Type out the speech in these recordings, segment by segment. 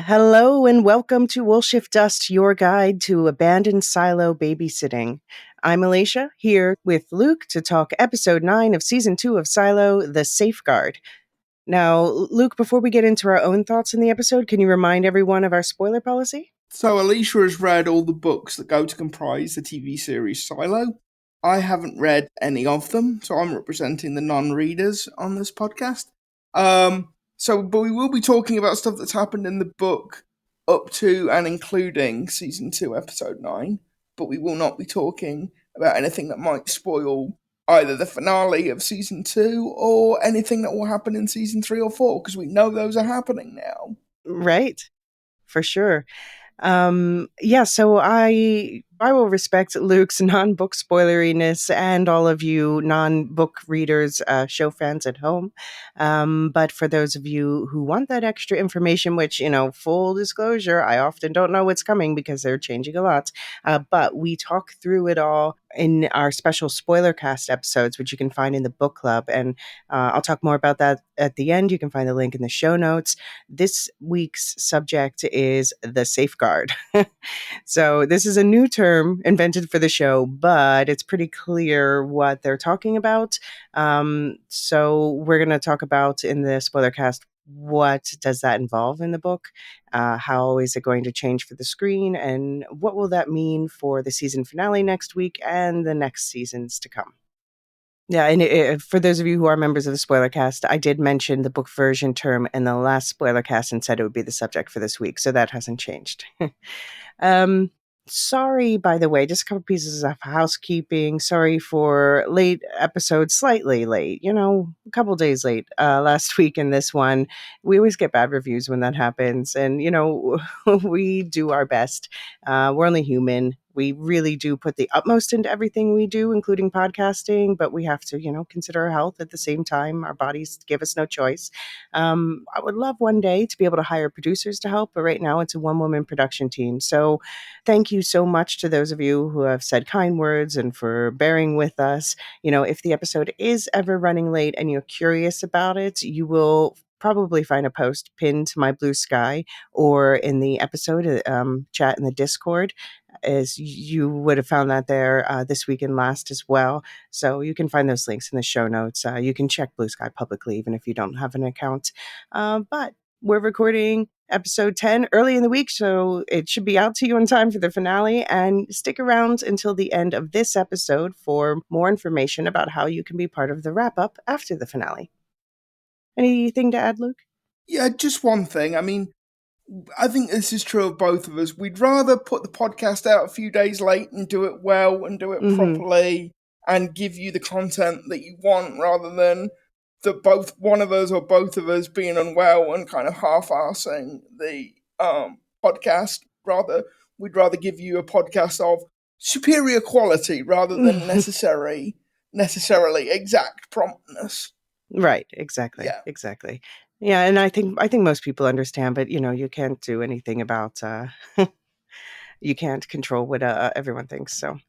Hello and welcome to We'll Shift Dust, your guide to abandoned silo babysitting. I'm Elysia, here with Luke to talk episode 9 of season 2 of Silo, The Safeguard. Now, Luke, before we get into our own thoughts in the episode, can you remind everyone of our spoiler policy? So Elysia has read all the books that go to comprise the TV series Silo. I haven't read any of them, so I'm representing the non-readers on this podcast. But we will be talking about stuff that's happened in the book up to and including season 2, episode 9. But we will not be talking about anything that might spoil either the finale of season 2 or anything that will happen in season 3 or 4, because we know those are happening now. Right, for sure. So I will respect Luke's non-book spoileriness and all of you non-book readers, show fans at home. But for those of you who want that extra information, which, full disclosure, I often don't know what's coming because they're changing a lot. But we talk through it all in our special spoilercast episodes, which you can find in the book club. And I'll talk more about that at the end. You can find the link in the show notes. This week's subject is the safeguard. So this is a new term invented for the show, but it's pretty clear what they're talking about. So we're going to talk about in the spoiler cast, what does that involve in the book? How is it going to change for the screen? And what will that mean for the season finale next week and the next seasons to come? Yeah, and for those of you who are members of the spoiler cast, I did mention the book version term in the last spoiler cast and said it would be the subject for this week, so that hasn't changed. Sorry, by the way, just a couple pieces of housekeeping. Sorry for late episode, slightly late, a couple days late last week in this one. We always get bad reviews when that happens. And, we do our best. We're only human. We really do put the utmost into everything we do, including podcasting, but we have to, consider our health at the same time. Our bodies give us no choice. I would love one day to be able to hire producers to help, but right now it's a one-woman production team. So thank you so much to those of you who have said kind words and for bearing with us. If the episode is ever running late and you're curious about it, you will probably find a post pinned to my Blue Sky or in the episode chat in the Discord, as you would have found that there this week and last as well. So you can find those links in the show notes. You can check Blue Sky publicly, even if you don't have an account. But we're recording episode 10 early in the week, so it should be out to you in time for the finale. And stick around until the end of this episode for more information about how you can be part of the wrap-up after the finale. Anything to add, Luke? Yeah, just one thing. I think this is true of both of us. We'd rather put the podcast out a few days late and do it well and do it properly and give you the content that you want, rather than one of us or both of us being unwell and kind of half-arsing the podcast. We'd rather give you a podcast of superior quality rather than necessarily exact promptness. Right, exactly. Yeah. Exactly. Yeah, and I think most people understand, but you can't do anything about you can't control what everyone thinks. So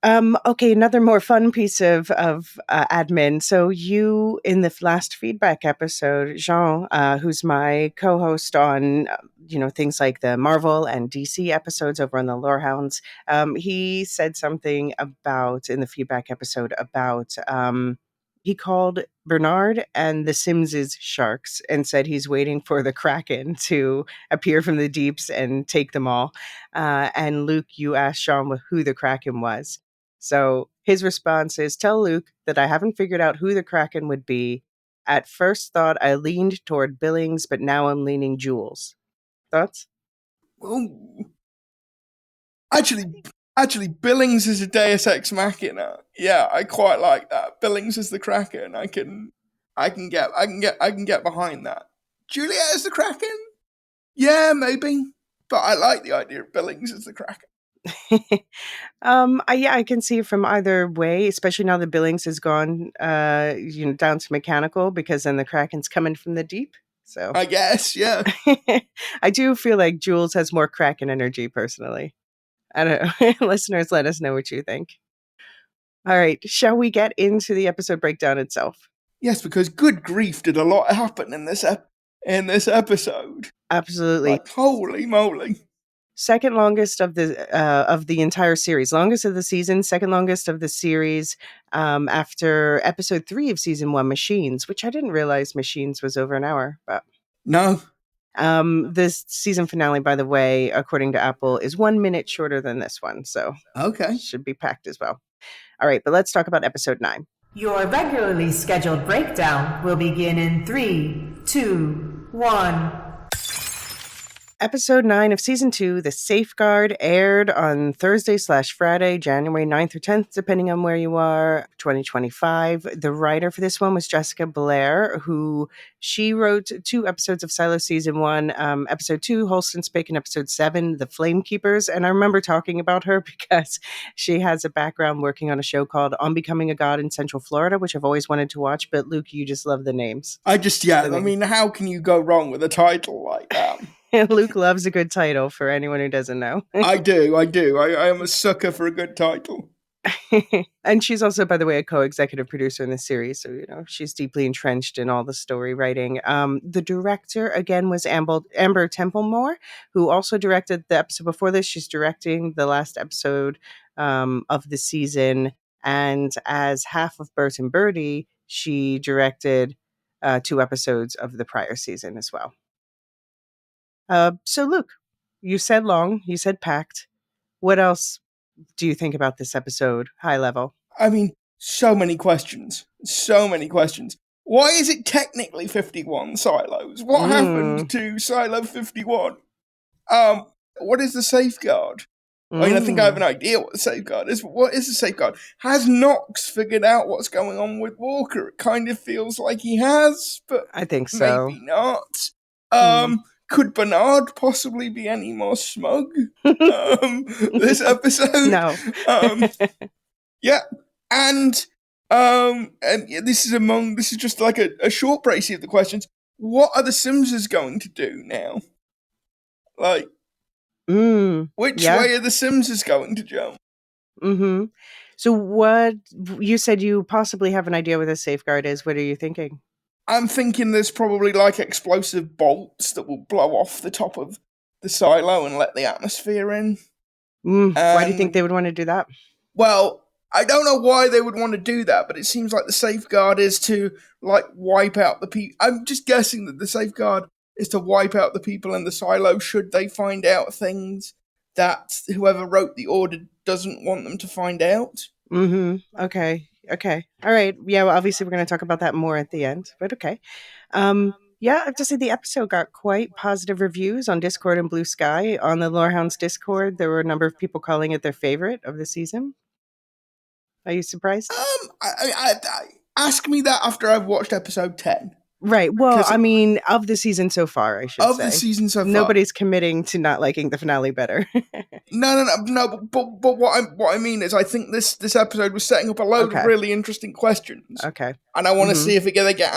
okay, another more fun piece of admin. So you, in the last feedback episode, Jean, who's my co-host on things like the Marvel and DC episodes over on the Lorehounds, he said something about in the feedback episode about he called Bernard and the Simses sharks and said he's waiting for the Kraken to appear from the deeps and take them all. And Luke, you asked Sean who the Kraken was. So his response is, tell Luke that I haven't figured out who the Kraken would be. At first thought, I leaned toward Billings, but now I'm leaning Jules. Thoughts? Well, actually, Billings is a Deus Ex Machina. Yeah, I quite like that. Billings is the Kraken. I can get behind that. Juliet is the Kraken. Yeah, maybe, but I like the idea of Billings as the Kraken. I can see it from either way, especially now that Billings has gone, down to mechanical, because then the Kraken's coming from the deep. So I guess, yeah. I do feel like Jules has more Kraken energy personally. I don't know. Listeners, let us know what you think. All right, shall we get into the episode breakdown itself? Yes, because good grief, did a lot happen in this in this episode. Absolutely. Like, holy moly. Second longest of the entire series, longest of the season, second longest of the series, after episode 3 of season 1, Machines, which I didn't realize Machines was over an hour. But No. this season finale, by the way, according to Apple, is 1 minute shorter than this one, so Okay. should be packed as well. All right, but let's talk about episode 9. Your regularly scheduled breakdown will begin in 3, 2, 1. Episode 9 of Season 2, The Safeguard, aired on Thursday/Friday, January 9th or 10th, depending on where you are, 2025. The writer for this one was Jessica Blair, who she wrote 2 episodes of Silo Season 1, Episode 2, Holston Spake, and Episode 7, The Flamekeepers. And I remember talking about her because she has a background working on a show called On Becoming a God in Central Florida, which I've always wanted to watch. But Luke, you just love the names. I mean, how can you go wrong with a title like that? Luke loves a good title, for anyone who doesn't know. I do. I am a sucker for a good title. And she's also, by the way, a co-executive producer in the series, so she's deeply entrenched in all the story writing. The director again was Amber Templemore, who also directed the episode before this. She's directing the last episode of the season, and as half of Bert and Birdie, she directed 2 episodes of the prior season as well. So Luke, you said long, you said packed. What else do you think about this episode, high level? I mean, so many questions. So many questions. Why is it technically 51 silos? What happened to silo 51? What is the safeguard? I mean, I think I have an idea what the safeguard is, but what is the safeguard? Has Knox figured out what's going on with Walker? It kind of feels like he has, but I think so. maybe not. Could Bernard possibly be any more smug? This episode? No. Yeah. And this is just like a short brace of the questions. What are the Simses going to do now? Like, which way are the Simses going to jump? Mm-hmm. So what, you said you possibly have an idea what a safeguard is. What are you thinking? I'm thinking there's probably like explosive bolts that will blow off the top of the silo and let the atmosphere in. Why do you think they would want to do that? Well, I don't know why they would want to do that, but it seems like the safeguard is to like wipe out the people. I'm just guessing that the safeguard is to wipe out the people in the silo should they find out things that whoever wrote the order doesn't want them to find out. Okay. All right. Yeah, well, obviously we're going to talk about that more at the end, but okay. Yeah, I have to say the episode got quite positive reviews on Discord and Blue Sky. On the Lorehounds Discord, there were a number of people calling it their favorite of the season. Are you surprised? I ask me that after I've watched episode 10. Right. Well, I mean, of the season so far, I should say. Of the season so far. Nobody's committing to not liking the finale better. No. But what I mean is, I think this episode was setting up a load of really interesting questions. Okay. And I want to see if they get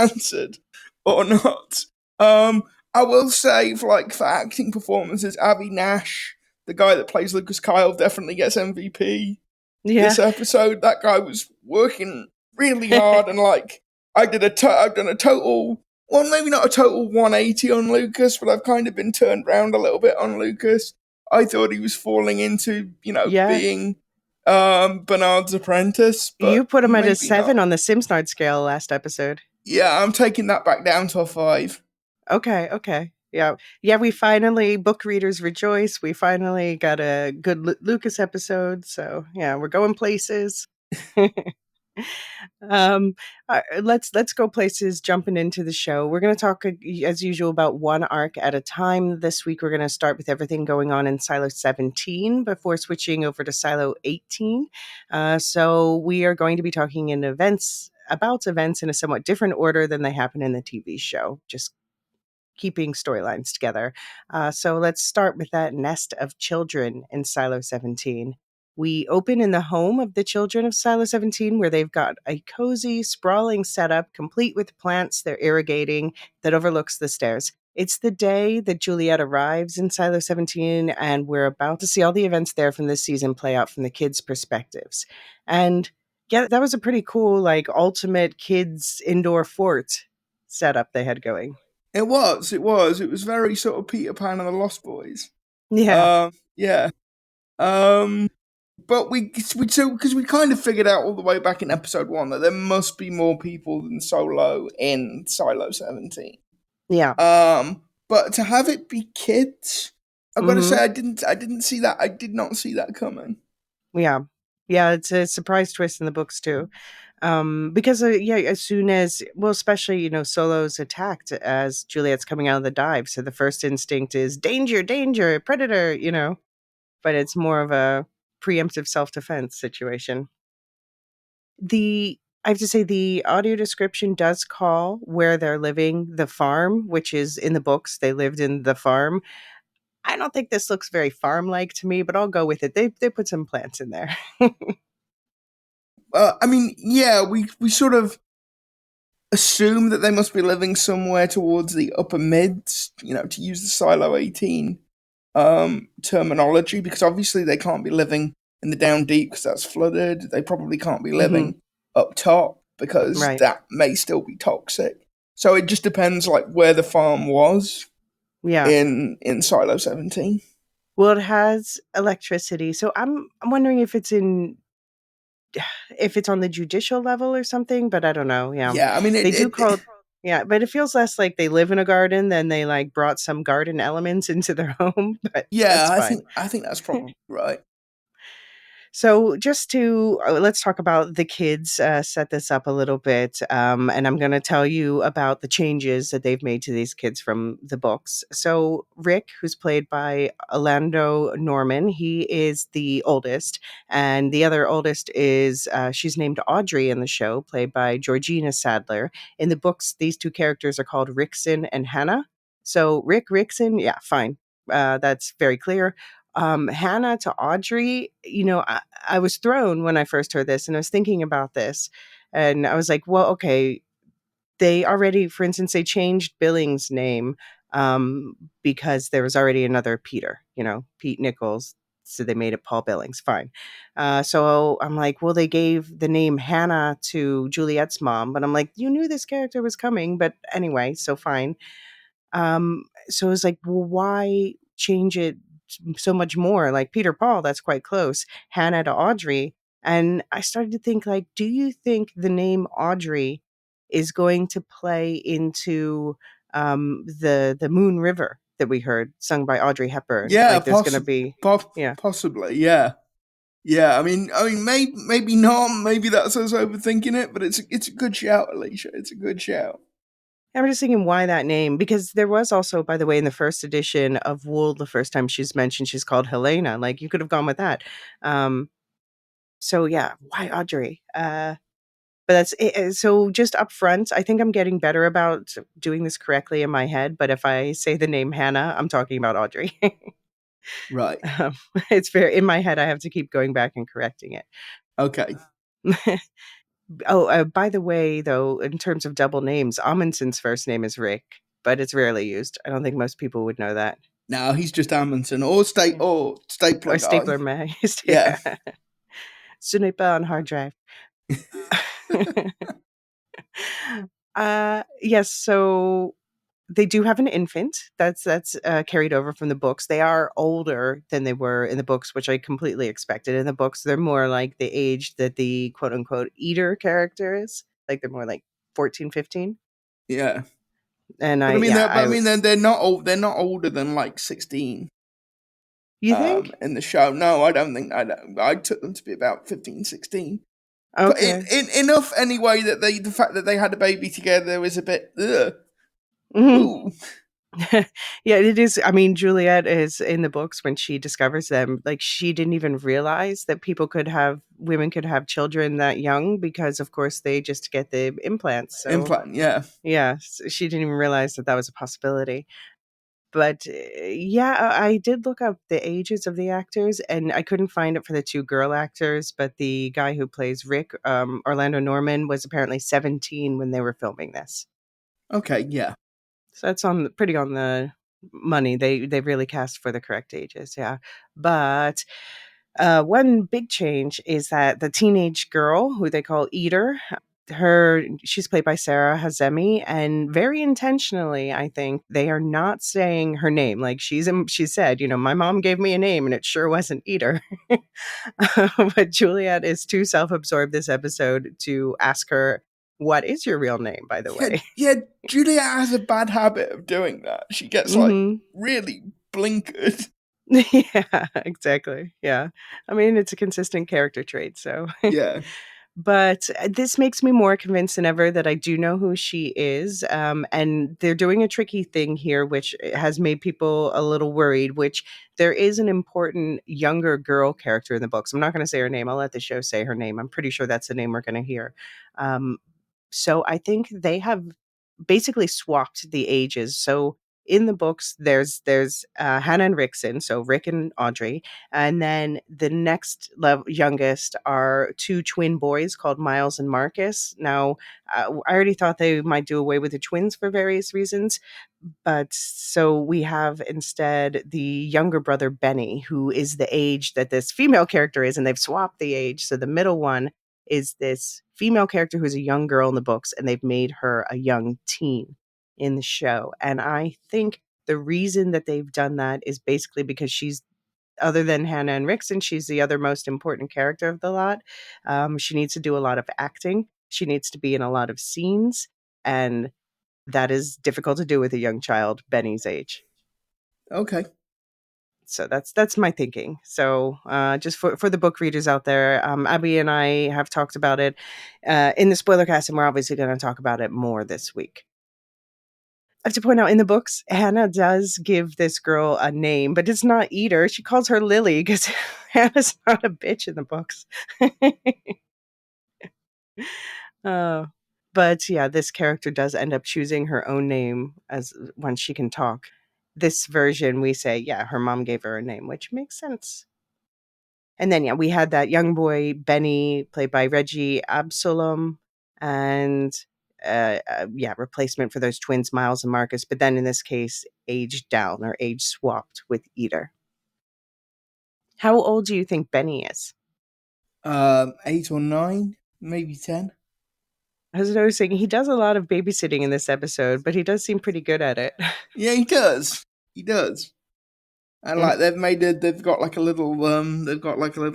answered or not. I will say, for acting performances, Avi Nash, the guy that plays Lucas Kyle, definitely gets MVP. Yeah. This episode, that guy was working really hard, and I've done a total, well, maybe not a total 180 on Lucas, but I've kind of been turned around a little bit on Lucas. I thought he was falling into, being Bernard's apprentice. But you put him at a 7 not. on the Simsnard scale last episode. Yeah, I'm taking that back down to a 5. Okay. Yeah, we finally, book readers rejoice. We finally got a good Lucas episode. So, yeah, we're going places. Let's go places, jumping into the show. We're going to talk as usual about one arc at a time. This week we're going to start with everything going on in Silo 17 before switching over to Silo 18. So we are going to be talking about events in a somewhat different order than they happen in the TV show, just keeping storylines together. So let's start with that nest of children in Silo 17. We open in the home of the children of Silo 17, where they've got a cozy, sprawling setup, complete with plants they're irrigating, that overlooks the stairs. It's the day that Juliet arrives in Silo 17, and we're about to see all the events there from this season play out from the kids' perspectives. And yeah, that was a pretty cool, ultimate kids indoor fort setup they had going. It was. It was. It was very sort of Peter Pan and the Lost Boys. Yeah. Yeah. Um, but so because we kind of figured out all the way back in episode 1 that there must be more people than Solo in Silo 17. Yeah. But to have it be kids, I've got to say Mhm. I didn't see that. I did not see that coming. Yeah. Yeah, it's a surprise twist in the books too. Because yeah, as soon as, well, especially, Solo's attacked as Juliet's coming out of the dive, so the first instinct is danger, danger, predator, but it's more of a preemptive self-defense situation. I have to say, the audio description does call where they're living the farm, which is in the books. They lived in the farm. I don't think this looks very farm-like to me, but I'll go with it. They put some plants in there. I mean, yeah, we sort of assume that they must be living somewhere towards the upper mids, to use the Silo 18 terminology, because obviously they can't be living in the down deep because that's flooded. They probably can't be Mhm. living up top because Right. that may still be toxic. So it just depends, like, where the farm was Yeah. in Silo 17. Well, it has electricity, so I'm wondering if it's on the judicial level or something, but I don't know. Yeah, Yeah, I mean they do call. Yeah, but it feels less like they live in a garden than they like brought some garden elements into their home. But yeah, that's fine. I think that's probably right. So, just to let's talk about the kids, set this up a little bit. And I'm going to tell you about the changes that they've made to these kids from the books. So, Rick, who's played by Orlando Norman, he is the oldest. And the other oldest is, she's named Audrey in the show, played by Georgina Sadler. In the books, these two characters are called Rickson and Hannah. So, Rickson, yeah, fine. That's very clear. Hannah to Audrey, I was thrown when I first heard this, and I was thinking about this, and I was like, well, okay, they already, for instance, they changed Billing's name, because there was already another Peter, Pete Nichols. So they made it Paul Billings. Fine. So I'm like, well, they gave the name Hannah to Juliet's mom, but I'm like, you knew this character was coming, but anyway, so fine. So it was like, well, why change it so much more? Like Peter Paul, that's quite close. Hannah to Audrey. And I started to think, like, do you think the name Audrey is going to play into the Moon River that we heard sung by Audrey Hepburn? Yeah, Like there's gonna be, yeah. possibly, yeah. Yeah, maybe not. Maybe that's us overthinking it, but it's a good shout, Alicia. It's a good shout. I'm just thinking why that name, because there was also, by the way, in the first edition of Wool, the first time she's mentioned, she's called Helena. Like you could have gone with that. So yeah, why Audrey? But that's it. So just up front, I think I'm getting better about doing this correctly in my head. But if I say the name Hannah, I'm talking about Audrey. Right. um, it's very in my head. I have to keep going back and correcting it. Okay. Oh, by the way, though, in terms of double names, Amundsen's first name is Rick, but it's rarely used. I don't think most people would know that. No, he's just Amundsen Yeah. or Stapler Or guy. Stapler May. Yeah. Ce n'est pas un hard drive. Yes, so they do have an infant that's carried over from the books. They are older than they were in the books, which I completely expected. In the books, they're more like the age that the quote unquote eater character is. Like they're more like 14, 15. Yeah. And But I I mean, yeah, they're not old. They're not older than like 16. you think? In the show, no, I don't think. I don't. I took them to be about 15, 16. But Okay. enough anyway that the fact that they had a baby together was a bit. Ugh. Mhm. Ooh. Yeah, it is. I mean, Juliet is in the books when she discovers them, like she didn't even realize that women could have children that young because, of course, they just get the implants. So, Implant, yeah. yeah, she didn't even realize that that was a possibility. But yeah, I did look up the ages of the actors and I couldn't find it for the two girl actors. But the guy who plays Rick, Orlando Norman, was apparently 17 when they were filming this. Okay, yeah. So that's pretty on the money. They really cast for the correct ages, yeah. But one big change is that the teenage girl who they call Eater, she's played by Sarah Hazemi, and very intentionally, I think they are not saying her name. Like she said, my mom gave me a name, and it sure wasn't Eater. But Juliet is too self-absorbed this episode to ask her, "What is your real name, by the Yeah, way?" yeah. Julia has a bad habit of doing that. She gets like Hmm. really blinkered. Yeah, exactly. Yeah, I mean it's a consistent character trait. So Yeah. but this makes me more convinced than ever that I do know who she is. And they're doing a tricky thing here, which has made people a little worried, which there is an important younger girl character in the books. I'm not going to say her name. I'll let the show say her name. I'm pretty sure that's the name we're going to hear. So I think they have basically swapped the ages. So in the books, there's Hannah and Rickson, so Rick and Audrey, and then the next youngest are two twin boys called Miles and Marcus. Now, I already thought they might do away with the twins for various reasons, but so we have instead the younger brother Benny, who is the age that this female character is, and they've swapped the age. So the middle one is this female character who's a young girl in the books, and they've made her a young teen in the show. And I think the reason that they've done that is basically because she's, other than Hannah and Rickson, she's the other most important character of the lot. She needs to do a lot of acting. She needs to be in a lot of scenes, and that is difficult to do with a young child Benny's age. Okay. So that's my thinking. So just for the book readers out there, Abby and I have talked about it in the spoiler cast, and we're obviously going to talk about it more this week. I have to point out in the books, Hannah does give this girl a name, but it's not Eater. She calls her Lily because Hannah's not a bitch in the books. uh, but yeah, this character does end up choosing her own name as once she can talk. This version, we say, yeah, her mom gave her a name, which makes sense. And then, yeah, we had that young boy, Benny, played by Reggie Absalom, and yeah, replacement for those twins, Miles and Marcus, but then in this case, aged down or age swapped with Eater. How old do you think Benny is? 8 or 9, maybe 10. I was noticing he does a lot of babysitting in this episode, but he does seem pretty good at it. Yeah, he does. He does. And And like they've got like a little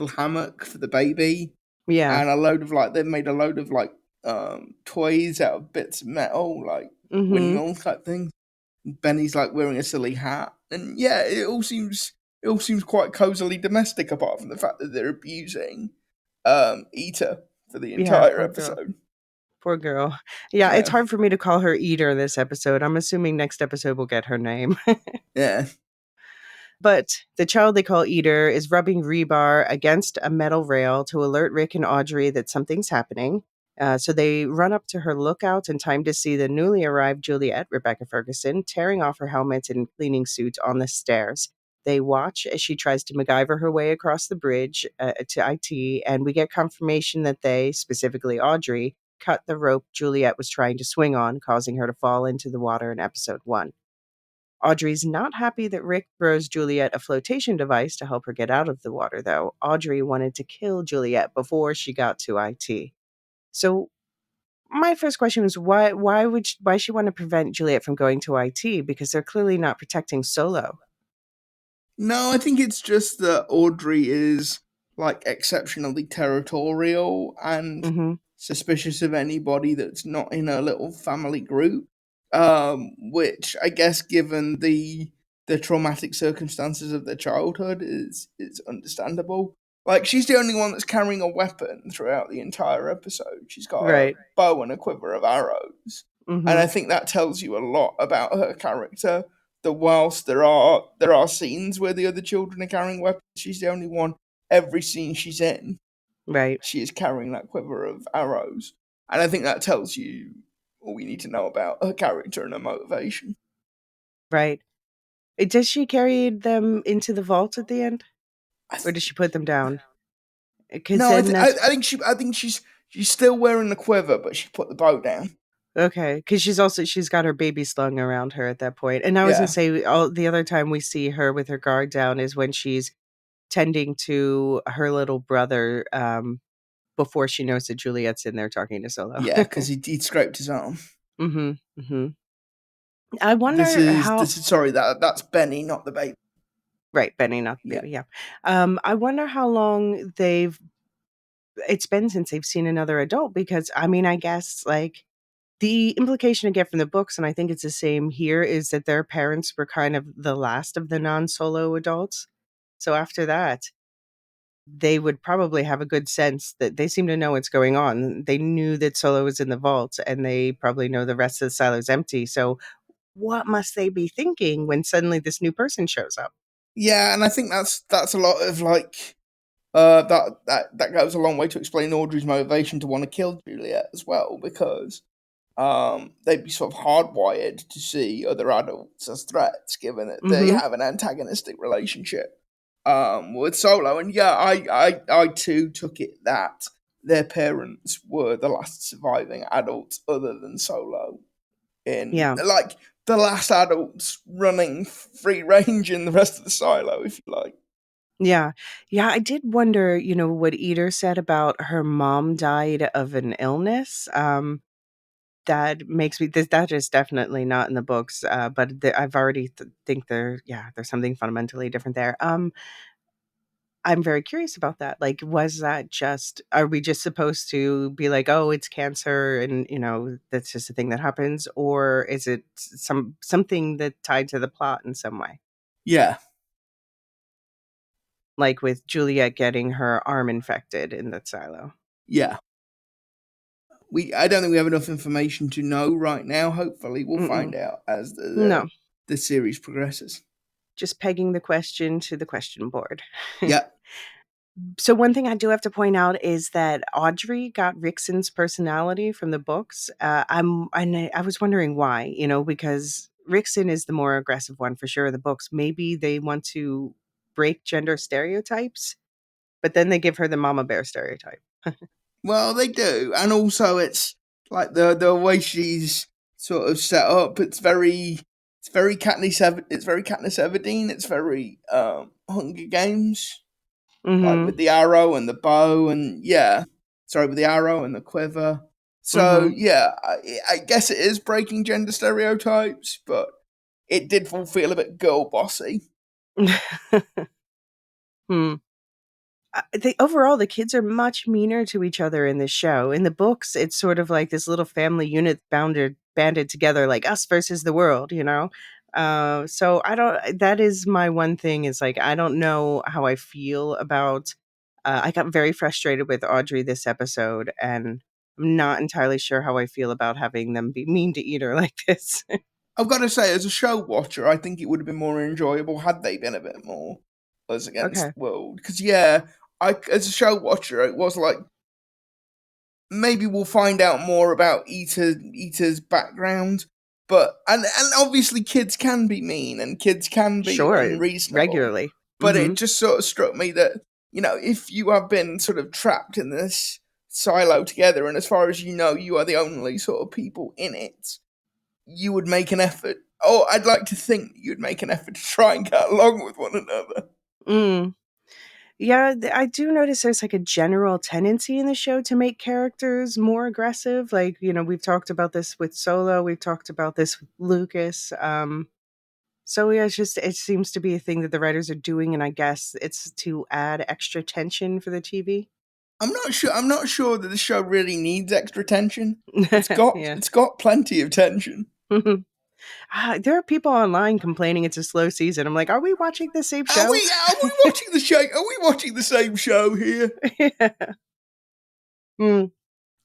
hammock for the baby, yeah. and they've made a load of like toys out of bits of metal, like Mm-hmm. windmill type things. Benny's like wearing a silly hat, and yeah, it all seems quite cozily domestic, apart from the fact that they're abusing Eater for the Yeah, entire poor girl. episode. Poor girl. Yeah, it's Yeah, hard for me to call her Eater this episode. I'm assuming next episode we'll get her name. yeah. But the child they call Eater is rubbing rebar against a metal rail to alert Rick and Audrey that something's happening. So they run up to her lookout in time to see the newly arrived Juliet, Rebecca Ferguson, tearing off her helmet and cleaning suit on the stairs. They watch as she tries to MacGyver her way across the bridge to IT, and we get confirmation that they, specifically Audrey, cut the rope Juliet was trying to swing on, causing her to fall into the water in episode 1. Audrey's not happy that Rick throws Juliet a flotation device to help her get out of the water, though. Audrey wanted to kill Juliet before she got to IT. So my first question was why she want to prevent Juliet from going to IT? Because they're clearly not protecting Solo. No, I think it's just that Audrey is like exceptionally territorial and Mm-hmm. suspicious of anybody that's not in her little family group. Which I guess, given the traumatic circumstances of their childhood, is understandable. Like she's the only one that's carrying a weapon throughout the entire episode. She's got a Right. bow and a quiver of arrows, and Mm-hmm. I think that tells you a lot about her character. That whilst there are scenes where the other children are carrying weapons, she's the only one. Every scene she's in, Right. she is carrying that quiver of arrows, and I think that tells you all we need to know about her character and her motivation. Right. Does she carry them into the vault at the end? Or does she put them down? Because No, then that's I think she's still wearing the quiver, but she put the bow down. okay, because she's got her baby slung around her at that point. And I was gonna Yeah, say, the other time we see her with her guard down is when she's tending to her little brother, before she knows that Juliet's in there talking to Solo. Yeah, because he'd scraped his arm. I wonder how. Sorry, that's Benny, not the baby. Right, Benny, not the baby. Yeah. I wonder how long it's been since they've seen another adult, because I mean, I guess like the implication I get from the books, and I think it's the same here, is that their parents were kind of the last of the non-Solo adults. So after that, they would probably have a good sense that they seem to know what's going on. They knew that Solo was in the vault, and they probably know the rest of the silo's empty. So what must they be thinking when suddenly this new person shows up? Yeah, and I think that's a lot of like that goes a long way to explain Audrey's motivation to want to kill Juliet as well, because they'd be sort of hardwired to see other adults as threats, given that they have an antagonistic relationship with Solo. And yeah, I too took it that their parents were the last surviving adults other than Solo. Like the last adults running free range in the rest of the silo, if you like. Yeah. Yeah, I did wonder, what Eder said about her mom died of an illness. That makes me that is definitely not in the books, but I've already think there's something fundamentally different there. I'm very curious about that. Like, was that are we just supposed to be like, oh, it's cancer and, that's just a thing that happens? Or is it something that tied to the plot in some way? Yeah. Like with Juliet getting her arm infected in that silo. Yeah. I don't think we have enough information to know right now. Hopefully we'll find out as the series progresses. Just pegging the question to the question board. Yeah. So one thing I do have to point out is that Audrey got Rickson's personality from the books. I was wondering why, because Rickson is the more aggressive one for sure in the books. Maybe they want to break gender stereotypes, but then they give her the mama bear stereotype. Well, they do, and also it's like the way she's sort of set up. It's very Katniss Everdeen. It's very Hunger Games. Like with the arrow and the bow, and with the arrow and the quiver. So I guess it is breaking gender stereotypes, but it did feel a bit girl bossy. Overall, the kids are much meaner to each other in this show. In the books, it's sort of like this little family unit banded together, like us versus the world, So that is my one thing, is like, I don't know how I feel about, I got very frustrated with Audrey this episode, and I'm not entirely sure how I feel about having them be mean to Eder like this. I've got to say, as a show watcher, I think it would have been more enjoyable had they been a bit more us against the world. Because, as a show watcher, it was like, maybe we'll find out more about Ita's background. But and obviously kids can be mean and kids can be unreasonable regularly. But it just sort of struck me that, if you have been sort of trapped in this silo together, and as far as you know, you are the only sort of people in it, you would make an effort. Oh, I'd like to think you'd make an effort to try and get along with one another. Yeah, I do notice there's like a general tendency in the show to make characters more aggressive. Like, we've talked about this with Solo. We've talked about this with Lucas. So yeah, it seems to be a thing that the writers are doing, and I guess it's to add extra tension for the TV. I'm not sure that the show really needs extra tension. It's got plenty of tension. There are people online complaining it's a slow season. I'm like, are we watching the same show? Are we watching the show? Are we watching the same show here?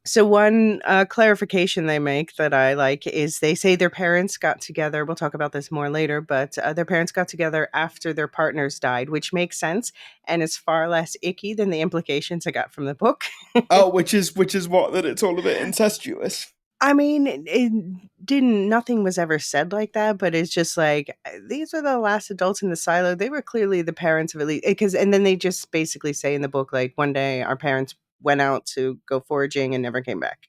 So one clarification they make that I like is they say their parents got together. We'll talk about this more later, but their parents got together after their partners died, which makes sense and is far less icky than the implications I got from the book. Which is what, that it's all a bit incestuous. I mean, nothing was ever said like that, but it's just like, these are the last adults in the silo. They were clearly the parents of Elysia, and then they just basically say in the book, like, one day our parents went out to go foraging and never came back.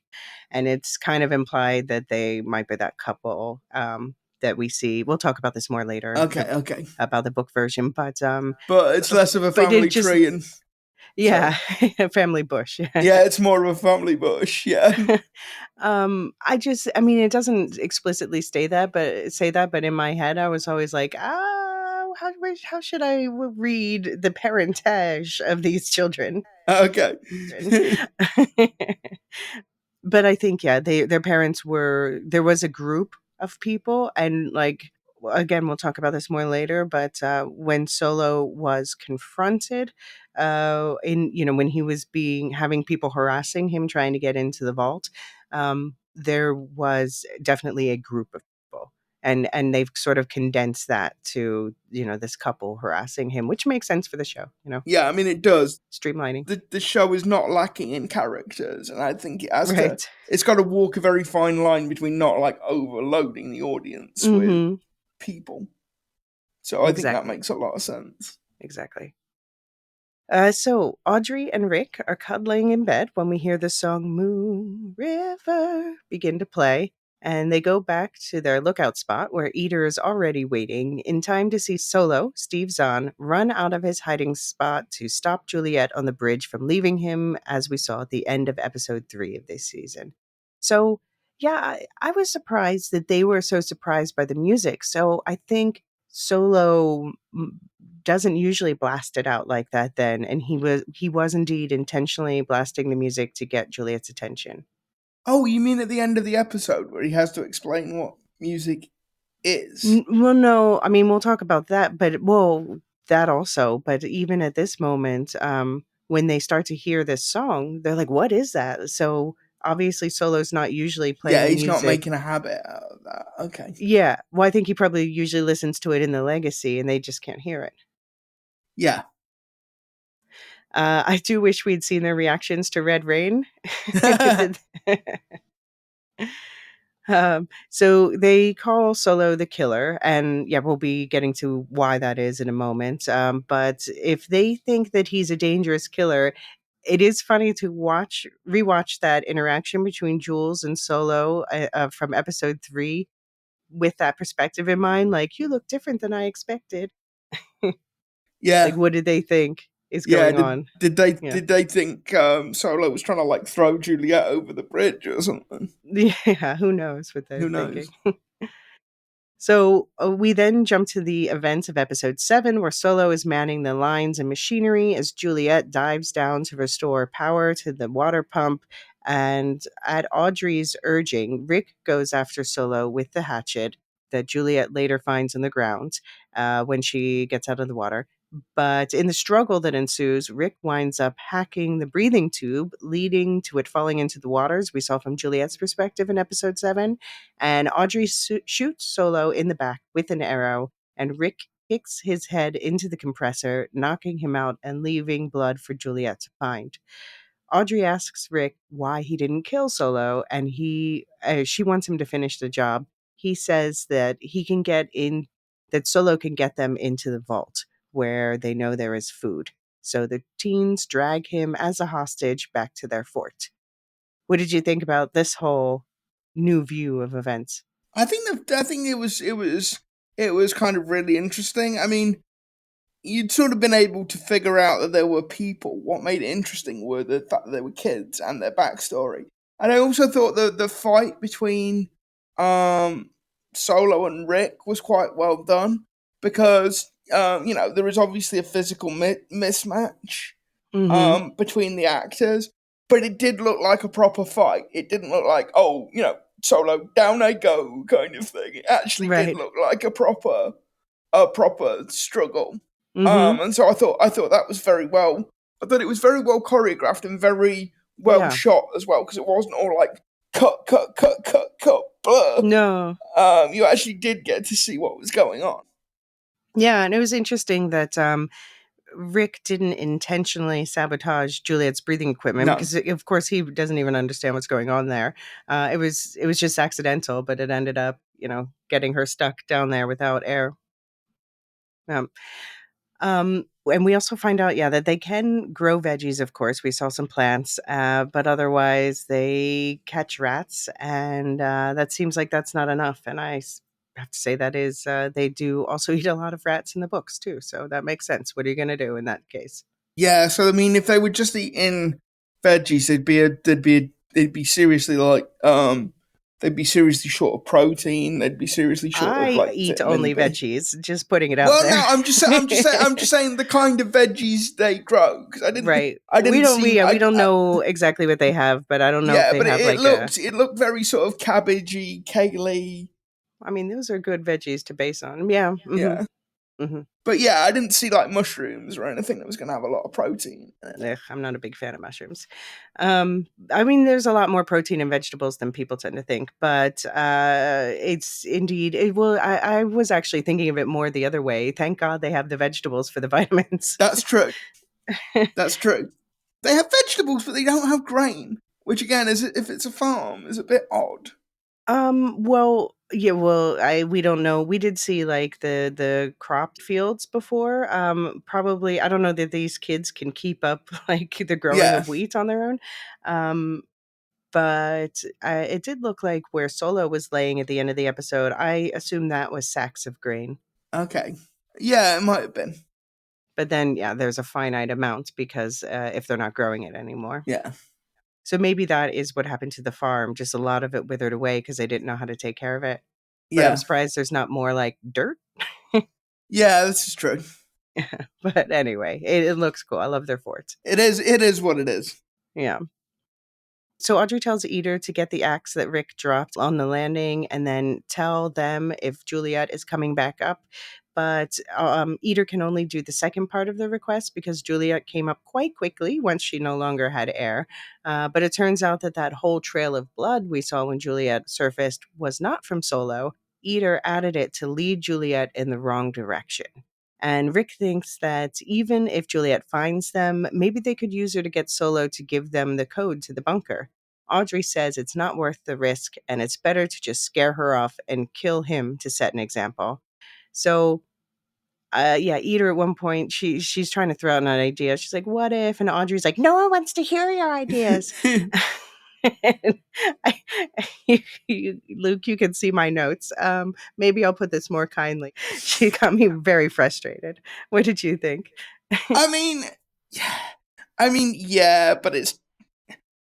And it's kind of implied that they might be that couple that we see. We'll talk about this more later. Okay. About the book version, but it's less of a family tree. And Yeah, So family bush. yeah, it's more of a family bush. Yeah. I mean, it doesn't explicitly say that, but in my head, I was always like, how should I read the parentage of these children? Okay. But I think, yeah, their parents were there was a group of people, and like again, we'll talk about this more later. But when Solo was confronted, in when he was being having people harassing him trying to get into the vault, there was definitely a group of people. And they've sort of condensed that to this couple harassing him, which makes sense for the show. Yeah, I mean it does. Streamlining, The show is not lacking in characters, and I think it has to. right? It's got to walk a very fine line between not like overloading the audience with Mm-hmm. people. So I think that Exactly. makes a lot of sense. Exactly. So Audrey and Rick are cuddling in bed when we hear the song Moon River begin to play, and they go back to their lookout spot where Eater is already waiting in time to see Solo, Steve Zahn, run out of his hiding spot to stop Juliet on the bridge from leaving him, as we saw at the end of episode 3 of this season. So, yeah, I was surprised that they were so surprised by the music. So I think Solo doesn't usually blast it out like that then, and he was indeed intentionally blasting the music to get Juliet's attention. Oh, you mean at the end of the episode where he has to explain what music is? Well, no, I mean, we'll talk about that, but well, that also, but even at this moment, when they start to hear this song, they're like, "What is that?" So obviously, Solo's not usually Yeah, playing he's not music. making a habit out of that. Okay. Yeah, well, I think he probably usually listens to it in the Legacy, and they just can't hear it. Yeah. I do wish we'd seen their reactions to Red Rain. Did- so they call Solo the killer, and yeah, we'll be getting to why that is in a moment. But if they think that he's a dangerous killer, it is funny to rewatch that interaction between Jules and Solo from episode 3 with that perspective in mind. Like, you look different than I expected. Like, Yeah. what did they think is Yeah. going Did, on? did they Yeah. did they think Solo was trying to like throw Juliet over the bridge or something? Yeah, who knows what they're Who knows? thinking. So we then jump to the events of episode 7, where Solo is manning the lines and machinery as Juliet dives down to restore power to the water pump. And at Audrey's urging, Rick goes after Solo with the hatchet that Juliet later finds on the ground when she gets out of the water. But in the struggle that ensues, Rick winds up hacking the breathing tube, leading to it falling into the waters we saw from Juliet's perspective in episode 7. And Audrey shoots Solo in the back with an arrow, and Rick kicks his head into the compressor, knocking him out and leaving blood for Juliet to find. Audrey asks Rick why he didn't kill Solo, and she wants him to finish the job. He says that Solo can get them into the vault where they know there is food. So the teens drag him as a hostage back to their fort. What did you think about this whole new view of events? I think it was kind of really interesting. I mean, you'd sort of been able to figure out that there were people. What made it interesting were the fact that they were kids and their backstory. And I also thought the fight between um, Solo and Rick was quite well done because there is obviously a physical mismatch Mhm. between the actors, but it did look like a proper fight. It didn't look like, oh, Solo, down I go kind of thing. It actually did Right. look like a proper struggle. Mhm. And so I thought that was very well. I thought it was very well choreographed and very well Yeah. shot as well because it wasn't all like cut, cut, cut, cut, cut, blur. No. You actually did get to see what was going on. Yeah, and it was interesting that Rick didn't intentionally sabotage Juliet's breathing equipment No, because, of course, he doesn't even understand what's going on there. It was just accidental, but it ended up, getting her stuck down there without air. Um, and we also find out, yeah, that they can grow veggies. Of course, we saw some plants, but otherwise they catch rats, and that seems like that's not enough. And have to say that is they do also eat a lot of rats in the books too, so that makes sense. What are you going to do in that case? Yeah, so I mean, if they were just eating veggies, they'd be seriously they'd be seriously short of protein. They'd be seriously short of I like eat vitamin only B. veggies, just putting it out Well, there. no, I'm just saying the kind of veggies they grow because Right. I We didn't don't see, we don't know exactly what they have, but I don't know if yeah, they but have like a it looked very sort of cabbagey, kale-y, I mean, those are good veggies to base on. Yeah. yeah. Hmm. But yeah, I didn't see like mushrooms or anything that was going to have a lot of protein. I'm not a big fan of mushrooms. I mean, there's a lot more protein in vegetables than people tend to think, but it's indeed. I was actually thinking of it more the other way. Thank God they have the vegetables for the vitamins. That's true. That's true. They have vegetables, but they don't have grain, which again, if it's a farm, is a bit odd. Well, yeah, well, we don't know. We did see like the crop fields before. Probably I don't know that these kids can keep up like the growing Yeah. of wheat on their own. Um, but it did look like where Solo was laying at the end of the episode. I assume that was sacks of grain. Okay. Yeah, it might have been. But then, yeah, there's a finite amount because if they're not growing it anymore. Yeah. So maybe that is what happened to the farm. Just a lot of it withered away because they didn't know how to take care of it. But I'm Yeah. surprised there's not more like dirt. Yeah, this is true. But anyway, it looks cool. I love their fort. It is what it is. Yeah. So Audrey tells Eder to get the axe that Rick dropped on the landing and then tell them if Juliet is coming back up. But Eder can only do the second part of the request because Juliet came up quite quickly once she no longer had air. But it turns out that that whole trail of blood we saw when Juliet surfaced was not from Solo. Eder added it to lead Juliet in the wrong direction. And Rick thinks that even if Juliet finds them, maybe they could use her to get Solo to give them the code to the bunker. Audrey says it's not worth the risk and it's better to just scare her off and kill him to set an example. So, yeah, Eder at one point she's trying to throw out an idea. She's like, "What if?" And Audrey's like, "No one wants to hear your ideas." And I, Luke, you can see my notes. Maybe I'll put this more kindly. She got me very frustrated. What did you think? I mean, yeah. Yeah, but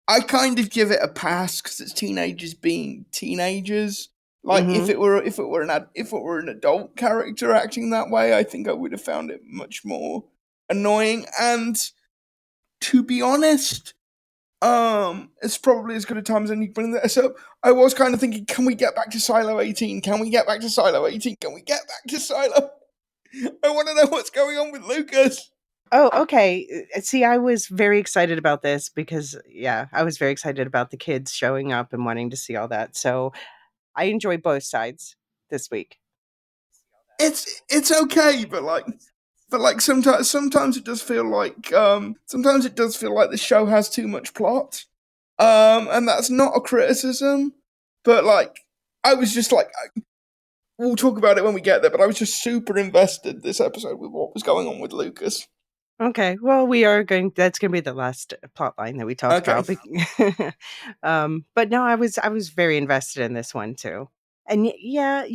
I kind of give it a pass because it's teenagers being teenagers. Like Hmm. if it were an adult character acting that way, I think I would have found it much more annoying. And to be honest, it's probably as good a time as any to bring this up. I was kind of thinking, can we get back to Silo 18? Can we get back to Silo 18? Can we get back to Silo? I want to know what's going on with Lucas. Oh, okay. See, I was very excited about this because, yeah, I was very excited about the kids showing up and wanting to see all that. So I enjoy both sides this week. It's okay, but like sometimes it does feel like the show has too much plot. And that's not a criticism, but like I was just like we'll talk about it when we get there, but I was just super invested this episode with what was going on with Lucas. Okay, well, that's going to be the last plot line that we talk Okay. about. But no, I was very invested in this one too. And yeah,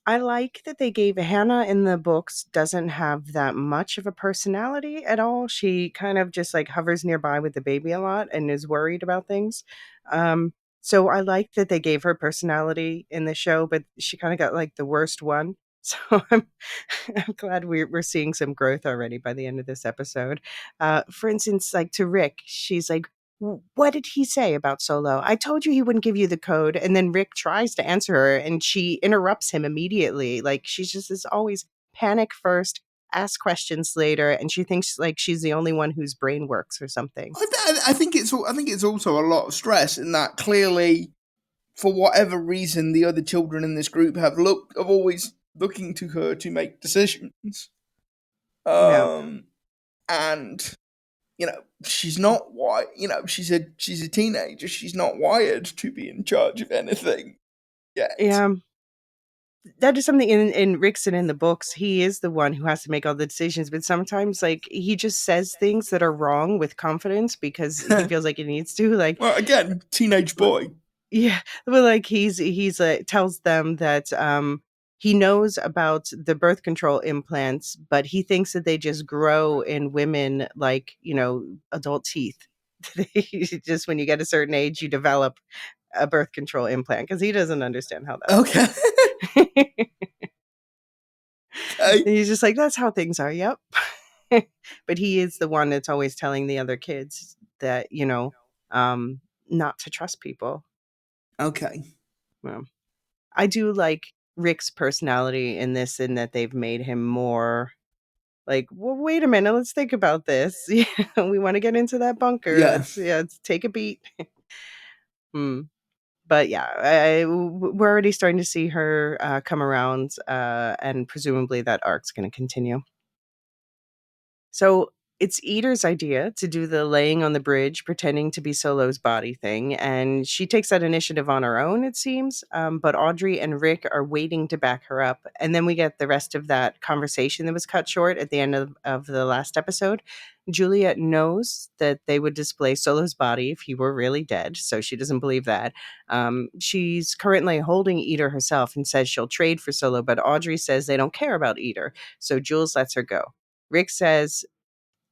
I like that they gave Hannah in the books doesn't have that much of a personality at all. She kind of just like hovers nearby with the baby a lot and is worried about things. So I like that they gave her personality in the show, but she kind of got like the worst one. So I'm glad we're seeing some growth already by the end of this episode. For instance, like to Rick, she's like, what did he say about Solo? I told you he wouldn't give you the code. And then Rick tries to answer her and she interrupts him immediately. Like she's just is always panic first, ask questions later, and she thinks like she's the only one whose brain works or something. I think it's also a lot of stress in that clearly, for whatever reason, the other children in this group have always looking to her to make decisions. Yeah. And she's not she's a teenager. She's not wired to be in charge of anything yet. Yeah. That is something in Rickson in the books. He is the one who has to make all the decisions, but sometimes like he just says things that are wrong with confidence because he feels like he needs to. Like, well, again, teenage boy. yeah, but like he's tells them that he knows about the birth control implants, but he thinks that they just grow in women like, adult teeth. Just when you get a certain age, you develop a birth control implant because he doesn't understand how that Okay. works. Okay. And he's just like, that's how things are. Yep. But he is the one that's always telling the other kids that, not to trust people. Okay. Well, I do like Rick's personality in this, in that they've made him more like, well, wait a minute, let's think about this. Yeah, we want to get into that bunker. Yeah. Let's take a beat. But yeah, we're already starting to see her come around, and presumably that arc's going to continue. So it's Eater's idea to do the laying on the bridge, pretending to be Solo's body thing. And she takes that initiative on her own, it seems. But Audrey and Rick are waiting to back her up. And then we get the rest of that conversation that was cut short at the end of the last episode. Juliet knows that they would display Solo's body if he were really dead. So she doesn't believe that. She's currently holding Eater herself and says she'll trade for Solo. But Audrey says they don't care about Eater. So Jules lets her go. Rick says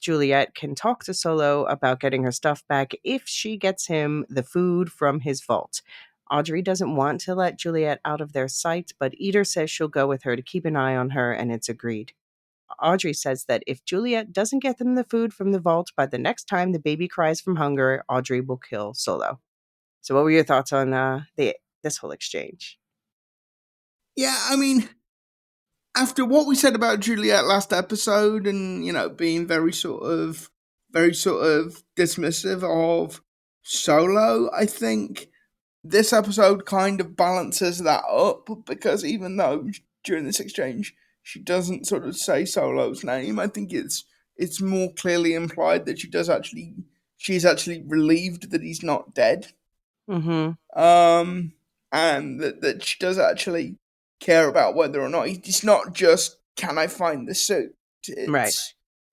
Juliet can talk to Solo about getting her stuff back if she gets him the food from his vault. Audrey doesn't want to let Juliet out of their sight, but Eater says she'll go with her to keep an eye on her, and it's agreed. Audrey says that if Juliet doesn't get them the food from the vault by the next time the baby cries from hunger, Audrey will kill Solo. So what were your thoughts on this whole exchange? Yeah, I mean, after what we said about Juliet last episode, and being very sort of dismissive of Solo, I think this episode kind of balances that up, because even though during this exchange she doesn't sort of say Solo's name, I think it's more clearly implied that she's actually relieved that he's not dead. Mm-hmm. And that she does actually care about whether or not it's not just, can I find the suit? Right.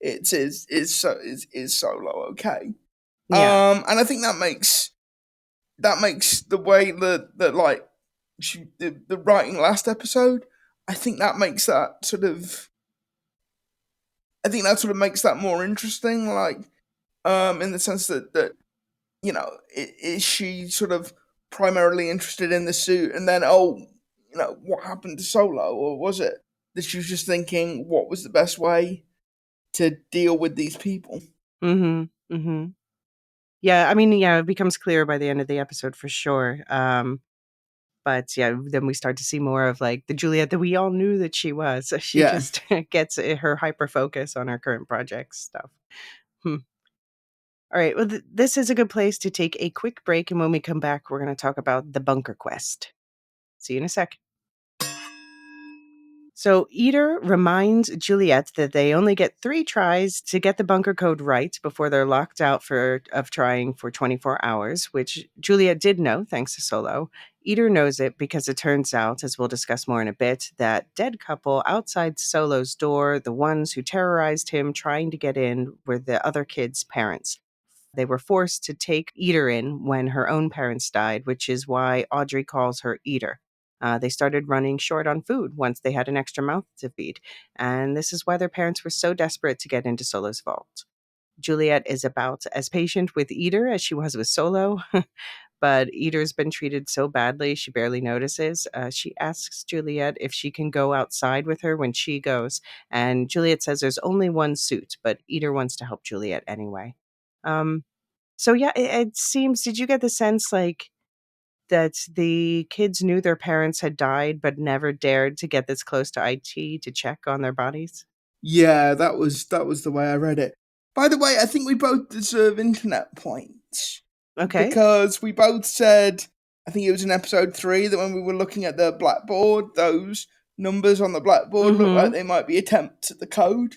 Is Solo okay? Yeah. And I think that makes the way that like the writing last episode, I think that makes that sort of makes that more interesting, like in the sense that is she sort of primarily interested in the suit, and then what happened to Solo, or was it that she was just thinking what was the best way to deal with these people? Mm-hmm. Mm-hmm. Yeah, I mean, yeah, it becomes clear by the end of the episode for sure. But yeah, then we start to see more of like the Juliet that we all knew that she was. So she Yeah. just gets her hyper focus on her current project stuff. All right. Well, this is a good place to take a quick break. And when we come back, we're going to talk about the bunker quest. See you in a sec. So Eater reminds Juliet that they only get 3 tries to get the bunker code right before they're locked out of trying for 24 hours, which Juliet did know thanks to Solo. Eater knows it because it turns out, as we'll discuss more in a bit, that dead couple outside Solo's door, the ones who terrorized him trying to get in, were the other kid's parents. They were forced to take Eater in when her own parents died, which is why Audrey calls her Eater. They started running short on food once they had an extra mouth to feed, and this is why their parents were so desperate to get into Solo's vault. Juliet is about as patient with Eater as she was with Solo, but Eater's been treated so badly she barely notices. She asks Juliet if she can go outside with her when she goes, and Juliet says there's only one suit, but Eater wants to help Juliet anyway. So yeah, it seems, did you get the sense like that the kids knew their parents had died but never dared to get this close to IT to check on their bodies? Yeah, that was the way I read it. By the way, I think we both deserve internet points. Okay. Because we both said, I think it was in episode 3, that when we were looking at the blackboard, those numbers on the blackboard look like they might be attempts at the code.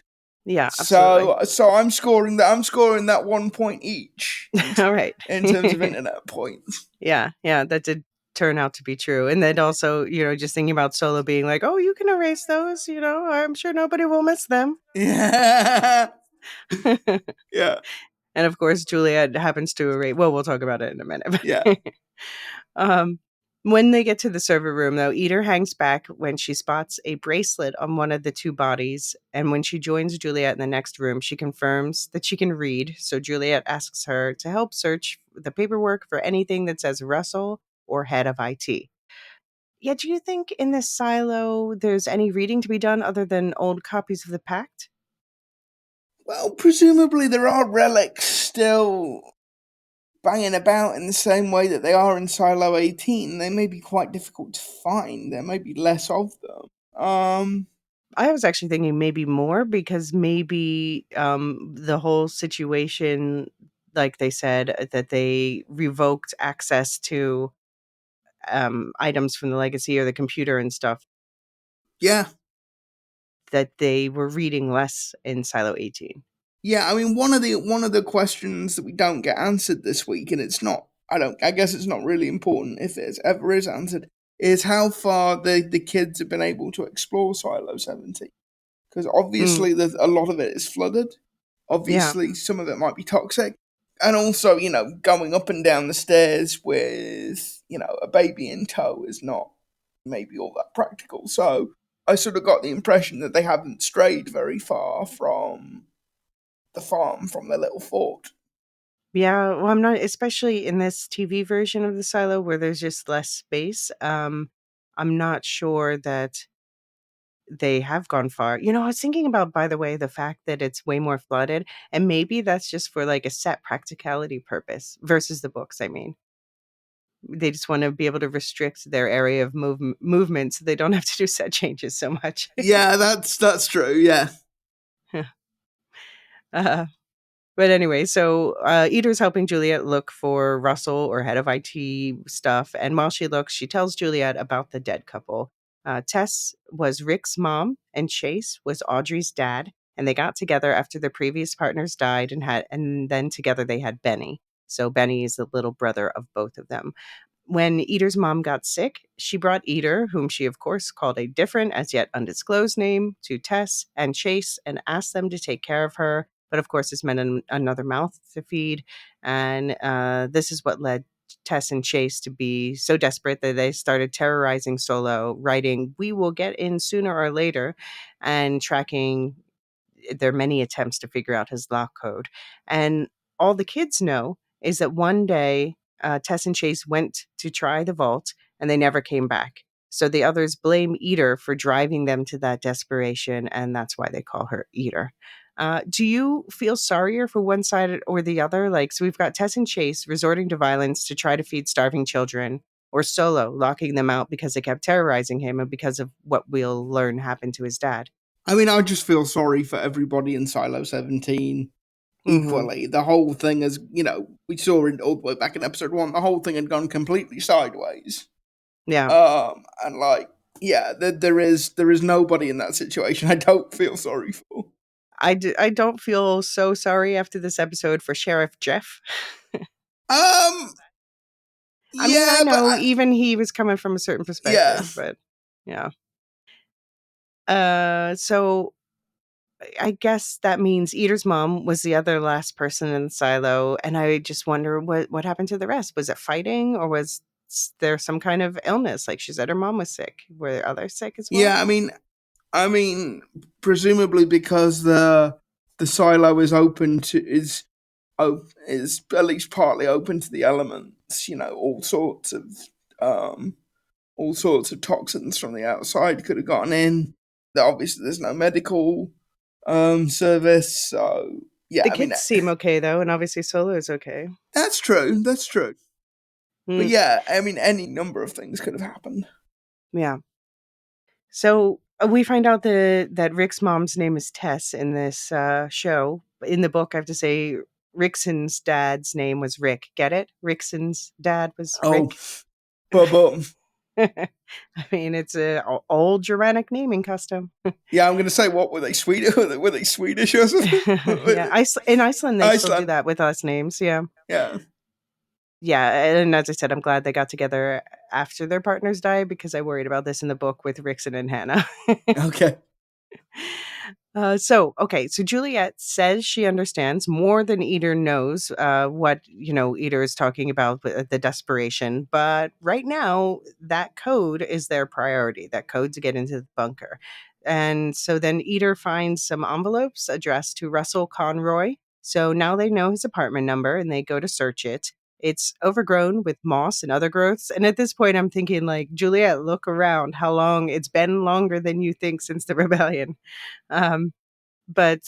Yeah, absolutely. So I'm scoring that 1 point each. All right. In terms of internet points. Yeah, that did turn out to be true. And then also, just thinking about Solo being like, oh, you can erase those, I'm sure nobody will miss them. Yeah. Yeah. And of course, Juliet happens to erase. Well, we'll talk about it in a minute. Yeah. When they get to the server room, though, Eder hangs back when she spots a bracelet on one of the two bodies. And when she joins Juliet in the next room, she confirms that she can read. So Juliet asks her to help search the paperwork for anything that says Russell or head of IT. Yeah, do you think in this silo there's any reading to be done other than old copies of the Pact? Well, presumably there are relics still banging about in the same way that they are in Silo 18. They may be quite difficult to find. There may be less of them. I was actually thinking maybe more because maybe the whole situation, like they said, that they revoked access to items from the legacy or the computer and stuff, Yeah. that they were reading less in Silo 18. Yeah, I mean one of the questions that we don't get answered this week, and it's not I guess it's not really important if it ever is answered, is how far the kids have been able to explore Silo 17. Because obviously there's a lot of it is flooded. Yeah. Obviously some of it might be toxic. And also, going up and down the stairs with, a baby in tow is not maybe all that practical. So I sort of got the impression that they haven't strayed very far from the farm, from their little fort. Yeah, well, I'm not, especially in this TV version of the silo where there's just less space. I'm not sure that they have gone far. I was thinking about, by the way, the fact that it's way more flooded, and maybe that's just for like a set practicality purpose versus the books. I mean, they just want to be able to restrict their area of movement so they don't have to do set changes so much. Yeah, that's true, yeah. uh, But anyway, so Eder's helping Juliet look for Russell or head of IT stuff. And while she looks, she tells Juliet about the dead couple. Tess was Rick's mom, and Chase was Audrey's dad. And they got together after their previous partners died, and then together they had Benny. So Benny is the little brother of both of them. When Eder's mom got sick, she brought Eder, whom she of course called a different, as yet undisclosed name, to Tess and Chase and asked them to take care of her. But of course, this meant another mouth to feed. And this is what led Tess and Chase to be so desperate that they started terrorizing Solo, writing, "We will get in sooner or later," and tracking their many attempts to figure out his lock code. And all the kids know is that one day Tess and Chase went to try the vault and they never came back. So the others blame Eder for driving them to that desperation, and that's why they call her Eder. Do you feel sorrier for one side or the other? Like, so we've got Tess and Chase resorting to violence to try to feed starving children, or Solo locking them out because they kept terrorizing him and because of what we'll learn happened to his dad. I mean, I just feel sorry for everybody in Silo 17 equally. The whole thing is, we saw it all the way back in episode 1, the whole thing had gone completely sideways. Yeah. And yeah, there is nobody in that situation I don't feel sorry for. I don't feel so sorry after this episode for Sheriff Jeff. I mean, I know even he was coming from a certain perspective, but yeah. So I guess that means Eder's mom was the other last person in the silo, and I just wonder what happened to the rest. Was it fighting, or was there some kind of illness? Like she said, her mom was sick. Were others sick as well? Yeah, I mean, presumably because the silo is open to is at least partly open to the elements. All sorts of toxins from the outside could have gotten in. Obviously, there's no medical service, so yeah. The kids seem okay though, and obviously Solo is okay. That's true. But yeah, I mean, any number of things could have happened. Yeah. So we find out that Rick's mom's name is Tess in this show. In the book, I have to say Rickson's dad's name was Rick. Get it? Rickson's dad was Rick. Oh, I mean, it's a old Germanic naming custom. Yeah, I'm going to say, what were they Swedish? Were they Swedish or something? Yeah, in Iceland they still do that with us names. Yeah. Yeah, and as I said, I'm glad they got together after their partners died because I worried about this in the book with Rickson and Hannah. Okay. So Juliet says she understands more than Eater knows what, Eater is talking about with the desperation. But right now, that code is their priority, that code to get into the bunker. And so then Eater finds some envelopes addressed to Russell Conroy. So now they know his apartment number and they go to search it. It's overgrown with moss and other growths. And at this point, I'm thinking, like, Juliet, look around. How long? It's been longer than you think since the rebellion. Um, but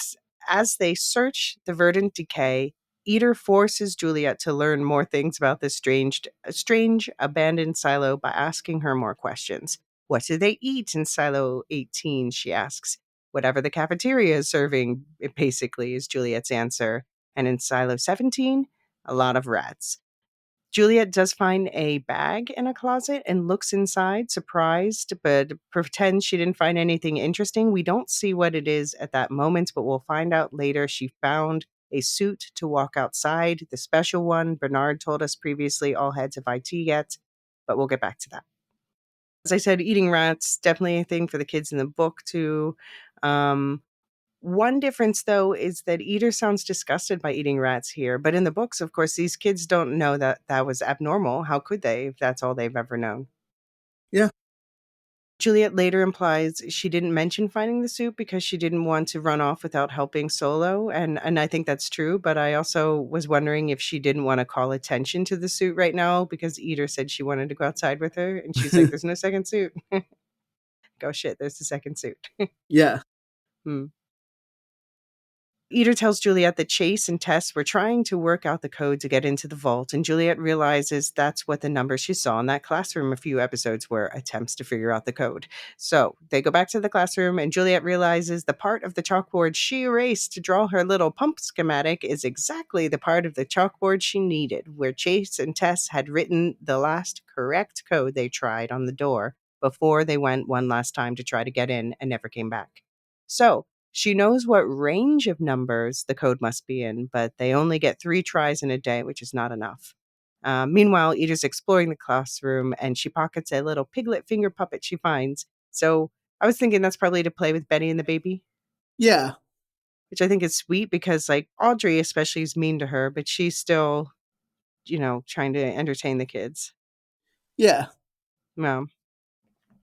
as they search the verdant decay, Eater forces Juliet to learn more things about this strange abandoned silo by asking her more questions. What do they eat in Silo 18? She asks. Whatever the cafeteria is serving, it basically is Juliet's answer. And in Silo 17, a lot of rats. Juliet does find a bag in a closet and looks inside, surprised, but pretends she didn't find anything interesting. We don't see what it is at that moment, but we'll find out later. She found a suit to walk outside, the special one Bernard told us previously all heads of IT get, but we'll get back to that. As I said, eating rats, definitely a thing for the kids in the book too. One difference, though, is that Eater sounds disgusted by eating rats here. But in the books, of course, these kids don't know that that was abnormal. How could they if that's all they've ever known? Yeah. Juliet later implies she didn't mention finding the suit because she didn't want to run off without helping Solo. And I think that's true. But I also was wondering if she didn't want to call attention to the suit right now because Eater said she wanted to go outside with her. And she's like, there's no second suit. Go shit, there's the second suit. Yeah. Hmm. Eater tells Juliet that Chase and Tess were trying to work out the code to get into the vault, and Juliet realizes that's what the numbers she saw in that classroom a few episodes were, attempts to figure out the code. So they go back to the classroom, and Juliet realizes the part of the chalkboard she erased to draw her little pump schematic is exactly the part of the chalkboard she needed, where Chase and Tess had written the last correct code they tried on the door before they went one last time to try to get in and never came back. So she knows what range of numbers the code must be in, but they only get 3 tries in a day, which is not enough. Meanwhile, Eater's exploring the classroom and she pockets a little piglet finger puppet she finds. So I was thinking that's probably to play with Benny and the baby. Yeah. Which I think is sweet because, like, Audrey especially is mean to her, but she's still, trying to entertain the kids. Yeah. No.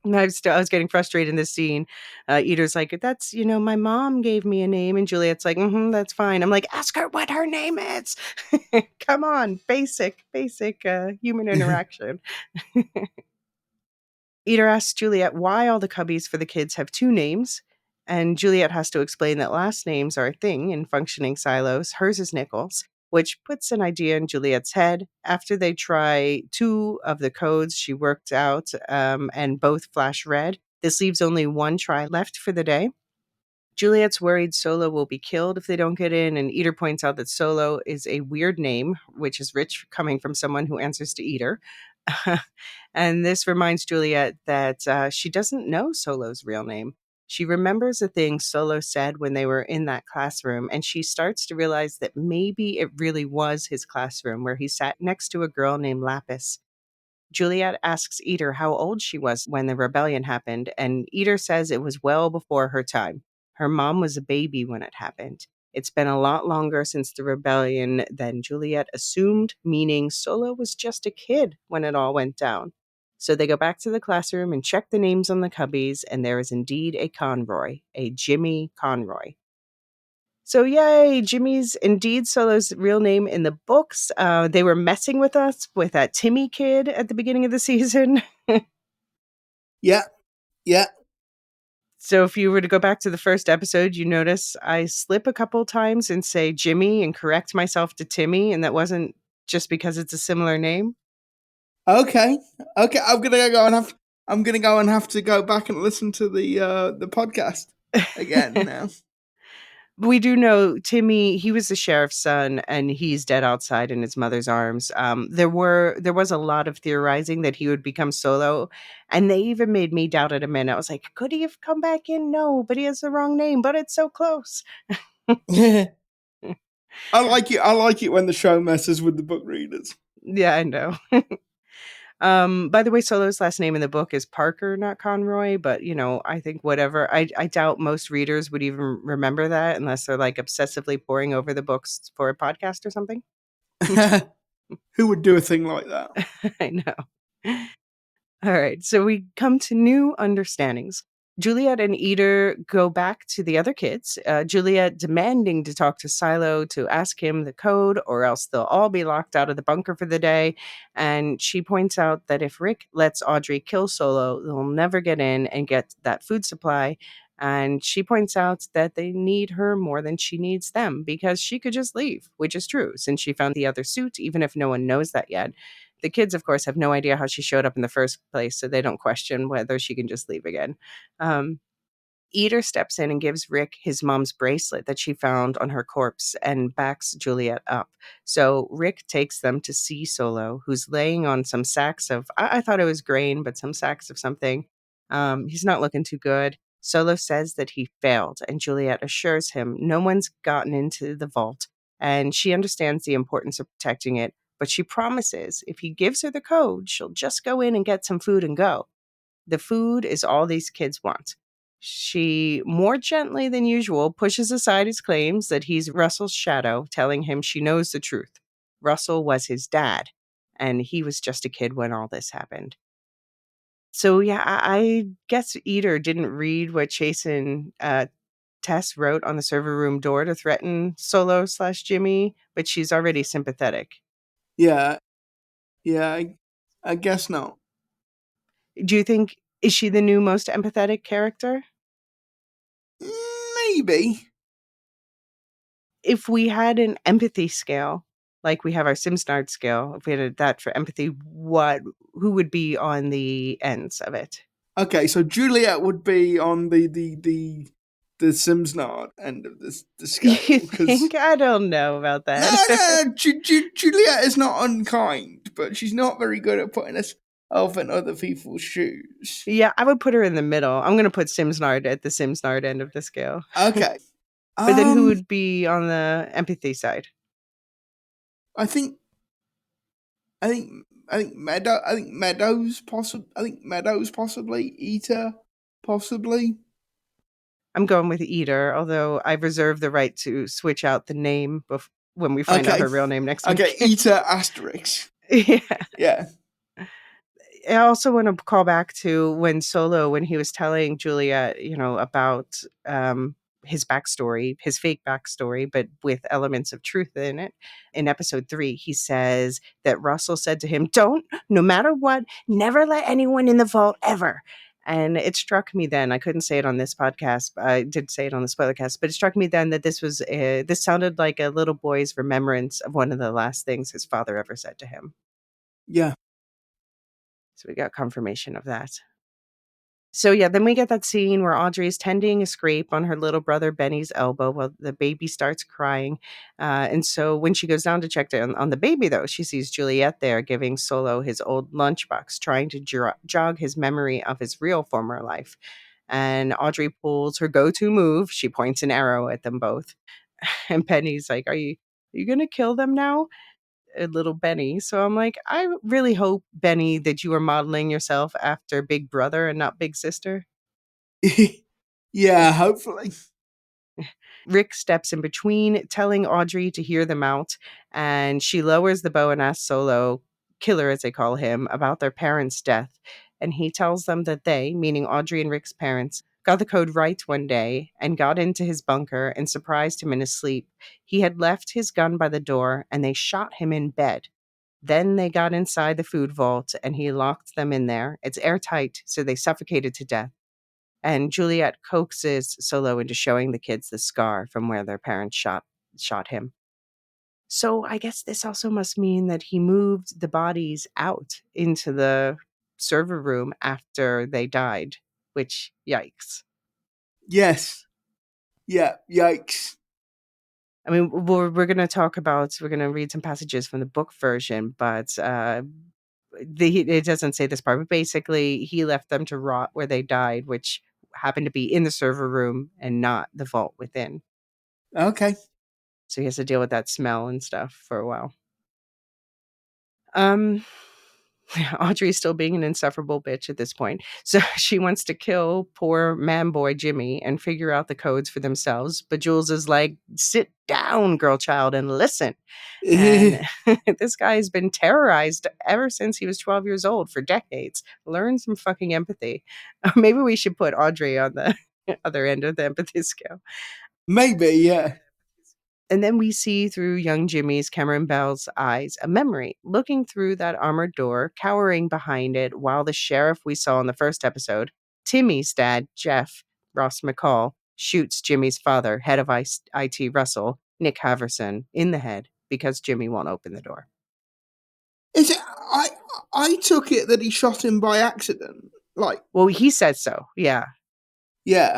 I was getting frustrated in this scene. Eater's like, that's, my mom gave me a name. And Juliet's like, that's fine. I'm like, ask her what her name is. Come on. Basic human interaction. Eater asks Juliet why all the cubbies for the kids have 2 names. And Juliet has to explain that last names are a thing in functioning silos. Hers is Nichols, which puts an idea in Juliet's head. After they try 2 of the codes she worked out and both flash red, this leaves only 1 try left for the day. Juliet's worried Solo will be killed if they don't get in, and Eater points out that Solo is a weird name, which is rich coming from someone who answers to Eater. And this reminds Juliet that she doesn't know Solo's real name. She remembers the things Solo said when they were in that classroom, and she starts to realize that maybe it really was his classroom where he sat next to a girl named Lapis. Juliet asks Eater how old she was when the rebellion happened, and Eater says it was well before her time. Her mom was a baby when it happened. It's been a lot longer since the rebellion than Juliet assumed, meaning Solo was just a kid when it all went down. So they go back to the classroom and check the names on the cubbies, and there is indeed a Conroy, a Jimmy Conroy. So yay, Jimmy's indeed Solo's real name in the books. They were messing with us with that Timmy kid at the beginning of the season. Yeah. Yeah. So if you were to go back to the first episode, you notice I slip a couple times and say Jimmy and correct myself to Timmy, and that wasn't just because it's a similar name. Okay. Okay. I'm gonna go and have to go back and listen to the podcast again now. We do know Timmy, he was the sheriff's son and he's dead outside in his mother's arms. There was a lot of theorizing that he would become Solo, and they even made me doubt it a minute. I was like, could he have come back in? No, but he has the wrong name, but it's so close. I like it when the show messes with the book readers. Yeah, I know. By the way, Solo's last name in the book is Parker, not Conroy, but I think whatever. I doubt most readers would even remember that unless they're like obsessively poring over the books for a podcast or something. Who would do a thing like that? I know. All right, so we come to new understandings. Juliet and Eder go back to the other kids, Juliet demanding to talk to Silo to ask him the code, or else they'll all be locked out of the bunker for the day. And she points out that if Rick lets Audrey kill Solo, they'll never get in and get that food supply. And she points out that they need her more than she needs them because she could just leave, which is true since she found the other suit, even if no one knows that yet. The kids, of course, have no idea how she showed up in the first place, so they don't question whether she can just leave again. Um, Eder steps in and gives Rick his mom's bracelet that she found on her corpse and backs Juliet up. So Rick takes them to see Solo, who's laying on some sacks of, I thought it was grain, but some sacks of something. He's not looking too good. Solo says that he failed, and Juliet assures him no one's gotten into the vault, and she understands the importance of protecting it, but she promises if he gives her the code, she'll just go in and get some food and go. The food is all these kids want. She, more gently than usual, pushes aside his claims that he's Russell's shadow, telling him she knows the truth. Russell was his dad, and he was just a kid when all this happened. So, yeah, I guess Eder didn't read what Chase and Tess wrote on the server room door to threaten Solo/Jimmy, but she's already sympathetic. Yeah, I guess not. Do you think, is she the new most empathetic character? Maybe. If we had an empathy scale, like we have our Simsnard scale, if we had that for empathy, who would be on the ends of it? Okay, so Juliet would be on the Simsnard end of the scale. You think? I don't know about that. No, Juliet is not unkind, but she's not very good at putting herself in other people's shoes. Yeah, I would put her in the middle. I'm going to put Simsnard at the Simsnard end of the scale. Okay. But then who would be on the empathy side? I think Meadows possibly, Eater possibly. I'm going with Eder, although I reserve the right to switch out the name when we find out her real name next week. Okay, Eater asterisk. Yeah. I also want to call back to when Solo, when he was telling Juliet, about his backstory, his fake backstory, but with elements of truth in it. In episode 3, he says that Russell said to him, no matter what, never let anyone in the vault ever. And it struck me then, I couldn't say it on this podcast, I did say it on the spoilercast, but it struck me then that this sounded like a little boy's remembrance of one of the last things his father ever said to him. Yeah. So we got confirmation of that. So yeah, then we get that scene where Audrey is tending a scrape on her little brother Benny's elbow while the baby starts crying. And so when she goes down to check on the baby, though, she sees Juliet there giving Solo his old lunchbox, trying to jog his memory of his real former life. And Audrey pulls her go-to move. She points an arrow at them both. And Penny's like, are you going to kill them now? Little Benny. So I'm like, I really hope, Benny, that you are modeling yourself after Big Brother and not Big Sister. Yeah, hopefully. Rick steps in between, telling Audrey to hear them out, and she lowers the bow and asks Solo, Killer as they call him, about their parents' death. And he tells them that they, meaning Audrey and Rick's parents, got the code right one day and got into his bunker and surprised him in his sleep. He had left his gun by the door and they shot him in bed. Then they got inside the food vault and he locked them in there. It's airtight, so they suffocated to death. And Juliet coaxes Solo into showing the kids the scar from where their parents shot him. So I guess this also must mean that he moved the bodies out into the server room after they died, which, yikes. Yes. Yeah, yikes. I mean, we're going to read some passages from the book version, but it doesn't say this part, but basically he left them to rot where they died, which happened to be in the server room and not the vault within. Okay. So he has to deal with that smell and stuff for a while. Audrey's still being an insufferable bitch at this point. So she wants to kill poor man boy Jimmy and figure out the codes for themselves. But Jules is like, sit down, girl child, and listen. And this guy has been terrorized ever since he was 12 years old for decades. Learn some fucking empathy. Maybe we should put Audrey on the other end of the empathy scale. Maybe, yeah. And then we see through young Jimmy's, Cameron Bell's eyes, a memory looking through that armored door, cowering behind it, while the sheriff we saw in the first episode, Timmy's dad, Jeff Ross McCall, shoots Jimmy's father, head of IT Russell, Nick Haverson, in the head because Jimmy won't open the door. Is it? I took it that he shot him by accident. Like, well, he said so. Yeah.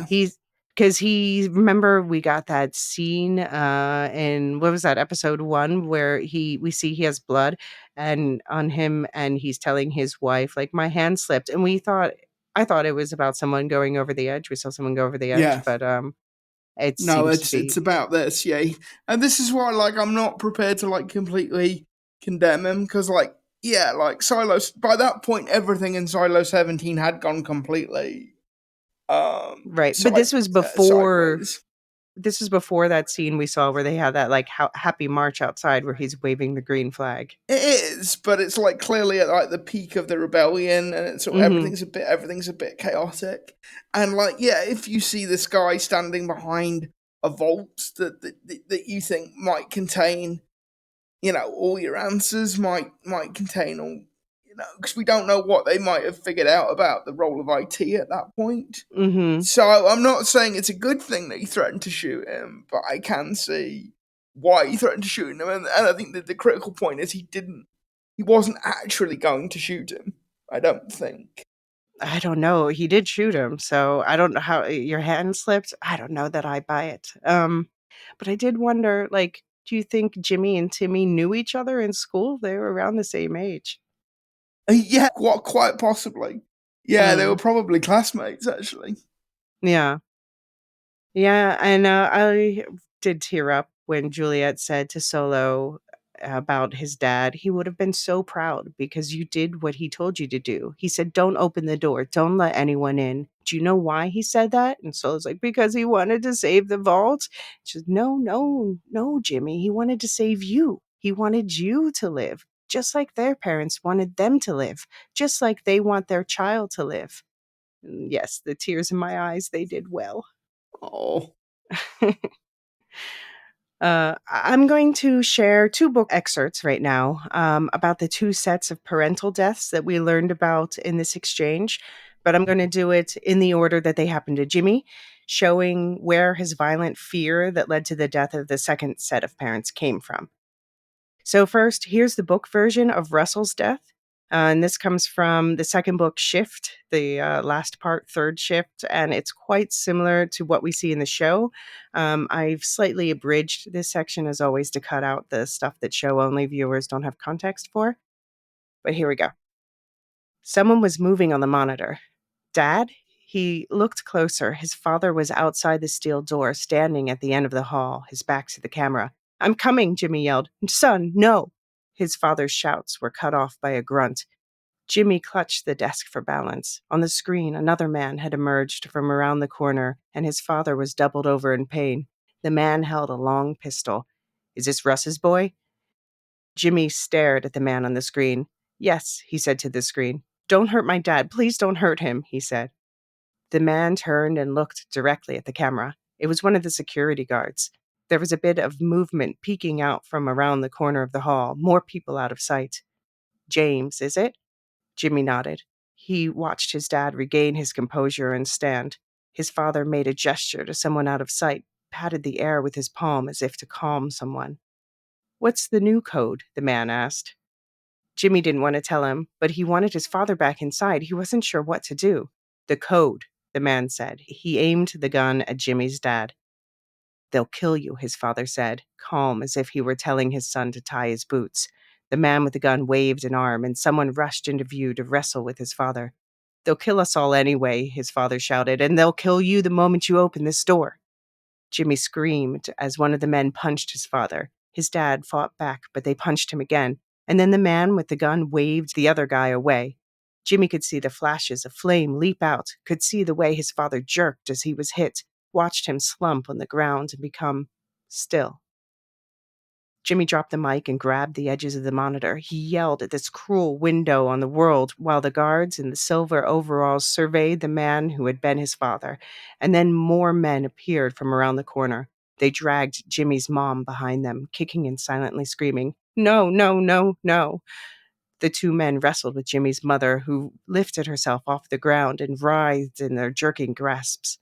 He's because remember we got that scene in what was that, episode 1, where we see he has blood and on him, and he's telling his wife, like, my hand slipped, and I thought it was about someone going over the edge. We saw someone go over the edge, but it seems to be. It's about this, yeah. And this is why, like, I'm not prepared to like completely condemn him, because Silo, by that point everything in Silo 17 had gone completely right, but this was before sideways. This is before that scene we saw where they had that like happy march outside where he's waving the green flag. It is, but it's like clearly at like the peak of the rebellion, and it's everything's a bit chaotic. And like, yeah, if you see this guy standing behind a vault that you think might contain, all your answers, might contain all, because we don't know what they might have figured out about the role of IT at that point. So I'm not saying it's a good thing that he threatened to shoot him, but I can see why he threatened to shoot him, and I think that the critical point is he wasn't actually going to shoot him. I don't think. I don't know. He did shoot him, so I don't know how your hand slipped. I don't know that I buy it. But I did wonder, like, do you think Jimmy and Timmy knew each other in school? They were around the same age. Yeah, quite possibly. Yeah, they were probably classmates, actually. Yeah. Yeah, and I did tear up when Juliet said to Solo about his dad, he would have been so proud because you did what he told you to do. He said, don't open the door. Don't let anyone in. Do you know why he said that? And Solo's like, because he wanted to save the vault. She said, no, Jimmy. He wanted to save you. He wanted you to live, just like their parents wanted them to live, just like they want their child to live. And yes, the tears in my eyes, they did well. Oh. I'm going to share 2 book excerpts right now about the 2 sets of parental deaths that we learned about in this exchange, but I'm going to do it in the order that they happened to Jimmy, showing where his violent fear that led to the death of the second set of parents came from. So first, here's the book version of Russell's death. And this comes from the second book, Shift, the last part, third shift, and it's quite similar to what we see in the show. I've slightly abridged this section, as always, to cut out the stuff that show-only viewers don't have context for. But here we go. Someone was moving on the monitor. Dad? He looked closer. His father was outside the steel door, standing at the end of the hall, his back to the camera. I'm coming, Jimmy yelled. Son, no! His father's shouts were cut off by a grunt. Jimmy clutched the desk for balance. On the screen, another man had emerged from around the corner, and his father was doubled over in pain. The man held a long pistol. Is this Russ's boy? Jimmy stared at the man on the screen. Yes, he said to the screen. Don't hurt my dad. Please don't hurt him, he said. The man turned and looked directly at the camera. It was one of the security guards. There was a bit of movement peeking out from around the corner of the hall, more people out of sight. James, is it? Jimmy nodded. He watched his dad regain his composure and stand. His father made a gesture to someone out of sight, patted the air with his palm as if to calm someone. What's the new code? The man asked. Jimmy didn't want to tell him, but he wanted his father back inside. He wasn't sure what to do. The code, the man said. He aimed the gun at Jimmy's dad. They'll kill you, his father said, calm as if he were telling his son to tie his boots. The man with the gun waved an arm, and someone rushed into view to wrestle with his father. They'll kill us all anyway, his father shouted, and they'll kill you the moment you open this door. Jimmy screamed as one of the men punched his father. His dad fought back, but they punched him again. And then the man with the gun waved the other guy away. Jimmy could see the flashes of flame leap out, could see the way his father jerked as he was hit, watched him slump on the ground and become still. Jimmy dropped the mic and grabbed the edges of the monitor. He yelled at this cruel window on the world while the guards in the silver overalls surveyed the man who had been his father. And then more men appeared from around the corner. They dragged Jimmy's mom behind them, kicking and silently screaming, "No, no, no, no." The two men wrestled with Jimmy's mother, who lifted herself off the ground and writhed in their jerking grasps.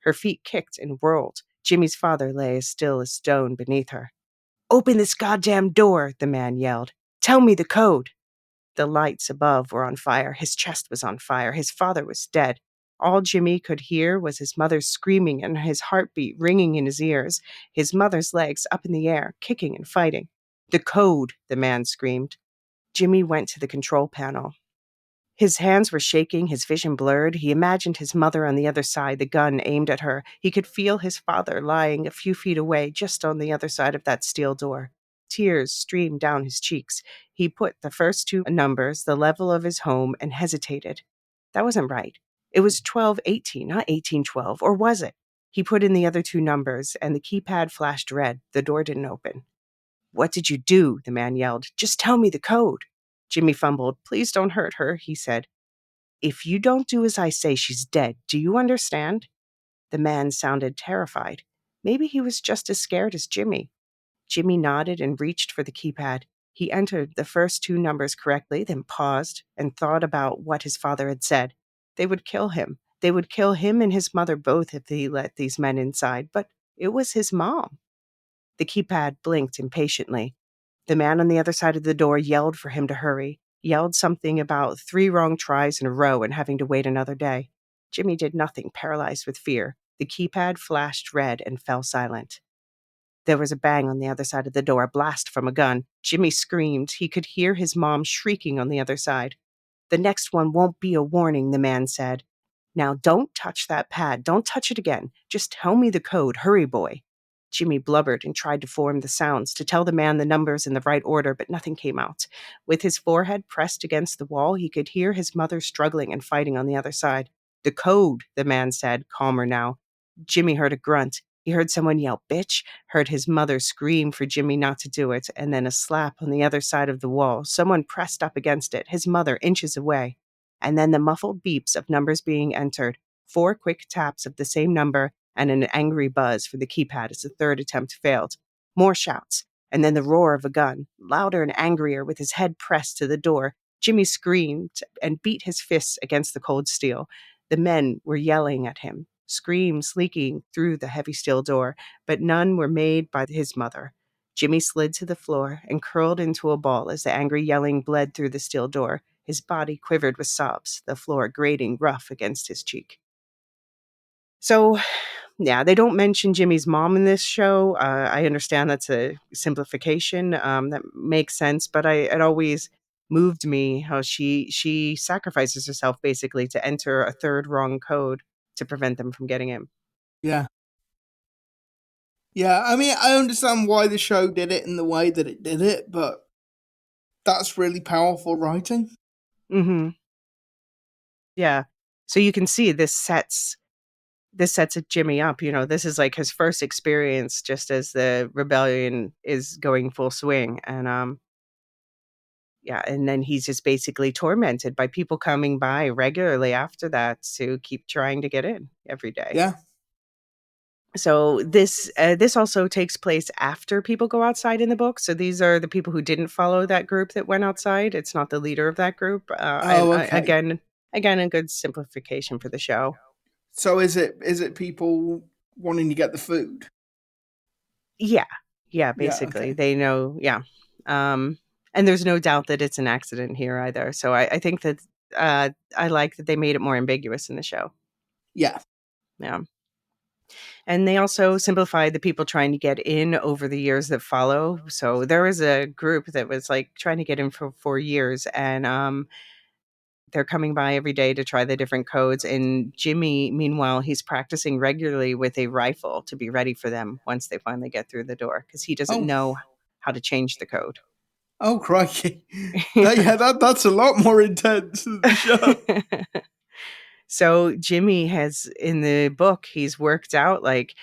Her feet kicked and whirled. Jimmy's father lay as still as stone beneath her. "Open this goddamn door," the man yelled. "Tell me the code." The lights above were on fire. His chest was on fire. His father was dead. All Jimmy could hear was his mother screaming and his heartbeat ringing in his ears, his mother's legs up in the air, kicking and fighting. "The code," the man screamed. Jimmy went to the control panel. His hands were shaking, his vision blurred. He imagined his mother on the other side, the gun aimed at her. He could feel his father lying a few feet away, just on the other side of that steel door. Tears streamed down his cheeks. He put the first two numbers, the level of his home, and hesitated. That wasn't right. It was 1218, not 1812, or was it? He put in the other two numbers, and the keypad flashed red. The door didn't open. "What did you do?" the man yelled. "Just tell me the code." Jimmy fumbled. "Please don't hurt her," he said. "If you don't do as I say, she's dead. Do you understand?" The man sounded terrified. Maybe he was just as scared as Jimmy. Jimmy nodded and reached for the keypad. He entered the first two numbers correctly, then paused and thought about what his father had said. They would kill him. They would kill him and his mother both if he let these men inside, but it was his mom. The keypad blinked impatiently. The man on the other side of the door yelled for him to hurry, yelled something about 3 wrong tries in a row and having to wait another day. Jimmy did nothing, paralyzed with fear. The keypad flashed red and fell silent. There was a bang on the other side of the door, a blast from a gun. Jimmy screamed. He could hear his mom shrieking on the other side. "The next one won't be a warning," the man said. "Now don't touch that pad. Don't touch it again. Just tell me the code. Hurry, boy." Jimmy blubbered and tried to form the sounds, to tell the man the numbers in the right order, but nothing came out. With his forehead pressed against the wall, he could hear his mother struggling and fighting on the other side. "The code," the man said, calmer now. Jimmy heard a grunt. He heard someone yell, "Bitch," heard his mother scream for Jimmy not to do it, and then a slap on the other side of the wall. Someone pressed up against it, his mother inches away. And then the muffled beeps of numbers being entered, 4 quick taps of the same number, and an angry buzz for the keypad as the third attempt failed. More shouts, and then the roar of a gun, louder and angrier with his head pressed to the door. Jimmy screamed and beat his fists against the cold steel. The men were yelling at him, screams leaking through the heavy steel door, but none were made by his mother. Jimmy slid to the floor and curled into a ball as the angry yelling bled through the steel door. His body quivered with sobs, the floor grating rough against his cheek. So, yeah, they don't mention Jimmy's mom in this show. I understand that's a simplification. That makes sense, but it always moved me how she sacrifices herself basically to enter a third wrong code to prevent them from getting in. Yeah. Yeah, I mean, I understand why the show did it in the way that it did it, but that's really powerful writing. Mm-hmm. Yeah. So you can see this sets Jimmy up. You know, this is like his first experience just as the rebellion is going full swing. And yeah, and then he's just basically tormented by people coming by regularly after that to keep trying to get in every day. Yeah. So this also takes place after people go outside in the book. So these are the people who didn't follow that group that went outside. It's not the leader of that group. Okay. Again, a good simplification for the show. So is it people wanting to get the food? Yeah, Yeah, basically okay. they know. Yeah, and there's no doubt that it's an accident here either. So I think that I like that they made it more ambiguous in the show. Yeah. Yeah. And they also simplified the people trying to get in over the years that follow. So there was a group that was like trying to get in for 4 years, and they're coming by every day to try the different codes. And Jimmy, meanwhile, he's practicing regularly with a rifle to be ready for them once they finally get through the door because he doesn't Oh. know how to change the code. Oh, crikey. That's a lot more intense than the show. So Jimmy has, in the book, he's worked out like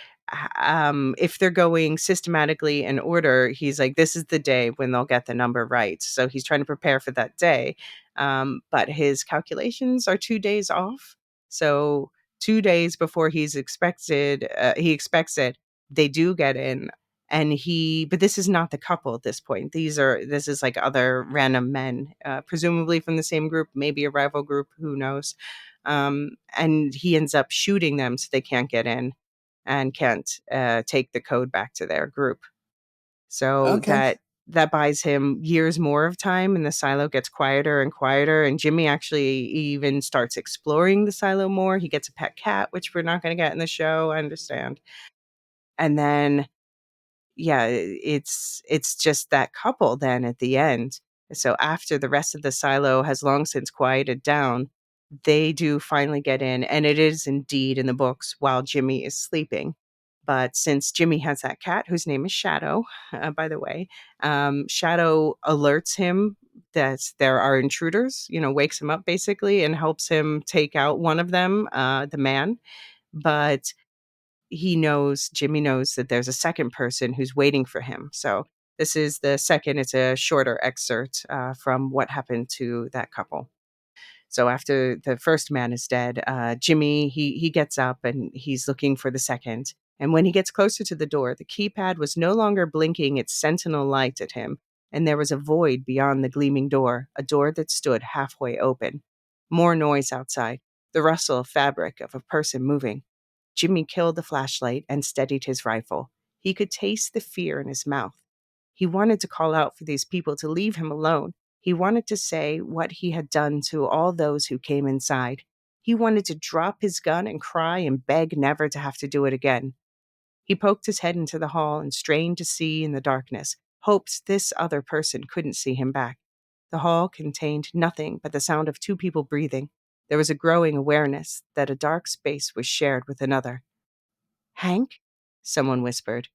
if they're going systematically in order, he's like, this is the day when they'll get the number right. So he's trying to prepare for that day. But his calculations are 2 days off. So 2 days before he expects it, they do get in. But this is not the couple at this point. This is like other random men, presumably from the same group, maybe a rival group, who knows. And he ends up shooting them so they can't get in and can't take the code back to their group. So Okay. that buys him years more of time, and the silo gets quieter and quieter. And Jimmy actually even starts exploring the silo more. He gets a pet cat, which we're not going to get in the show, I understand. And then yeah, it's just that couple then at the end. So after the rest of the silo has long since quieted down, they do finally get in, and it is indeed in the books while Jimmy is sleeping. But since Jimmy has that cat, whose name is Shadow, by the way, Shadow alerts him that there are intruders, wakes him up basically and helps him take out one of them, the man. But Jimmy knows that there's a second person who's waiting for him. So this is the second, it's a shorter excerpt from what happened to that couple. So after the first man is dead, Jimmy, he gets up and he's looking for the second. And when he gets closer to the door, the keypad was no longer blinking its sentinel light at him, and there was a void beyond the gleaming door, a door that stood halfway open. More noise outside, the rustle of fabric of a person moving. Jimmy killed the flashlight and steadied his rifle. He could taste the fear in his mouth. He wanted to call out for these people to leave him alone. He wanted to say what he had done to all those who came inside. He wanted to drop his gun and cry and beg never to have to do it again. He poked his head into the hall and strained to see in the darkness, hoped this other person couldn't see him back. The hall contained nothing but the sound of two people breathing. There was a growing awareness that a dark space was shared with another. "Hank?" someone whispered.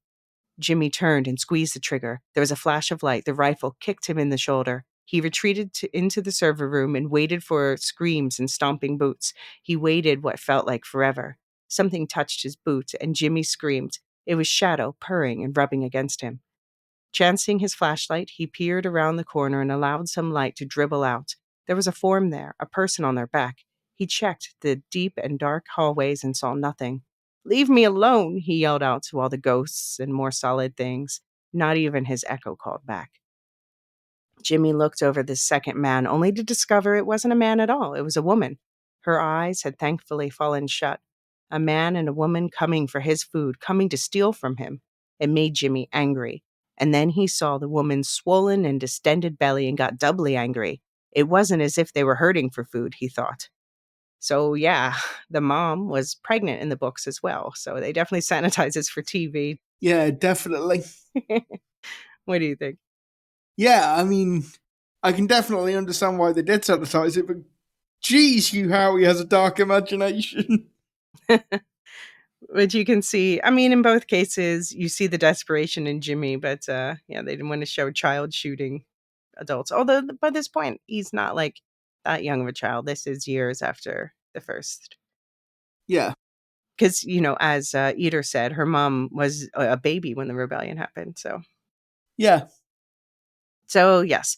Jimmy turned and squeezed the trigger. There was a flash of light. The rifle kicked him in the shoulder. He retreated into the server room and waited for screams and stomping boots. He waited what felt like forever. Something touched his boot, and Jimmy screamed. It was Shadow purring and rubbing against him. Chancing his flashlight, he peered around the corner and allowed some light to dribble out. There was a form there, a person on their back. He checked the deep and dark hallways and saw nothing. "Leave me alone," he yelled out to all the ghosts and more solid things. Not even his echo called back. Jimmy looked over this second man, only to discover it wasn't a man at all. It was a woman. Her eyes had thankfully fallen shut. A man and a woman coming for his food, coming to steal from him. It made Jimmy angry. And then he saw the woman's swollen and distended belly and got doubly angry. It wasn't as if they were hurting for food, he thought. So, yeah, the mom was pregnant in the books as well. So they definitely sanitize this for TV. Yeah, definitely. What do you think? Yeah, I mean, I can definitely understand why they did sanitize it, but geez, Hugh Howey has a dark imagination. But you can see, I mean, in both cases, you see the desperation in Jimmy, but yeah, they didn't want to show child shooting adults. Although by this point, he's not like that young of a child. This is years after the first. Yeah. Because, as Eater said, her mom was a baby when the rebellion happened. Yeah. So yes,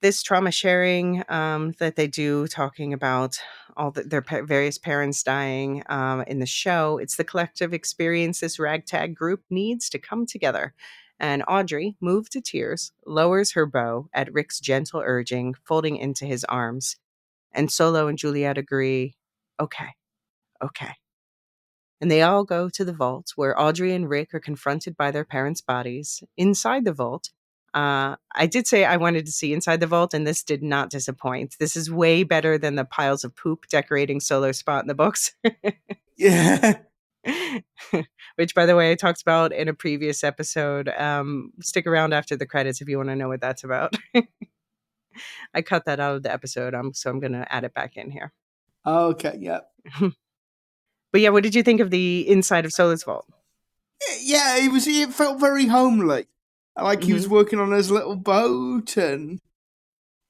this trauma sharing that they do, talking about all their various parents dying in the show, it's the collective experience this ragtag group needs to come together. And Audrey, moved to tears, lowers her bow at Rick's gentle urging, folding into his arms. And Solo and Juliet agree, okay. And they all go to the vault where Audrey and Rick are confronted by their parents' bodies. Inside the vault, I did say I wanted to see inside the vault, and this did not disappoint. This is way better than the piles of poop decorating Solo's spot in the books. Yeah. Which, by the way, I talked about in a previous episode. Stick around after the credits if you want to know what that's about. I cut that out of the episode, so I'm going to add it back in here. Okay, yeah. But yeah, what did you think of the inside of Solo's vault? Yeah, it felt very homely. Like he was working on his little boat, and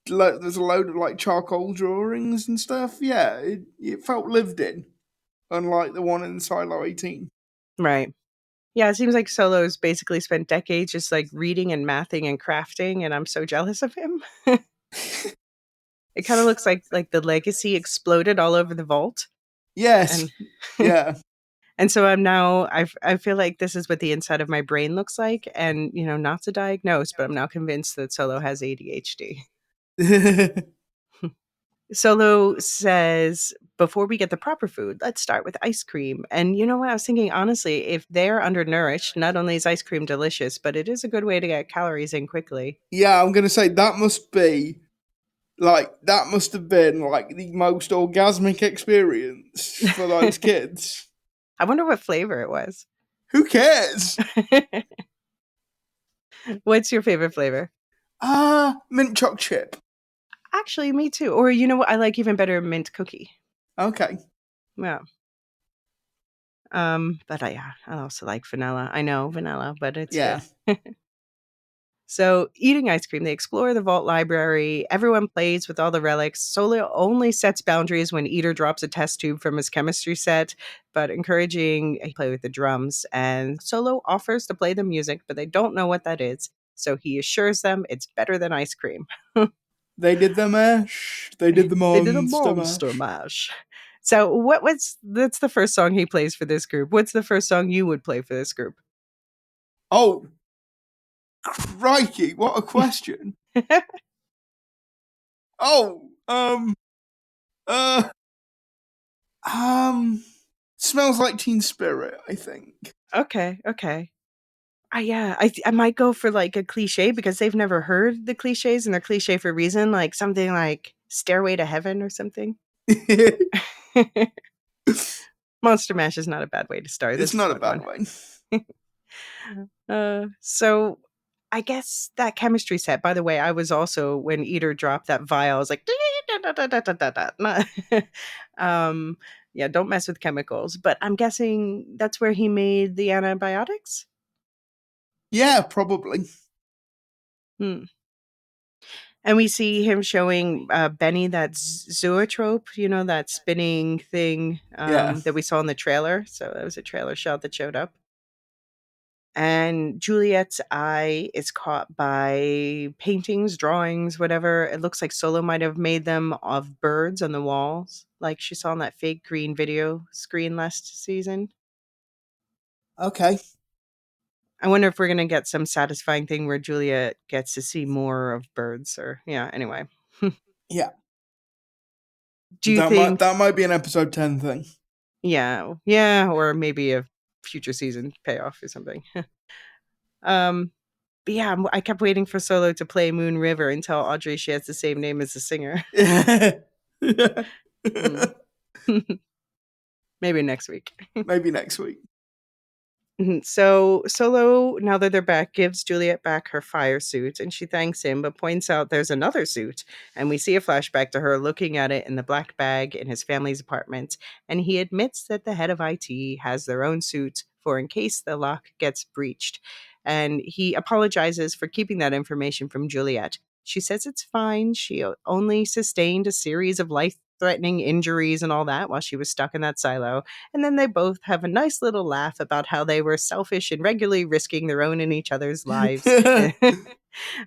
there's a load of like charcoal drawings and stuff. Yeah, it felt lived in, unlike the one in Silo 18. Right. Yeah, it seems like Solo's basically spent decades just like reading and mathing and crafting, and I'm so jealous of him. It kind of looks like the legacy exploded all over the vault. Yes. And Yeah. and so I feel like this is what the inside of my brain looks like, and not to diagnose, but I'm now convinced that Solo has ADHD. Solo says, before we get the proper food, let's start with ice cream. And you know what? I was thinking, honestly, if they're undernourished, not only is ice cream delicious, but it is a good way to get calories in quickly. Yeah, I'm going to say that must have been like the most orgasmic experience for those kids. I wonder what flavor it was. Who cares? What's your favorite flavor? Mint choc chip. Actually, me too. Or you know what? I like even better, mint cookie. Okay. Yeah. But I also like vanilla. I know vanilla, but it's good. So, eating ice cream, they explore the vault library. Everyone plays with all the relics. Solo only sets boundaries when Eater drops a test tube from his chemistry set, but encouraging he play with the drums. And Solo offers to play the music, but they don't know what that is. So he assures them it's better than ice cream. They did the mash. They did the They did a monster monster mash. mash. So that's the first song he plays for this group. What's the first song you would play for this group? Oh, crikey! What a question. Smells Like Teen Spirit, I think. Okay. Yeah, I might go for like a cliche because they've never heard the cliches and they're cliche for a reason, like something like Stairway to Heaven or something. Monster Mash is not a bad way to start. It's This is not a fun bad one. way. So I guess that chemistry set, by the way, I was also, when Eater dropped that vial, I was like, yeah, don't mess with chemicals. But I'm guessing that's where he made the antibiotics? Yeah, probably. And we see him showing Benny that zoetrope, that spinning thing Yeah. that we saw in the trailer. So that was a trailer shot that showed up. And Juliet's eye is caught by paintings, drawings, whatever. It looks like Solo might have made them of birds on the walls, like she saw on that fake green video screen last season. Okay. I wonder if we're going to get some satisfying thing where Juliet gets to see more of birds anyway. Yeah. Do you think that might be an episode 10 thing? Yeah, or maybe a future season payoff or something. But yeah, I kept waiting for Solo to play Moon River and tell Audrey she has the same name as the singer. Maybe next week. Maybe next week. So Solo, now that they're back, gives Juliet back her fire suit and she thanks him, but points out there's another suit. And we see a flashback to her looking at it in the black bag in his family's apartment. And he admits that the head of IT has their own suit for in case the lock gets breached. And he apologizes for keeping that information from Juliet. She says it's fine. She only sustained a series of life-threatening injuries and all that while she was stuck in that silo. And then they both have a nice little laugh about how they were selfish and regularly risking their own and each other's lives,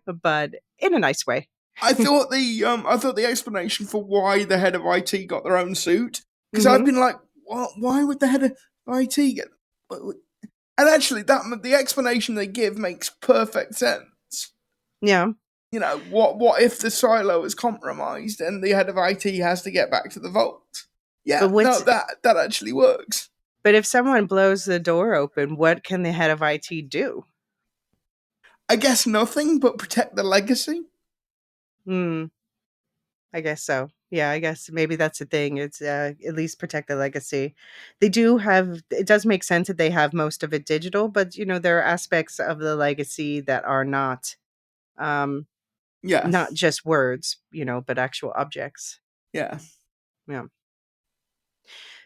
but in a nice way. I thought the explanation for why the head of IT got their own suit, because I've been like, why would the head of IT get? And actually, the explanation they give makes perfect sense. Yeah. What if the silo is compromised and the head of IT has to get back to the vault? Yeah, that actually works. But if someone blows the door open, what can the head of IT do? I guess nothing but protect the legacy. I guess so. Yeah, I guess maybe that's the thing. It's at least protect the legacy. They do have, it does make sense that they have most of it digital, but there are aspects of the legacy that are not not just words, but actual objects. Yeah. Yeah.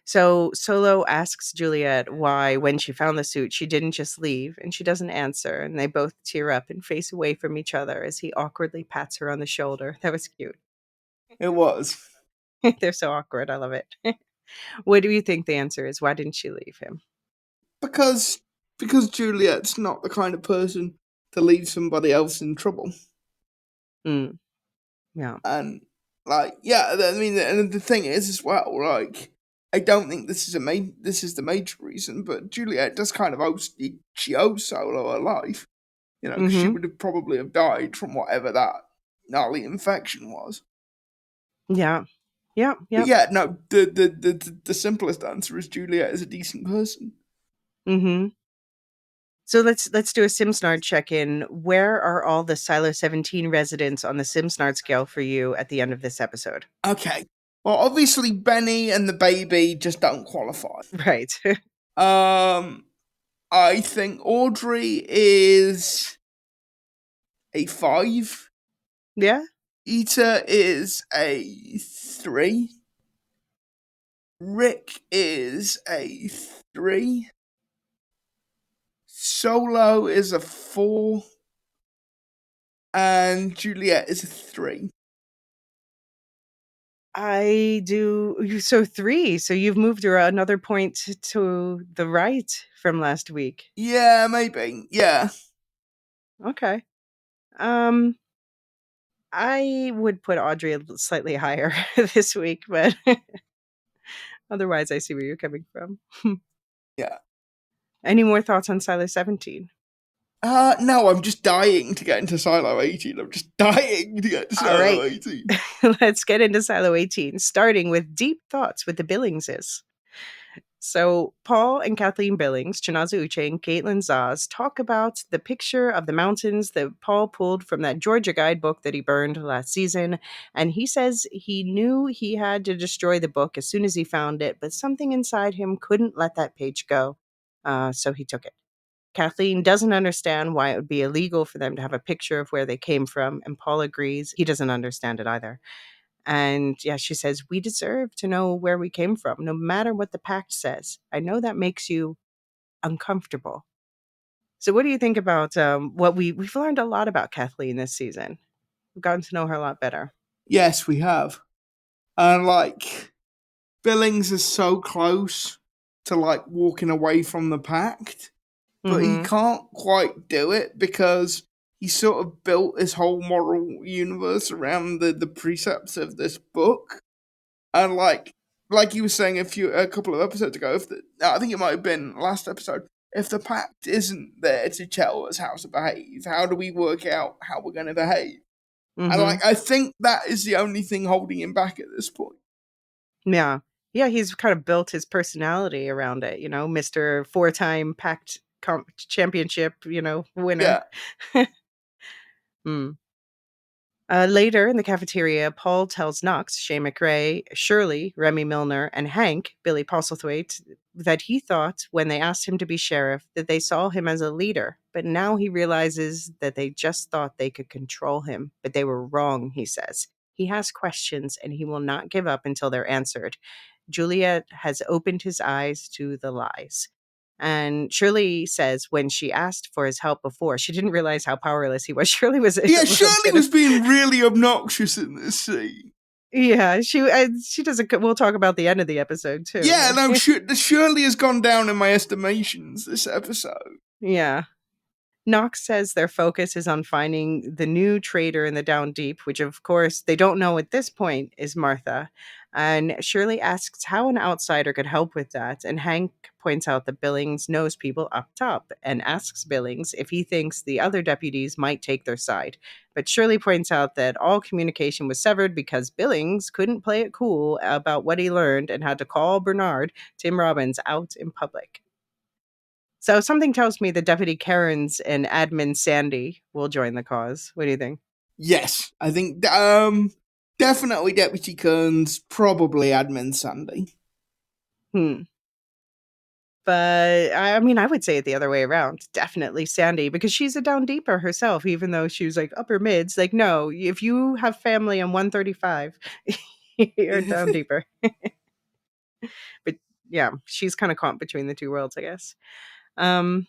So Solo asks Juliet why, when she found the suit, she didn't just leave, and she doesn't answer. And they both tear up and face away from each other as he awkwardly pats her on the shoulder. That was cute. It was. They're so awkward. I love it. What do you think the answer is? Why didn't she leave him? Because Juliet's not the kind of person to leave somebody else in trouble. Mm. Yeah. And I mean, and the thing is as well, like, I don't think this is the major reason, but Juliet does kind of she owes Solo her life, because she Mm-hmm. would have probably have died from whatever that gnarly infection was. Yeah. Yeah. But Yeah. yeah, no, the simplest answer is Juliet is a decent person. Mm-hmm. So let's do a SimSnard check-in. Where are all the Silo 17 residents on the SimSnard scale for you at the end of this episode? Okay. Well, obviously Benny and the baby just don't qualify. Right. I think Audrey is a 5. Yeah. Ita is a 3. Rick is a 3. Solo is a 4. And Juliet is a 3. I do. So 3. So you've moved her another point to the right from last week. Yeah, maybe. Yeah. Okay. I would put Audrey slightly higher this week, but otherwise I see where you're coming from. Yeah. Any more thoughts on Silo 17? No, I'm just dying to get into Silo 18. I'm just dying to get to All Silo right. 18. Let's get into Silo 18, starting with deep thoughts with the Billingses. So Paul and Kathleen Billings, Chinaza Uche, and Caitlin Zaz talk about the picture of the mountains that Paul pulled from that Georgia guidebook that he burned last season. And he says he knew he had to destroy the book as soon as he found it, but something inside him couldn't let that page go. So he took it. Kathleen doesn't understand why it would be illegal for them to have a picture of where they came from, and Paul agrees. He doesn't understand it either. And yeah, she says, we deserve to know where we came from, no matter what the pact says. I know that makes you uncomfortable. So what do you think about what we've learned a lot about Kathleen this season? We've gotten to know her a lot better. Yes, we have. And like, Billings is so close to like walking away from the pact, but he can't quite do it because he sort of built his whole moral universe around the precepts of this book. And like you were saying a couple of episodes ago, I think it might have been last episode, if the pact isn't there to tell us how to behave, how do we work out how we're going to behave? And like, I think that is the only thing holding him back at this point. Yeah. Yeah, he's kind of built his personality around it, Mr. 4-time pact championship, winner. Yeah. Later in the cafeteria, Paul tells Knox, Shay McRae, Shirley, Remy Milner, and Hank, Billy Postlethwaite, that he thought when they asked him to be sheriff that they saw him as a leader. But now he realizes that they just thought they could control him. But they were wrong, he says. He has questions and he will not give up until they're answered. Juliet has opened his eyes to the lies. And Shirley says when she asked for his help before, she didn't realize how powerless he was. Shirley was Shirley was being really obnoxious in this scene. Yeah, she doesn't. We'll talk about the end of the episode too. Yeah, no, Shirley has gone down in my estimations this episode. Yeah. Knox says their focus is on finding the new traitor in the Down Deep, which of course they don't know at this point is Martha. And Shirley asks how an outsider could help with that. And Hank points out that Billings knows people up top and asks Billings if he thinks the other deputies might take their side. But Shirley points out that all communication was severed because Billings couldn't play it cool about what he learned and had to call Bernard, Tim Robbins, out in public. So something tells me that Deputy Cairns and Admin Sandy will join the cause. What do you think? Yes, I think definitely Deputy Kearns, probably Admin Sandy. But I mean, I would say it the other way around. Definitely Sandy, because she's a down deeper herself, even though she was like upper mids. Like, no, if you have family on 135, you're down deeper. But yeah, she's kind of caught between the two worlds, I guess. Um,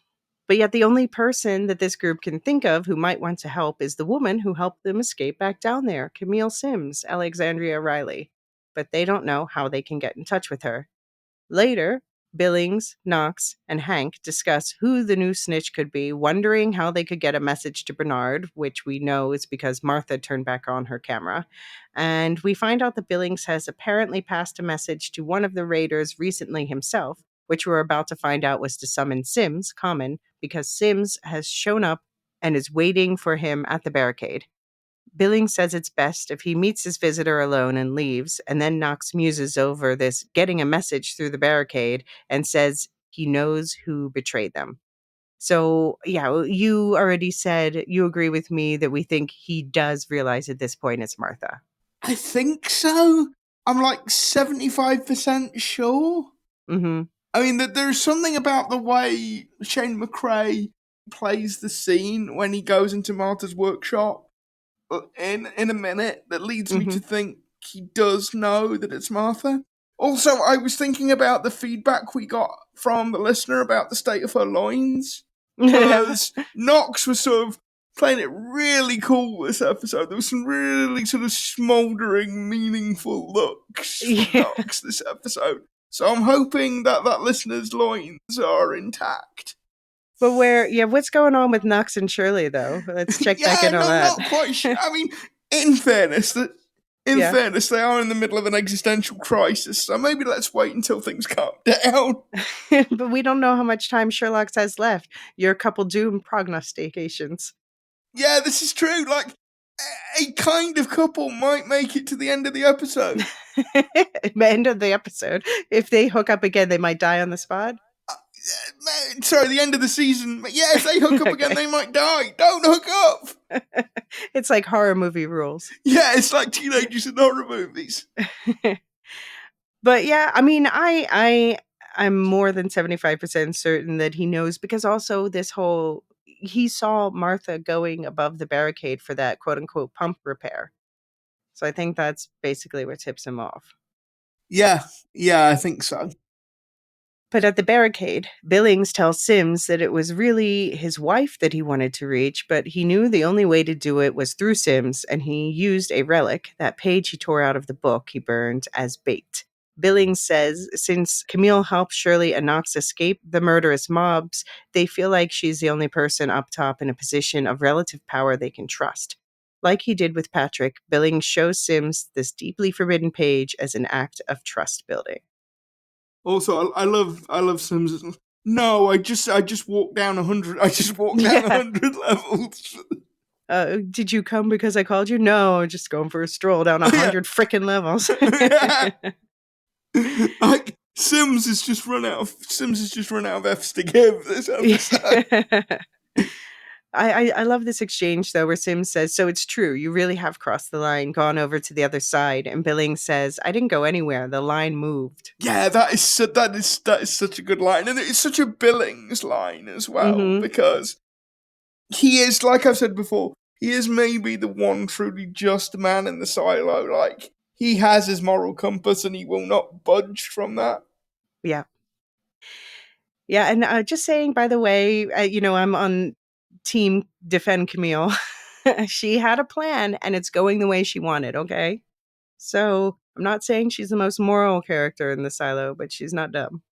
but yet the only person that this group can think of who might want to help is the woman who helped them escape back down there, Camille Sims, Alexandria Riley. But they don't know how they can get in touch with her. Later, Billings, Knox, and Hank discuss who the new snitch could be, wondering how they could get a message to Bernard, which we know is because Martha turned back on her camera. And we find out that Billings has apparently passed a message to one of the raiders recently himself, which we're about to find out was to summon Sims, Common, because Sims has shown up and is waiting for him at the barricade. Billings says it's best if he meets his visitor alone and leaves, and then Knox muses over this getting a message through the barricade and says he knows who betrayed them. So, yeah, you already said you agree with me that we think he does realize at this point it's Martha. I think so. I'm like 75% sure. Mm-hmm. I mean, there's something about the way Shane McRae plays the scene when he goes into Martha's workshop in a minute that leads me to think he does know that it's Martha. Also, I was thinking about the feedback we got from the listener about the state of her loins. Because Knox was sort of playing it really cool this episode. There was some really sort of smouldering, meaningful looks from Knox this episode. So I'm hoping that listener's loins are intact. But what's going on with Knox and Shirley, though? Let's check back in on that. Not quite sure. I mean, in fairness, they are in the middle of an existential crisis, so maybe let's wait until things calm down. But we don't know how much time Sherlock has left. Your couple doom prognostications. Yeah, this is true. Like, a kind of couple might make it to the end of the episode. End of the episode. If they hook up again, they might die on the spot. Sorry, the end of the season. Yeah, if they hook up again, they might die. Don't hook up. It's like horror movie rules. Yeah, it's like teenagers in horror movies. But yeah, I mean, I'm more than 75% certain that he knows, because also he saw Martha going above the barricade for that quote unquote pump repair. So I think that's basically what tips him off. Yeah, I think so. But at the barricade, Billings tells Sims that it was really his wife that he wanted to reach, but he knew the only way to do it was through Sims, and he used a relic, that page he tore out of the book he burned, as bait. Billings says since Camille helped Shirley and Knox escape the murderous mobs, they feel like she's the only person up top in a position of relative power they can trust. Like he did with Patrick, Billings shows Sims this deeply forbidden page as an act of trust building. Also, I love Sims. No, I just walked down 100. I just walked down 100 levels. Did you come because I called you? No, just going for a stroll down 100 freaking levels. Like Sims has just run out of F's to give this episode. I love this exchange though, where Sims says, "So it's true, you really have crossed the line, gone over to the other side," and Billings says, "I didn't go anywhere. The line moved." Yeah, that is such a good line, and it's such a Billings line as well, because he is, like I've said before, he is maybe the one truly just man in the silo. Like, he has his moral compass, and he will not budge from that. Yeah. Yeah, and just saying, by the way, I'm on team defend Camille. She had a plan, and it's going the way she wanted, okay? So I'm not saying she's the most moral character in the silo, but she's not dumb.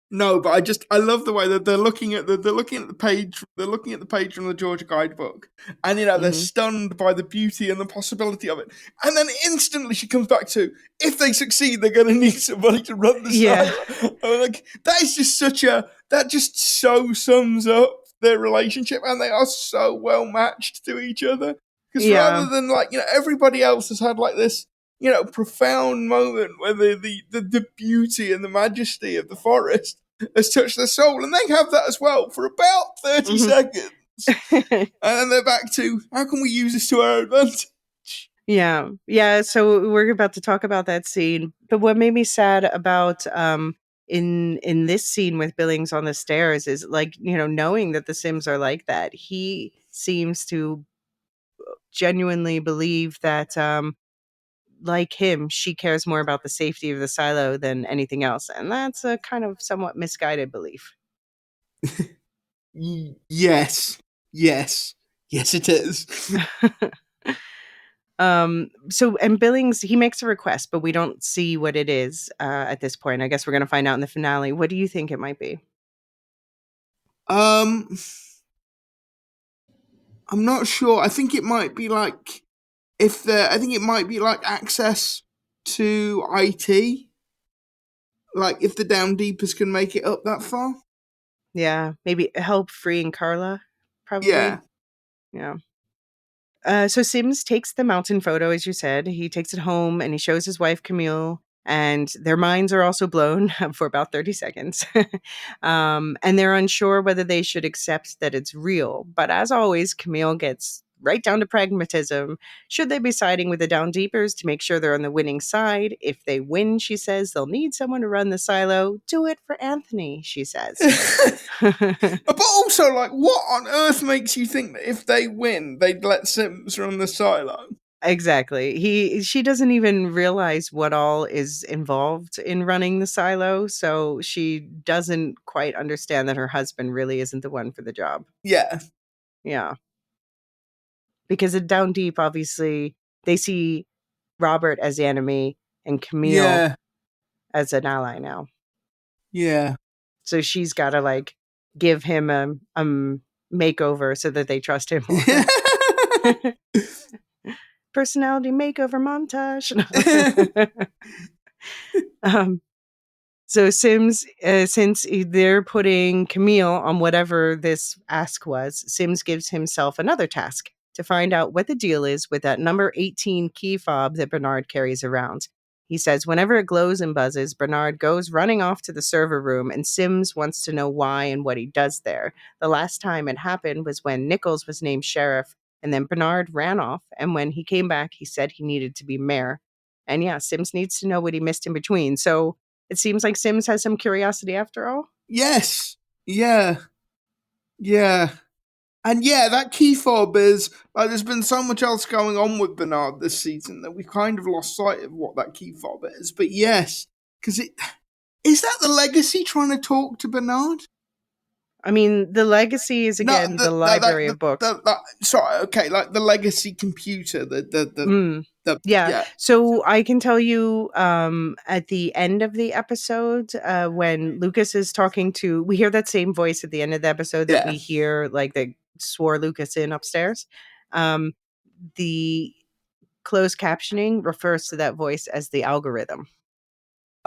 No, but I love the way that they're looking at the page from the Georgia guidebook, and they're stunned by the beauty and the possibility of it, and then instantly she comes back to, if they succeed, they're going to need somebody to run the silo. I mean, like, that is just that just so sums up their relationship, and they are so well matched to each other. Because rather than everybody else has had like this profound moment where the beauty and the majesty of the forest has touched their soul, and they have that as well for about 30 seconds. And then they're back to, how can we use this to our advantage? Yeah. So we're about to talk about that scene. But what made me sad about in this scene with Billings on the stairs is, like, knowing that the Sims are like that, he seems to genuinely believe that like him, she cares more about the safety of the silo than anything else. And that's a kind of somewhat misguided belief. Yes. Yes. Yes, it is. So, and Billings, he makes a request, but we don't see what it is at this point. I guess we're going to find out in the finale. What do you think it might be? I'm not sure. I think it might be like I think it might be like access to IT. Like if the Down Deepers can make it up that far. Yeah, maybe help freeing Carla, Yeah. probably. Yeah. So Sims takes the mountain photo, as you said. He takes it home and he shows his wife Camille, and their minds are also blown for about 30 seconds. And they're unsure whether they should accept that it's real. But as always, Camille gets right down to pragmatism. Should they be siding with the Down Deepers to make sure they're on the winning side? If they win, she says, they'll need someone to run the silo. Do it for Anthony, she says. But also, like, what on earth makes you think that if they win, they'd let Sims run the silo? Exactly. She doesn't even realize what all is involved in running the silo, so she doesn't quite understand that her husband really isn't the one for the job. Yeah. Yeah. Because at Down Deep, obviously, they see Robert as the enemy and Camille Yeah. as an ally now. Yeah. So she's got to like give him a makeover so that they trust him more. Personality makeover montage. So Sims, since they're putting Camille on whatever this ask was, Sims gives himself another task to find out what the deal is with that number 18 key fob that Bernard carries around. He says whenever it glows and buzzes, Bernard goes running off to the server room, and Sims wants to know why and what he does there. The last time it happened was when Nichols was named sheriff, and then Bernard ran off, and when he came back, he said he needed to be mayor. And yeah, Sims needs to know what he missed in between. So it seems like Sims has some curiosity after all. Yes. Yeah. Yeah. And yeah, that key fob is like there's been so much else going on with Bernard this season that we've kind of lost sight of what that key fob is. But yes, because is that the legacy trying to talk to Bernard? I mean, the legacy is again the library of books. Sorry, okay, like the legacy computer, Yeah. So I can tell you at the end of the episode, when Lukas is talking to, we hear that same voice at the end of the episode that we hear, like that swore Lukas in upstairs. The closed captioning refers to that voice as the algorithm.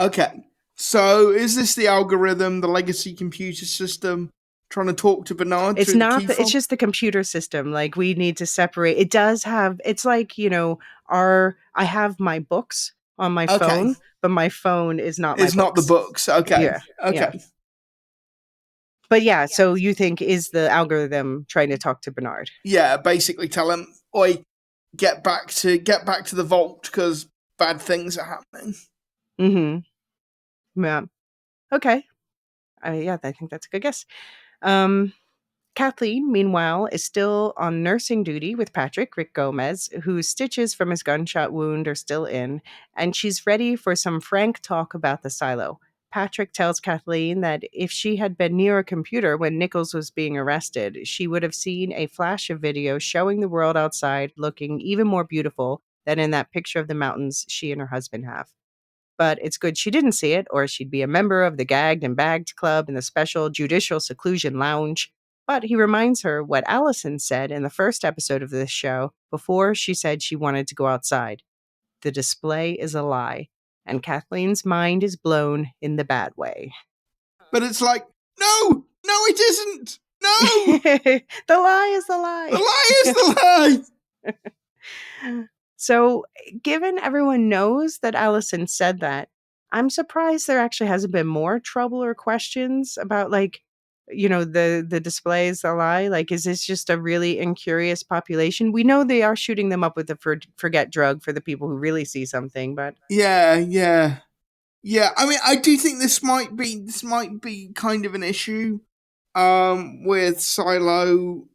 Okay. So is this the algorithm, the legacy computer system trying to talk to Bernard? It's not, it's just the computer system. Like we need to separate. It does have, it's like, you know, I have my books on my phone, but my phone is not my books. It's not the books. Okay. Yeah. Okay. Yeah. But yeah, so you think is the algorithm trying to talk to Bernard? Yeah, basically tell him, oi, get back to the vault because bad things are happening. Mm-hmm. Yeah. Okay. Yeah, I think that's a good guess. Kathleen, meanwhile, is still on nursing duty with Patrick, Rick Gomez, whose stitches from his gunshot wound are still in, and she's ready for some frank talk about the silo. Patrick tells Kathleen that if she had been near a computer when Nichols was being arrested, she would have seen a flash of video showing the world outside looking even more beautiful than in that picture of the mountains she and her husband have. But it's good she didn't see it, or she'd be a member of the Gagged and Bagged Club in the special Judicial Seclusion Lounge. But he reminds her what Allison said in the first episode of this show before she said she wanted to go outside. The display is a lie, and Kathleen's mind is blown in the bad way. But it's like, no, it isn't. No! The lie is the lie. The lie is the lie. So, given everyone knows that Allison said that, I'm surprised there actually hasn't been more trouble or questions about, like, you know, the displays a lie. Like, is this just a really incurious population? We know they are shooting them up with the forget drug for the people who really see something, but yeah. I mean, I do think this might be kind of an issue with Silo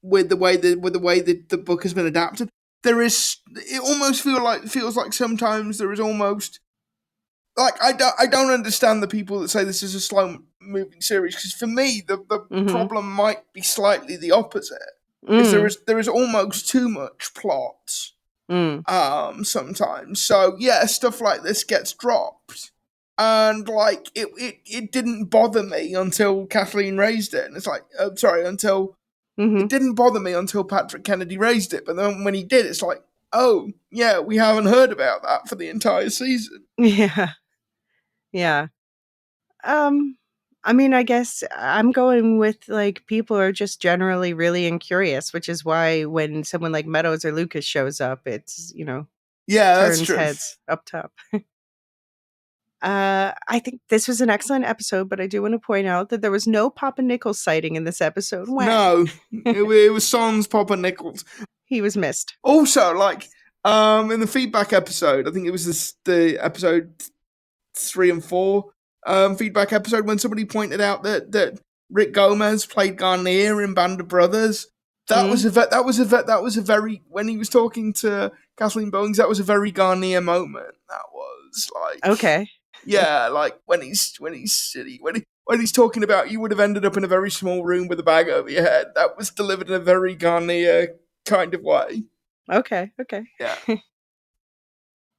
with the way that the book has been adapted. it almost feels like sometimes there is almost like I don't understand the people that say this is a slow moving series, because for me the Mm-hmm. problem might be slightly the opposite. Is Mm. there is almost too much plot Mm. sometimes. So yeah, stuff like this gets dropped. And like it didn't bother me until Kathleen raised it. And it's like sorry, until Mm-hmm. it didn't bother me until Patrick Kennedy raised it. But then when he did, it's like, oh yeah, we haven't heard about that for the entire season. Yeah. Yeah. Um, I mean, I guess I'm going with like people are just generally really incurious, which is why when someone like Meadows or Lucas shows up, it's, Yeah, that's turns true. heads up top. I think this was an excellent episode, but I do want to point out that there was no Papa Nichols sighting in this episode. Wah. No, it was Sans Papa Nichols. He was missed. Also, like, in the feedback episode, I think it was the episode 3 and 4 feedback episode, when somebody pointed out that Rick Gomez played Garnier in Band of Brothers. That was a very, when he was talking to Kathleen Bowings, that was a very Garnier moment. That was like, Okay. yeah, like when he's talking about, you would have ended up in a very small room with a bag over your head. That was delivered in a very Garnier kind of way. Okay. Yeah. Do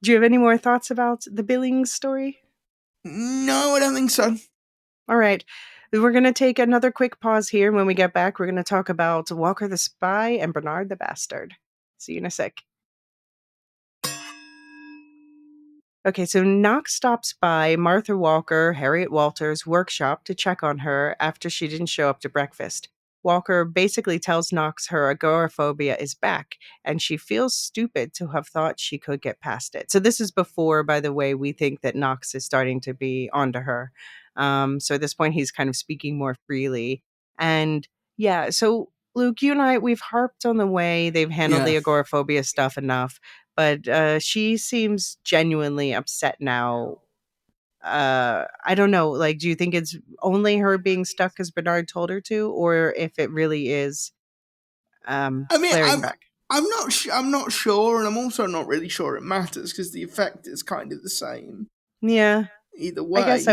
you have any more thoughts about the Billings story? No, I don't think so. All right. We're going to take another quick pause here. When we get back, we're going to talk about Walker the Spy and Bernard the Bastard. See you in a sec. Okay, so Knox stops by Martha Walker, Harriet Walters' workshop to check on her after she didn't show up to breakfast. Walker basically tells Knox her agoraphobia is back, and she feels stupid to have thought she could get past it. So this is before, by the way, we think that Knox is starting to be onto her. So at this point, he's kind of speaking more freely. And yeah, so Luke, you and I, we've harped on the way they've handled the Yeah. agoraphobia stuff enough, but she seems genuinely upset now. I don't know. Like, do you think it's only her being stuck because Bernard told her to, or if it really is I mean, flaring back? I'm not sure, and I'm also not really sure it matters, because the effect is kind of the same Yeah, either I guess way.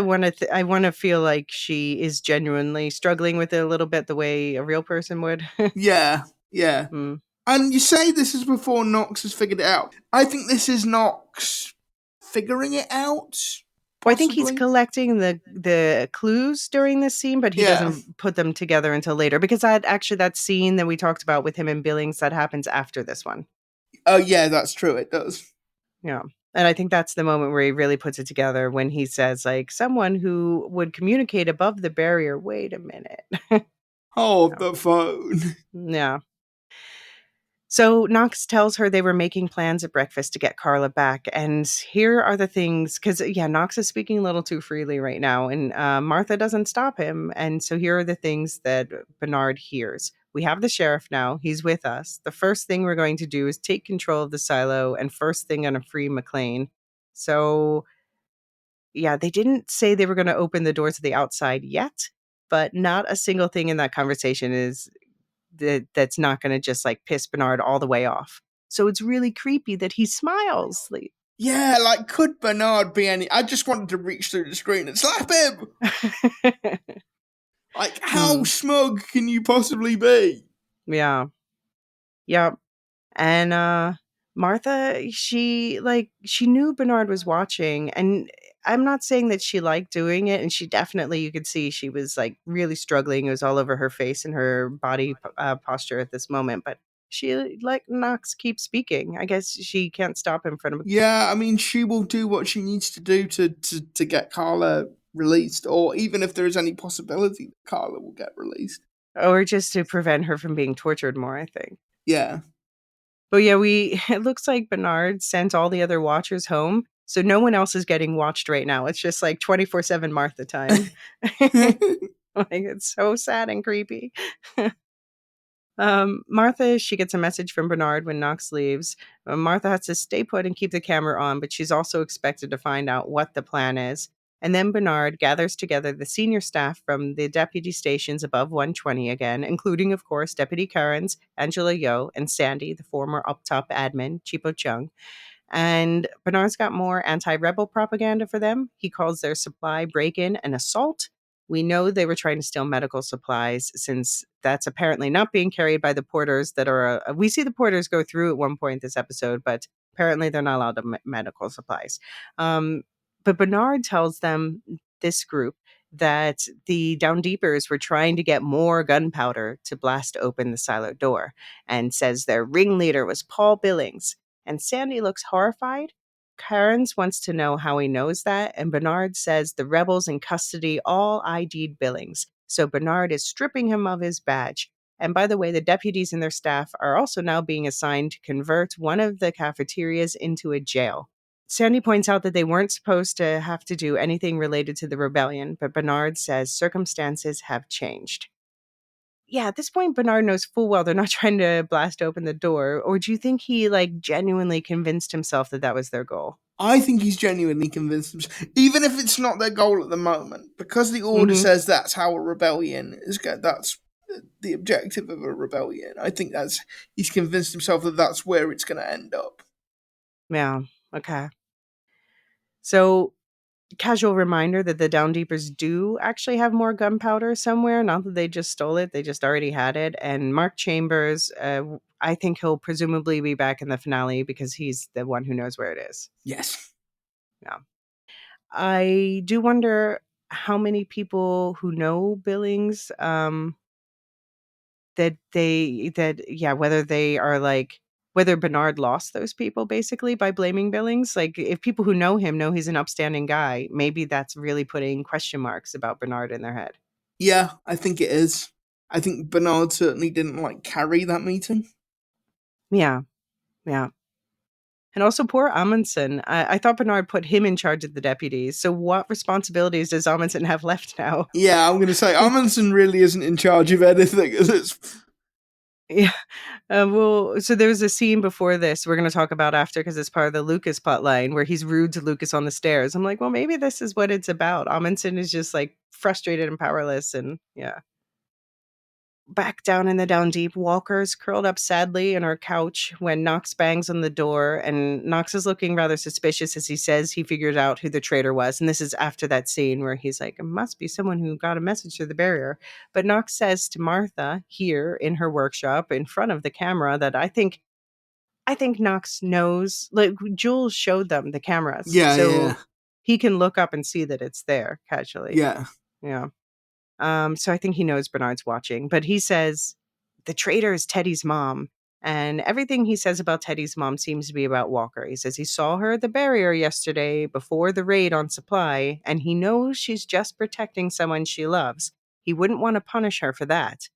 I want to feel like she is genuinely struggling with it a little bit, the way a real person would. Yeah, yeah. Hmm. And you say this is before Knox has figured it out. I think this is Knox figuring it out. Well, I think he's Possibly. collecting the clues during this scene, but he Yeah. doesn't put them together until later, because that scene that we talked about with him and Billings, that happens after this one. Oh, yeah, that's true. It does. Yeah. And I think that's the moment where he really puts it together, when he says, like, someone who would communicate above the barrier. Wait a minute. Hold Yeah. the phone. Yeah. So Knox tells her they were making plans at breakfast to get Carla back. And here are the things, because, yeah, Knox is speaking a little too freely right now, and Martha doesn't stop him. And so here are the things that Bernard hears. We have the sheriff now. He's with us. The first thing we're going to do is take control of the silo, and first thing gonna free McLean. So, yeah, they didn't say they were going to open the doors to the outside yet, but not a single thing in that conversation is that's not going to just like piss Bernard all the way off. So it's really creepy that he smiles. Like, Yeah, like, could Bernard be any... I just wanted to reach through the screen and slap him! Like, how smug can you possibly be? Yeah. Yep. And Martha, she knew Bernard was watching, and I'm not saying that she liked doing it, and she definitely, you could see she was like really struggling. It was all over her face and her body posture at this moment, but she let Knox keep speaking. I guess she can't stop him from, Yeah, I mean, she will do what she needs to do to get Carla released, or even if there is any possibility that Carla will get released. or just to prevent her from being tortured more, I think. Yeah. But yeah, it looks like Bernard sent all the other watchers home, so no one else is getting watched right now. It's just like 24/7 Martha time. Like, it's so sad and creepy. Martha, she gets a message from Bernard when Knox leaves. Martha has to stay put and keep the camera on, but she's also expected to find out what the plan is. And then Bernard gathers together the senior staff from the deputy stations above 120 again, including, of course, Deputy Currens, Angela Yo, and Sandy, the former up top admin, Chipo Chung. And Bernard's got more anti rebel propaganda for them. He calls their supply break in an assault. We know they were trying to steal medical supplies since that's apparently not being carried by the porters that are. We see the porters go through at one point this episode, but apparently they're not allowed to medical supplies. But Bernard tells them, this group, that the Down Deepers were trying to get more gunpowder to blast open the silo door, and says their ringleader was Paul Billings. And Sandy looks horrified. Cairns wants to know how he knows that, and Bernard says the rebels in custody all ID'd Billings. So Bernard is stripping him of his badge. And by the way, the deputies and their staff are also now being assigned to convert one of the cafeterias into a jail. Sandy points out that they weren't supposed to have to do anything related to the rebellion, but Bernard says circumstances have changed. Yeah, at this point, Bernard knows full well they're not trying to blast open the door. Or do you think he genuinely convinced himself that that was their goal? I think he's genuinely convinced himself, even if it's not their goal at the moment, because the order says that's how a rebellion is going. That's the objective of a rebellion. I think he's convinced himself that that's where it's going to end up. Yeah. Okay. So, casual reminder that the Down Deepers do actually have more gunpowder somewhere. Not that they just stole it; they just already had it. And Mark Chambers, I think he'll presumably be back in the finale because he's the one who knows where it is. Yes. Yeah. I do wonder how many people who know Billings, whether they are whether Bernard lost those people basically by blaming Billings. If people who know him know he's an upstanding guy, maybe that's really putting question marks about Bernard in their head. Yeah, I think it is. I think Bernard certainly didn't carry that meeting. Yeah. Yeah. And also poor Amundsen. I thought Bernard put him in charge of the deputies. So what responsibilities does Amundsen have left now? Yeah, I'm going to say Amundsen really isn't in charge of anything. Yeah. So there's a scene before this we're going to talk about after because it's part of the Lucas plotline where he's rude to Lucas on the stairs. I'm like, well, maybe this is what it's about. Amundsen is just frustrated and powerless, and yeah. Back down in the Down Deep, Walker's curled up sadly in her couch when Knox bangs on the door, and Knox is looking rather suspicious as he says he figured out who the traitor was. And this is after that scene where he's like, it must be someone who got a message through the barrier. But Knox says to Martha here in her workshop in front of the camera that I think Knox knows, Jules showed them the cameras. Yeah, so he can look up and see that it's there casually. Yeah. Yeah. So I think he knows Bernard's watching, but he says the traitor is Teddy's mom. And everything he says about Teddy's mom seems to be about Walker. He says he saw her at the barrier yesterday before the raid on supply, and he knows she's just protecting someone she loves. He wouldn't want to punish her for that.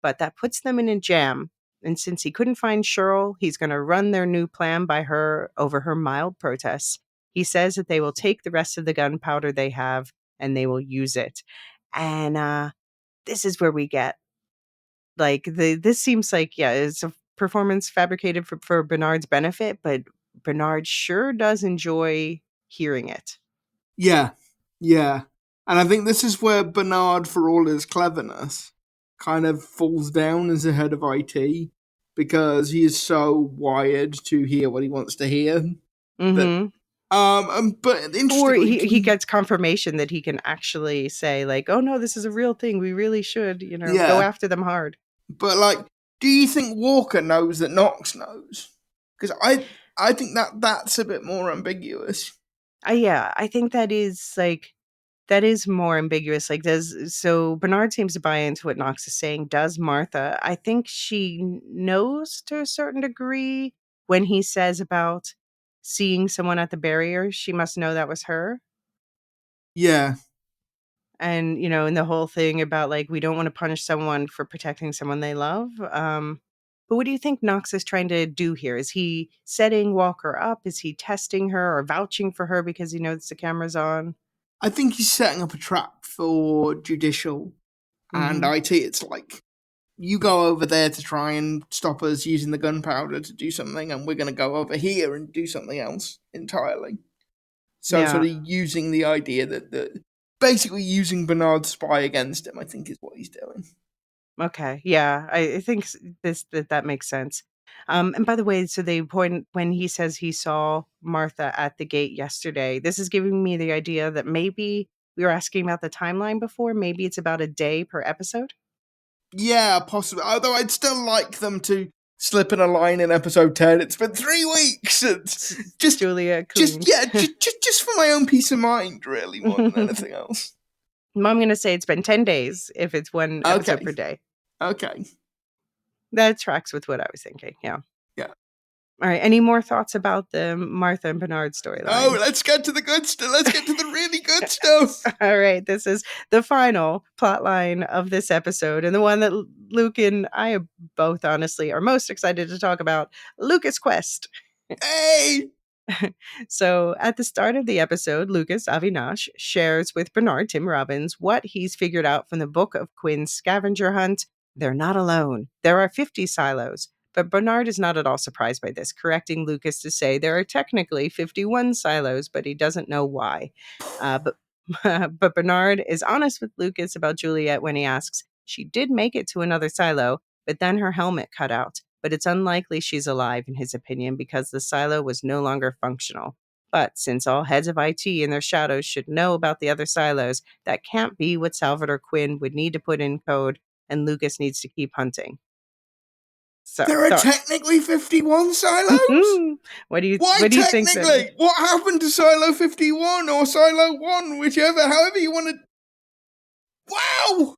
But that puts them in a jam. And since he couldn't find Cheryl, he's going to run their new plan by her over her mild protests. He says that they will take the rest of the gunpowder they have and they will use it. And this is where we get this seems it's a performance fabricated for Bernard's benefit, but Bernard sure does enjoy hearing it. Yeah. And I think this is where Bernard, for all his cleverness, kind of falls down as the head of IT because he is so wired to hear what he wants to hear. Mm-hmm. But interestingly, or he gets confirmation that he can actually say oh no, this is a real thing. We really should, go after them hard. But do you think Walker knows that Knox knows? Because I think that's a bit more ambiguous. Yeah, I think that is more ambiguous. So Bernard seems to buy into what Knox is saying. Does Martha? I think she knows to a certain degree when he says about seeing someone at the barrier. She must know that was her. Yeah. And, and the whole thing about we don't want to punish someone for protecting someone they love. But what do you think Knox is trying to do here? Is he setting Walker up? Is he testing her or vouching for her because he knows the camera's on? I think he's setting up a trap for Judicial and IT. It's you go over there to try and stop us using the gunpowder to do something, and we're going to go over here and do something else entirely. So sort of using the idea that basically using Bernard's spy against him, I think, is what he's doing. Okay. Yeah, I think that makes sense. And by the way, so they point when he says he saw Martha at the gate yesterday. This is giving me the idea that maybe we were asking about the timeline before. Maybe it's about a day per episode. Yeah, possibly. Although I'd still like them to slip in a line in episode 10. It's been 3 weeks. It's just Julia just cleaned. yeah, just for my own peace of mind, really, more than anything else. I'm going to say it's been 10 days if it's one episode per day. Okay. That tracks with what I was thinking. Yeah. Yeah. All right. Any more thoughts about the Martha and Bernard storyline? Oh, let's get to the good stuff. Let's get to the really good stuff. All right. This is the final plot line of this episode, and the one that Luke and I both honestly are most excited to talk about, Lukas Quest. Hey! So at the start of the episode, Lukas Avinash shares with Bernard Tim Robbins what he's figured out from the book of Quinn's scavenger hunt. They're not alone. There are 50 silos. But Bernard is not at all surprised by this, correcting Lukas to say there are technically 51 silos, but he doesn't know why. But Bernard is honest with Lukas about Juliet when he asks, she did make it to another silo, but then her helmet cut out. But it's unlikely she's alive, in his opinion, because the silo was no longer functional. But since all heads of IT and their shadows should know about the other silos, that can't be what Salvador Quinn would need to put in code, and Lukas needs to keep hunting. So, there are technically 51 silos? What do you think? That... What happened to Silo 51 or Silo 1, however you want to...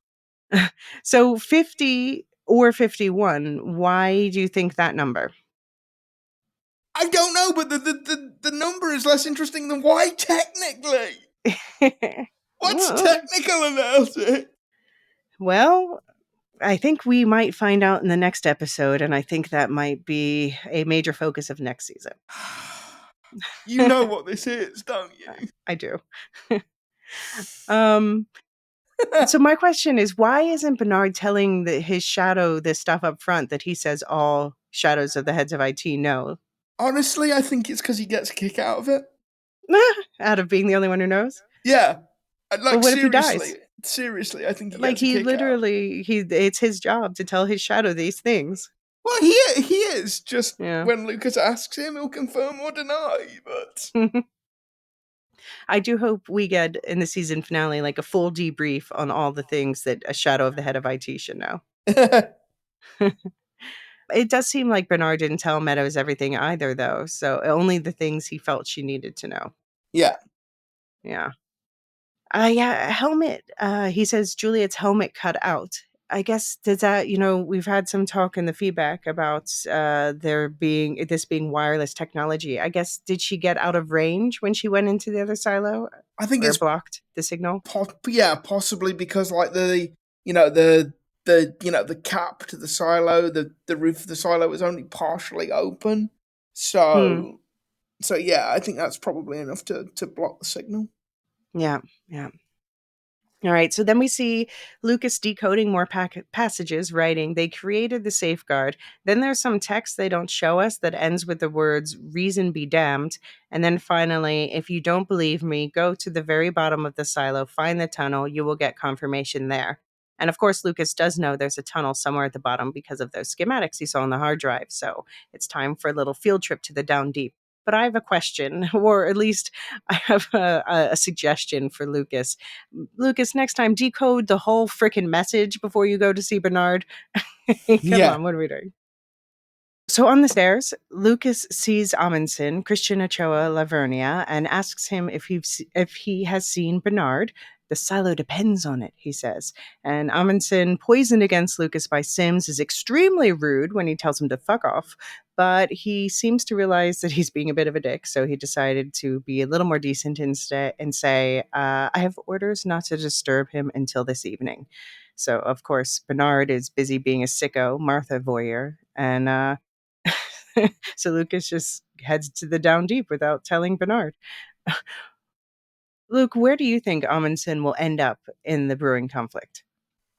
Wow! So 50 or 51, why do you think that number? I don't know, but the number is less interesting than why technically. What's technical about it? Well, I think we might find out in the next episode, and I think that might be a major focus of next season. You know what this is, don't you? I do. So my question is, why isn't Bernard telling his shadow this stuff up front that he says all shadows of the heads of IT know? Honestly, I think it's because he gets a kick out of it. Out of being the only one who knows? Yeah. Like, what if he dies? Seriously, I think he literally, it's his job to tell his shadow these things. Well, he is. Just when Lukas asks him, he'll confirm or deny. But I do hope we get in the season finale like a full debrief on all the things that a shadow of the head of IT should know. It does seem like Bernard didn't tell Meadows everything either, though. So only the things he felt she needed to know. Yeah. Yeah. Helmet. He says Juliet's helmet cut out. I guess does that, we've had some talk in the feedback about this being wireless technology. I guess, did she get out of range when she went into the other silo? I think it's blocked the signal. Possibly because like the cap to the silo, the roof of the silo was only partially open. So yeah, I think that's probably enough to block the signal. Yeah. All right, so then we see Lukas decoding more passages, writing, they created the safeguard. Then there's some text they don't show us that ends with the words, reason be damned. And then finally, if you don't believe me, go to the very bottom of the silo, find the tunnel, you will get confirmation there. And of course, Lukas does know there's a tunnel somewhere at the bottom because of those schematics he saw on the hard drive. So it's time for a little field trip to the down deep. But I have a question, or at least I have a suggestion for Lukas. Lukas, next time, decode the whole frickin' message before you go to see Bernard. Come on, what are we doing? So on the stairs, Lukas sees Amundsen, Christian Ochoa Lavernia, and asks him if he has seen Bernard. The silo depends on it, he says. And Amundsen, poisoned against Lukas by Sims, is extremely rude when he tells him to fuck off. But he seems to realize that he's being a bit of a dick, so he decided to be a little more decent instead and say, I have orders not to disturb him until this evening. So, of course, Bernard is busy being a sicko, Martha voyeur, and so Lukas just heads to the down deep without telling Bernard. Luke, where do you think Amundsen will end up in the brewing conflict?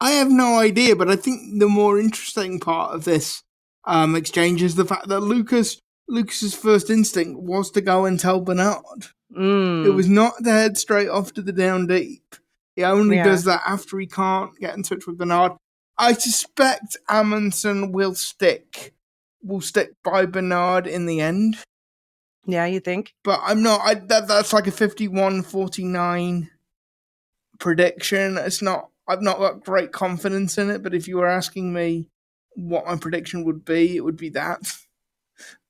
I have no idea, but I think the more interesting part of this exchange is the fact that Lukas Lucas's first instinct was to go and tell Bernard. It was not to head straight off to the Down Deep. He only does that after he can't get in touch with Bernard. I suspect Amundsen will stick by Bernard in the end. Yeah, you think? But I'm not. That's like a 51-49 prediction. I've not got great confidence in it. But if you were asking me what my prediction would be, it would be that.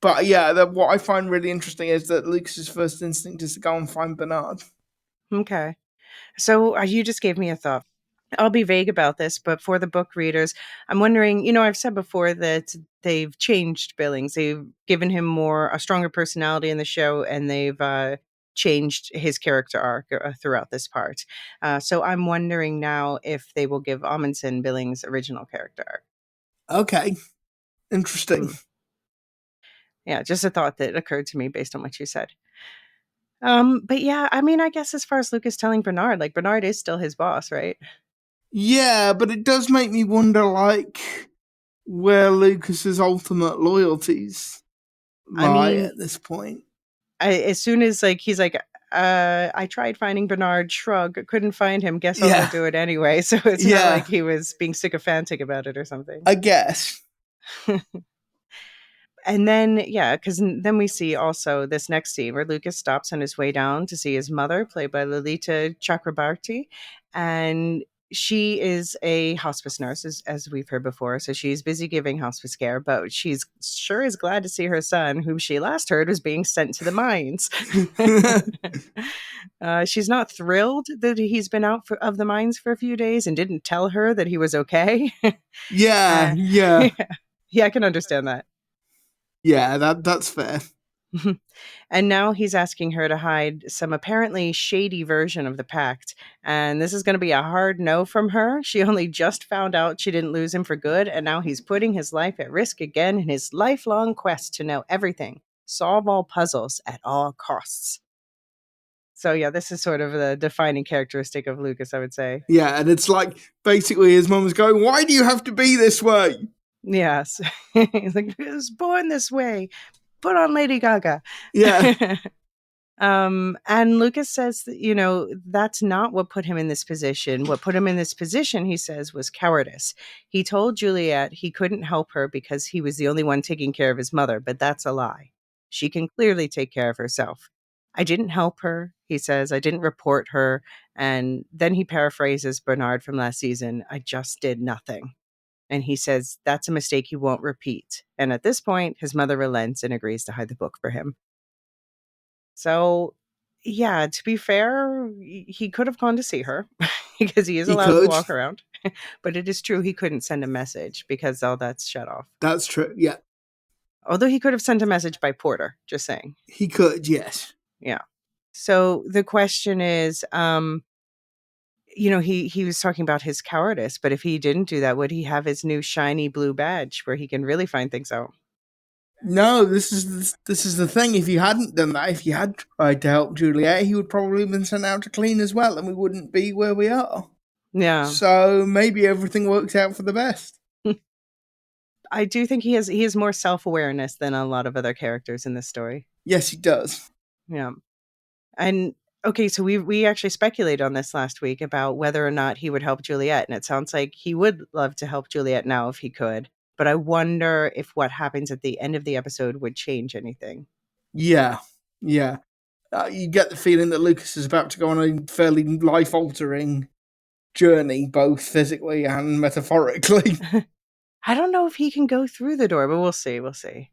But yeah, what I find really interesting is that Lucas's first instinct is to go and find Bernard. Okay. So you just gave me a thought. I'll be vague about this, but for the book readers, I'm wondering, I've said before that they've changed Billings. They've given him a stronger personality in the show, and they've changed his character arc throughout this part. So I'm wondering now if they will give Amundsen Billings' original character arc. Okay. Interesting. Yeah, just a thought that occurred to me based on what you said. But yeah, I mean, I guess as far as Lucas telling Bernard, like Bernard is still his boss, right? Yeah, but it does make me wonder, like, where Lucas's ultimate loyalties lie at this point. As soon as he's like, I tried finding Bernard, shrug, couldn't find him, guess I'll go do it anyway. So it's not like he was being sycophantic about it or something. I guess. And then, because then we see also this next scene where Lucas stops on his way down to see his mother, played by Lalita Chakrabarti. And she is a hospice nurse, as we've heard before. So she's busy giving hospice care, but she's sure is glad to see her son, whom she last heard was being sent to the mines. She's not thrilled that he's been out of the mines for a few days and didn't tell her that he was okay. Yeah. Yeah, I can understand that. Yeah, that's fair. And now he's asking her to hide some apparently shady version of the pact. And this is going to be a hard no from her. She only just found out she didn't lose him for good. And now he's putting his life at risk again in his lifelong quest to know everything, solve all puzzles at all costs. So yeah, this is sort of the defining characteristic of Lucas, I would say. Yeah, and it's like basically his mum was going, "Why do you have to be this way?" Yes. He's like, "I was born this way. Put on Lady Gaga." Yeah. And Lucas says that, that's not what put him in this position. What put him in this position, he says, was cowardice. He told Juliet he couldn't help her because he was the only one taking care of his mother, but that's a lie. She can clearly take care of herself. I didn't help her, he says. I didn't report her. And then he paraphrases Bernard from last season. I just did nothing. And he says that's a mistake he won't repeat. And at this point, his mother relents and agrees to hide the book for him. So, yeah, to be fair, he could have gone to see her because he is allowed to walk around. But it is true he couldn't send a message because all that's shut off. That's true, yeah. Although he could have sent a message by Porter, just saying. He could, yes. Yeah. So the question is, he was talking about his cowardice, but if he didn't do that, would he have his new shiny blue badge where he can really find things out? No, this is the thing. If he hadn't done that, if he had tried to help Juliet, he would probably have been sent out to clean as well, and we wouldn't be where we are. Yeah. So maybe everything works out for the best. I do think he has more self-awareness than a lot of other characters in this story. Yes, he does. Yeah. And okay, so we actually speculated on this last week about whether or not he would help Juliet, and it sounds like he would love to help Juliet now if he could. But I wonder if what happens at the end of the episode would change anything. Yeah. You get the feeling that Lucas is about to go on a fairly life-altering journey, both physically and metaphorically. I don't know if he can go through the door, but we'll see.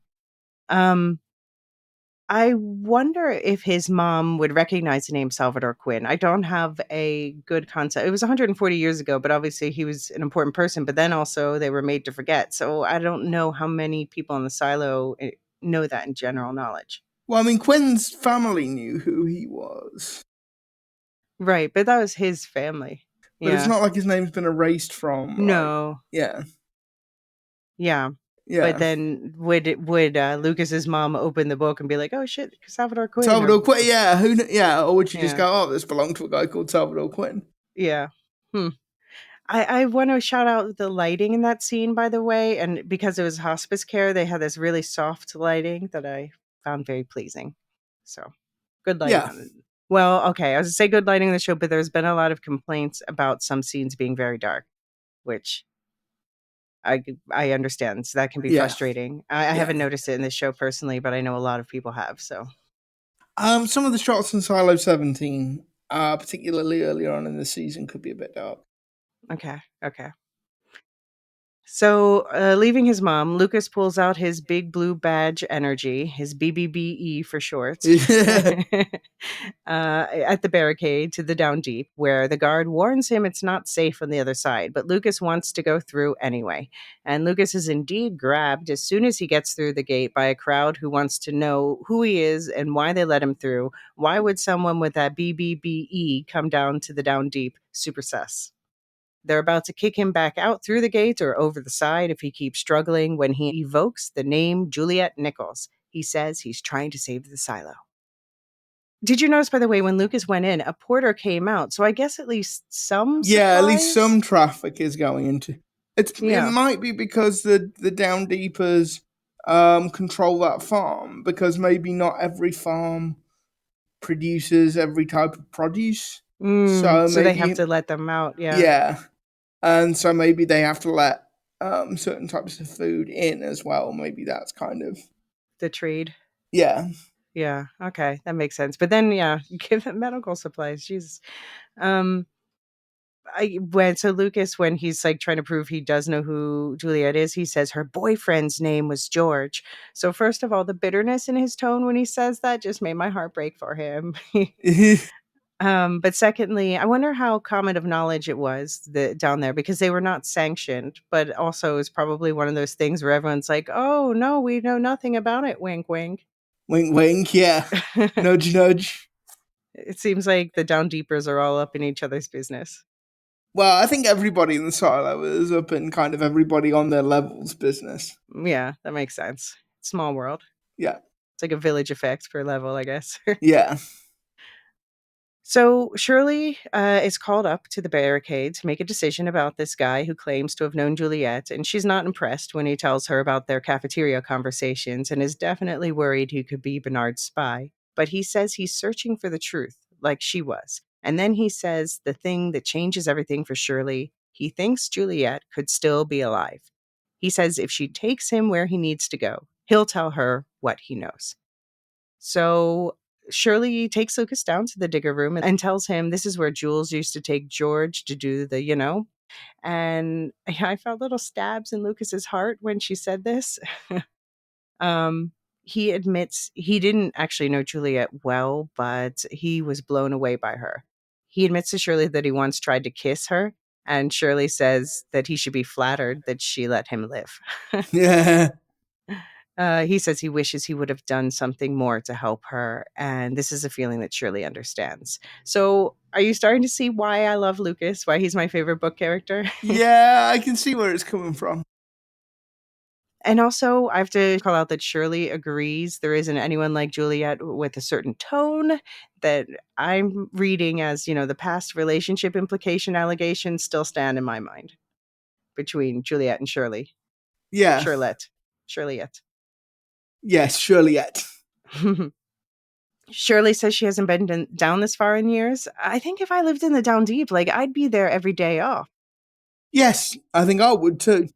I wonder if his mom would recognize the name Salvador Quinn. I don't have a good concept. It was 140 years ago, but obviously he was an important person, but then also they were made to forget. So I don't know how many people in the silo know that in general knowledge. Well, I mean, Quinn's family knew who he was. Right, but that was his family. But it's not like his name's been erased from. No. Yeah. But then would Lucas's mom open the book and be like, "Oh shit, Salvador Quinn"? Salvador Quinn, yeah. Or would you just go, "Oh, this belonged to a guy called Salvador Quinn"? Yeah. I want to shout out the lighting in that scene, by the way, and because it was hospice care, they had this really soft lighting that I found very pleasing. So good lighting Yeah. on it. Well, okay, I was gonna say good lighting in the show, but there's been a lot of complaints about some scenes being very dark, which I understand. So that can be Yeah. frustrating. I Yeah. haven't noticed it in this show personally, but I know a lot of people have. So Some of the shots in Silo 17, particularly earlier on in the season, could be a bit dark. okay. So, leaving his mom, Lucas pulls out his big blue badge energy, his BBBE for short, at the barricade to the down deep, where the guard warns him it's not safe on the other side. But Lucas wants to go through anyway. And Lucas is indeed grabbed as soon as he gets through the gate by a crowd who wants to know who he is and why they let him through. Why would someone with that BBBE come down to the down deep? Super sus. They're about to kick him back out through the gate or over the side if he keeps struggling when he evokes the name Juliet Nichols. He says he's trying to save the silo. Did you notice, by the way, when Lucas went in, a porter came out? So I guess at least some Yeah, at least supplies. some traffic is going into it. It Yeah. might be because the down deepers control that farm, because maybe not every farm produces every type of produce. So So they have maybe, to let them out. Yeah. yeah, and so maybe they have to let certain types of food in as well. Maybe that's kind of, The trade. yeah. Yeah. Okay. That makes sense. But then, yeah, give them medical supplies. Jesus. Um, so Lucas, when he's like trying to prove he does know who Juliet is, he says her boyfriend's name was George. So first of all, the bitterness in his tone when he says that just made my heart break for him. But secondly, I wonder how common of knowledge it was down there because they were not sanctioned, but also it's probably one of those things where everyone's like, "Oh no, we know nothing about it." Wink, wink. Wink, wink. Yeah, nudge, nudge. It seems like the down deepers are all up in each other's business. Well, I think everybody in the silo is up in kind of everybody on their level's business. Yeah, that makes sense. Small world. Yeah, It's like a village effect per level, I guess. yeah. So Shirley is called up to the barricade to make a decision about this guy who claims to have known Juliet, and she's not impressed when he tells her about their cafeteria conversations and is definitely worried he could be Bernard's spy. But he says he's searching for the truth, like she was. And then he says the thing that changes everything for Shirley. He thinks Juliet could still be alive. He says if she takes him where he needs to go, he'll tell her what he knows. So Shirley takes Lucas down to the digger room and tells him this is where Jules used to take George to do the. And I felt little stabs in Lucas's heart when she said this. um, he admits he didn't actually know Juliet well, but he was blown away by her. He admits to Shirley that he once tried to kiss her, and Shirley says that he should be flattered that she let him live. Yeah. He says he wishes he would have done something more to help her, and this is a feeling that Shirley understands. So, are you starting to see why I love Lucas? Why he's my favorite book character? Yeah, I can see where it's coming from. And also, I have to call out that Shirley agrees there isn't anyone like Juliet with a certain tone that I'm reading as, the past relationship implication allegations still stand in my mind between Juliet and Shirley. Yeah. Shirlette. Shirleyette. Yes, surely yet. Shirley says she hasn't been down this far in years. I think if I lived in the down deep, like I'd be there every day off. Yes, I think I would too.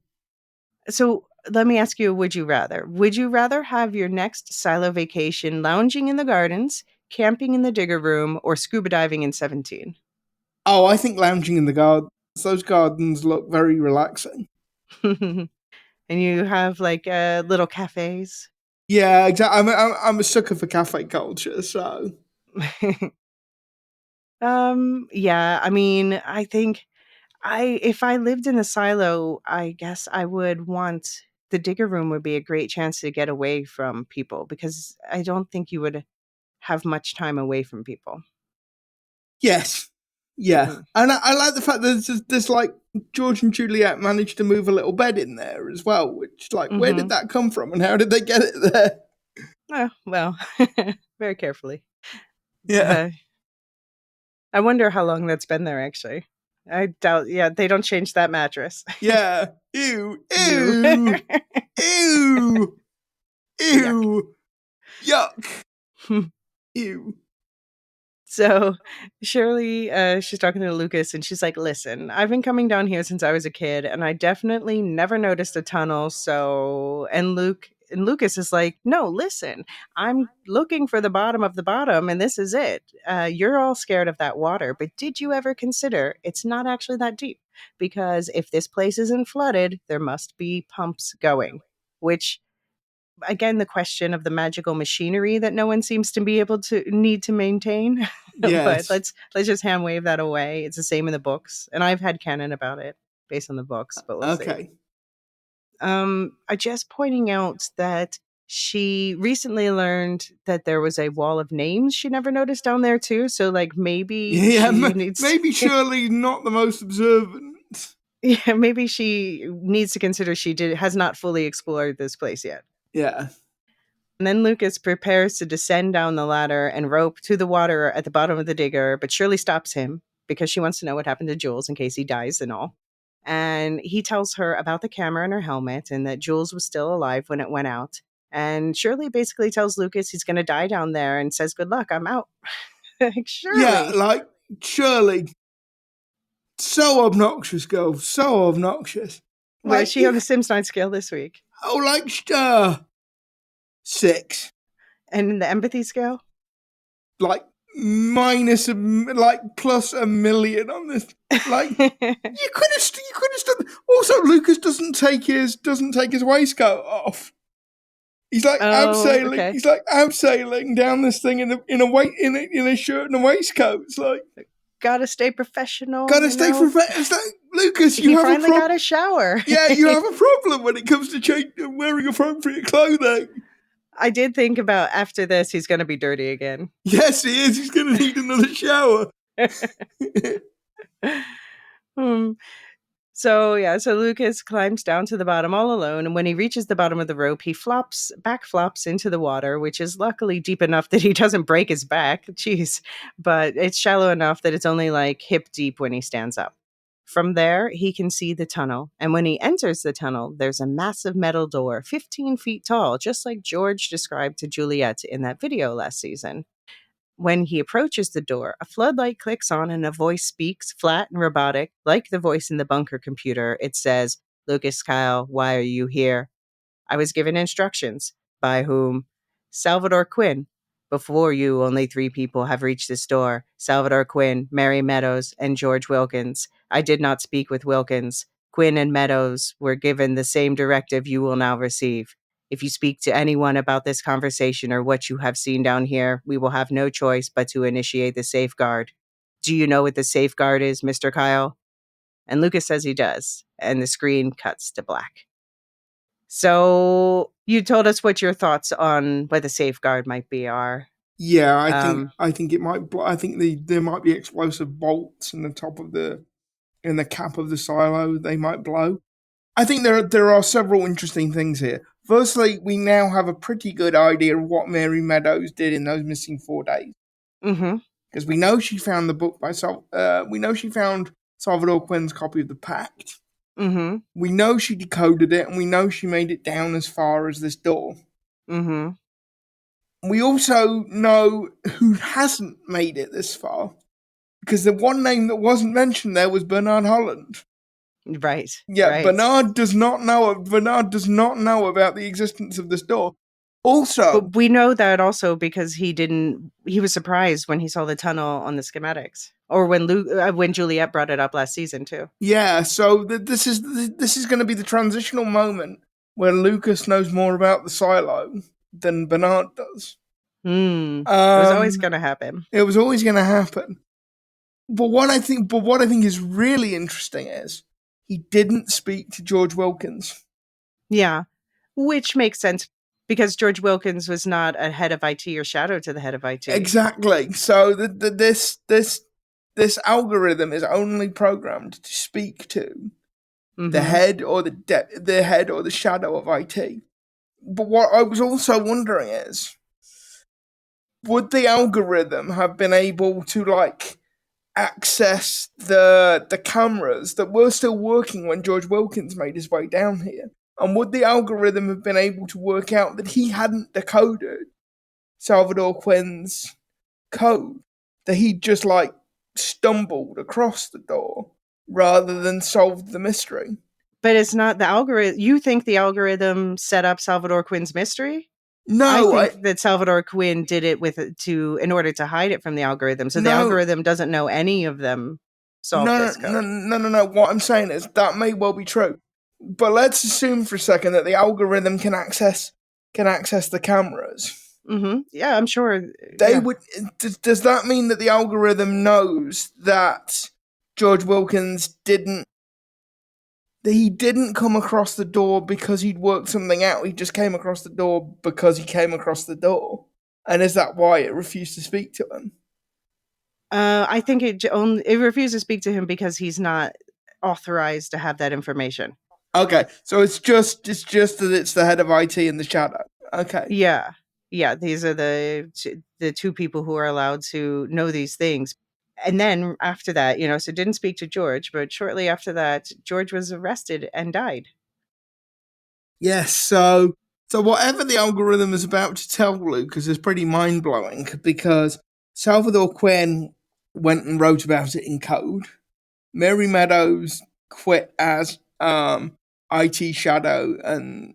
So let me ask you, would you rather? Would you rather have your next silo vacation lounging in the gardens, camping in the digger room, or scuba diving in 17? Oh, I think lounging in the gardens. Those gardens look very relaxing. And you have like little cafes. Yeah, exactly. I'm a sucker for cafe culture, so Yeah, I mean, I think if I lived in a silo, I guess I would want the digger room would be a great chance to get away from people because I don't think you would have much time away from people. yes, yeah. Mhm. And I like the fact that there's like George and Juliet managed to move a little bed in there as well. Which, like, where did Mhm. that come from, and how did they get it there? Oh, well, very carefully. Yeah. Uh, I wonder how long that's been there actually. I doubt. Yeah, they don't change that mattress. Yeah. Ew. You. Ew. Ew. Yuck. Ew. Yuck. Ew. So Shirley, she's talking to Lucas and she's like, listen, I've been coming down here since I was a kid and I definitely never noticed a tunnel. So, and Lucas is like, no, listen, I'm looking for the bottom of the bottom and this is it. You're all scared of that water, but did you ever consider it's not actually that deep? Because if this place isn't flooded, there must be pumps going, which again the question of the magical machinery that no one seems to be able to need to maintain. But Yes. let's just hand wave that away. It's the same in the books, and I've had canon about it based on the books, but we'll see. Okay. I just pointing out that she recently learned that there was a wall of names she never noticed down there too, so like maybe Yeah, she needs maybe Shirley's not the most observant. yeah, maybe she needs to consider she has not fully explored this place yet. Yeah. And then Lucas prepares to descend down the ladder and rope to the water at the bottom of the digger, but Shirley stops him because she wants to know what happened to Jules in case he dies and all. And he tells her about the camera and her helmet and that Jules was still alive when it went out. And Shirley basically tells Lucas he's going to die down there and says, good luck, I'm out. Like, Yeah, Shirley. like, Shirley. So obnoxious, girl. So obnoxious. Where's Like, she on the Sims 9 scale this week? oh, like, 6. And in the empathy scale? Like, minus, like, plus a million on this. Like, you could have done. Also, Lucas doesn't take his waistcoat off. He's like abseiling. Okay. He's like abseiling down this thing in a shirt and a waistcoat. It's like, gotta stay professional. gotta stay professional. It's like, Lucas, you he have finally a problem. got a shower. Yeah, you have a problem when it comes to wearing appropriate clothing. I did think about after this, he's going to be dirty again. Yes, he is. He's going to need another shower. So Lucas climbs down to the bottom all alone, and when he reaches the bottom of the rope, he back flops into the water, which is luckily deep enough that he doesn't break his back. Jeez, but it's shallow enough that it's only like hip deep when he stands up. From there, he can see the tunnel, and when he enters the tunnel, there's a massive metal door, 15 feet tall, just like George described to Juliet in that video last season. When he approaches the door, a floodlight clicks on and a voice speaks, flat and robotic, like the voice in the bunker computer. It says, Lucas Kyle, why are you here? I was given instructions. By whom? Salvador Quinn. Before you, only 3 people have reached this door. Salvador Quinn, Mary Meadows, and George Wilkins. I did not speak with Wilkins. Quinn and Meadows were given the same directive you will now receive. If you speak to anyone about this conversation or what you have seen down here, we will have no choice but to initiate the safeguard. Do you know what the safeguard is, Mr. Kyle? And Lucas says he does, and the screen cuts to black. So you told us what your thoughts on what the safeguard might be are. Yeah, I think it might. I think there might be explosive bolts in the cap of the silo. They might blow. I think there are several interesting things here. Firstly, we now have a pretty good idea of what Mary Meadows did in those missing 4 days. Mm-hmm. Because we know she found the book we know she found Salvador Quinn's copy of the Pact. Mm-hmm. We know she decoded it, and we know she made it down as far as this door. Mm-hmm. We also know who hasn't made it this far. Because the one name that wasn't mentioned there was Bernard Holland. Right. Yeah, right. Bernard does not know about the existence of this door. Also, but we know that also because he was surprised when he saw the tunnel on the schematics, or when Juliet brought it up last season too. Yeah, so this is going to be the transitional moment where Lucas knows more about the silo than Bernard does. It was always going to happen. It was always going to happen. But what I think is really interesting is he didn't speak to George Wilkins. Yeah, which makes sense because George Wilkins was not a head of IT or shadow to the head of IT. Exactly. So this algorithm is only programmed to speak to the head or the shadow of IT. But what I was also wondering is, would the algorithm have been able to access the cameras that were still working when George Wilkins made his way down here? And would the algorithm have been able to work out that he hadn't decoded Salvador Quinn's code? That he'd just like stumbled across the door rather than solved the mystery? But it's not the algorithm. You think the algorithm set up Salvador Quinn's mystery? No, I think that Salvador Quinn did it in order to hide it from the algorithm. So the No. algorithm doesn't know any of them solved this code. No. What I'm saying is that may well be true, but let's assume for a second that the algorithm can access the cameras. Mm-hmm. Yeah, I'm sure. They would. Does that mean that the algorithm knows that George Wilkins didn't come across the door because he'd worked something out? He just came across the door because he came across the door, and is that why it refused to speak to him? I think it refuses to speak to him because he's not authorized to have that information. Okay, so it's just that it's the head of IT in the shadow. Okay. Yeah. These are the two people who are allowed to know these things. And then after that, so didn't speak to George, but shortly after that, George was arrested and died. Yes, so whatever the algorithm is about to tell Lucas is pretty mind-blowing, because Salvador Quinn went and wrote about it in code. Mary Meadows quit as IT Shadow and,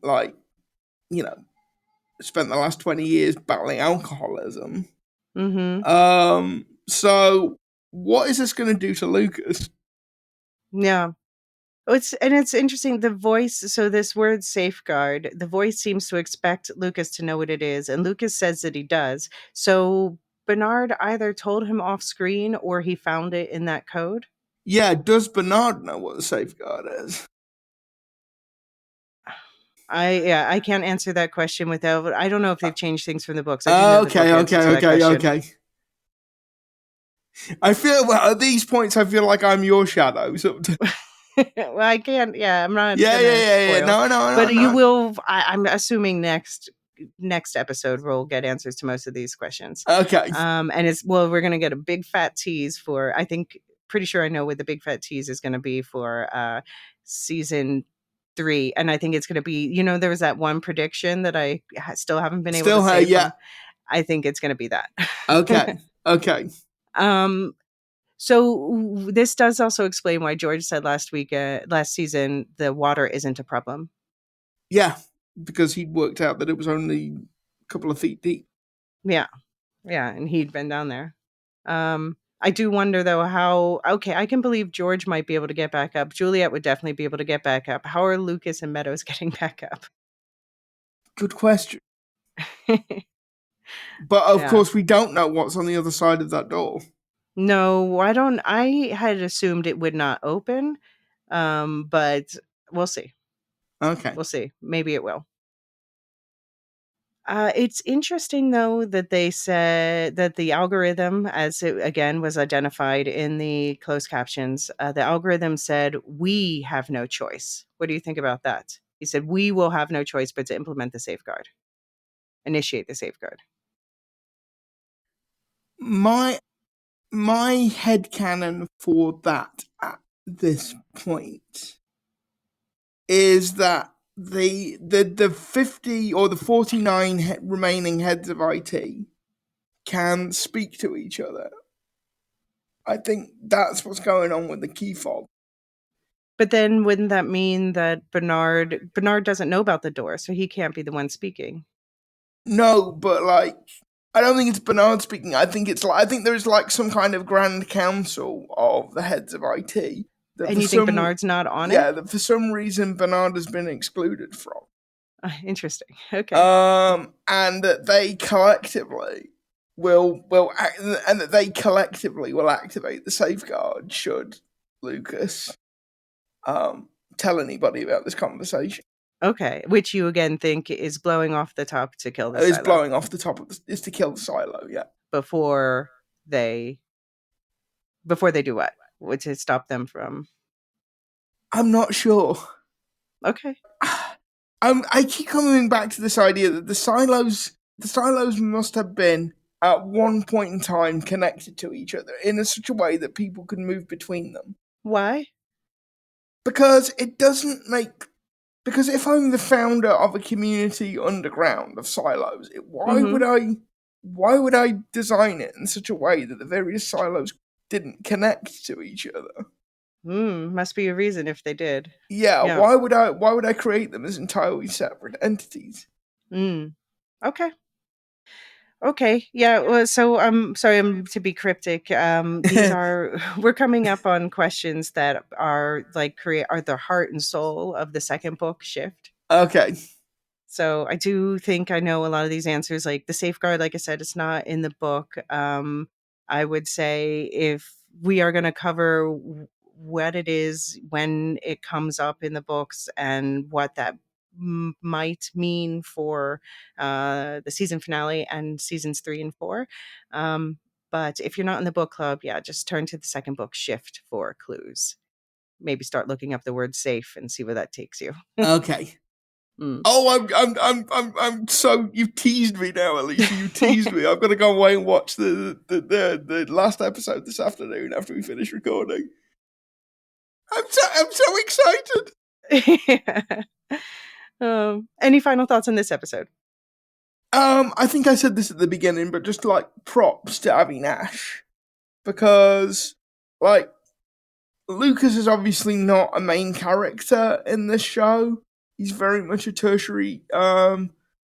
spent the last 20 years battling alcoholism. Mm-hmm. So what is this going to do to Lucas? Yeah. It's interesting, the voice. So this word safeguard, the voice seems to expect Lucas to know what it is, and Lucas says that he does. So Bernard either told him off screen or he found it in that code. Yeah, does Bernard know what the safeguard is? I can't answer that question without. I don't know if they've changed things from the books. I do know Okay. I feel at these points I feel like I'm your shadow. Well, I can't. Yeah, I'm not. Yeah. No. But you will. I'm assuming next episode we'll get answers to most of these questions. Okay. And we're gonna get a big fat tease for. I think pretty sure I know what the big fat tease is gonna be for season 3, and I think it's gonna be. There was that one prediction that I still haven't been able to say. Yeah. I think it's gonna be that. Okay. So this does also explain why George said last season, the water isn't a problem. Yeah, because he'd worked out that it was only a couple of feet deep. Yeah, and he'd been down there. I do wonder though I can believe George might be able to get back up. Juliet would definitely be able to get back up. How are Lucas and Meadows getting back up? Good question. But of course we don't know what's on the other side of that door. No, I don't. I had assumed it would not open, but we'll see. Okay. We'll see. Maybe it will. It's interesting, though, that they said that the algorithm, as it again was identified in the closed captions, the algorithm said, "We have no choice." What do you think about that? He said, "We will have no choice but to implement the safeguard, initiate the safeguard." My headcanon for that at this point is that the 50 or the 49 remaining heads of IT can speak to each other. I think that's what's going on with the key fob. But then wouldn't that mean that Bernard doesn't know about the door, so he can't be the one speaking? No, but I don't think it's Bernard speaking. I think there's some kind of grand council of the heads of IT. And you think Bernard's not on it? Yeah, that for some reason Bernard has been excluded from. Interesting. Okay. And that they collectively will activate the safeguard should Lucas tell anybody about this conversation. Okay, which you again think is blowing off the top to kill the silo. It's blowing off the top is to kill the silo, yeah. Before they do what? To stop them from? I'm not sure. Okay. I keep coming back to this idea that the silos must have been at one point in time connected to each other in such a way that people can move between them. Why? Because it doesn't make... Because if I'm the founder of a community underground of silos, why would I design it in such a way that the various silos didn't connect to each other? Must be a reason if they did. Yeah, why would I create them as entirely separate entities? Okay. Okay. Yeah. Well, so I'm sorry. I'm to be cryptic. These are we're coming up on questions that are like are the heart and soul of the second book Shift. Okay. So I do think I know a lot of these answers. Like the safeguard, like I said, it's not in the book. I would say if we are going to cover what it is when it comes up in the books and what that might mean for the season finale and seasons 3 and 4. But if you're not in the book club, yeah, just turn to the second book Shift for clues. Maybe start looking up the word safe and see where that takes you. Okay. Oh, I'm so... You've teased me now, Elysia. You teased me. I've got to go away and watch the last episode this afternoon after we finish recording. I'm so excited. Any final thoughts on this episode? I think I said this at the beginning, but just like props to Avi Nash, because like Lukas is obviously not a main character in this show. He's very much a tertiary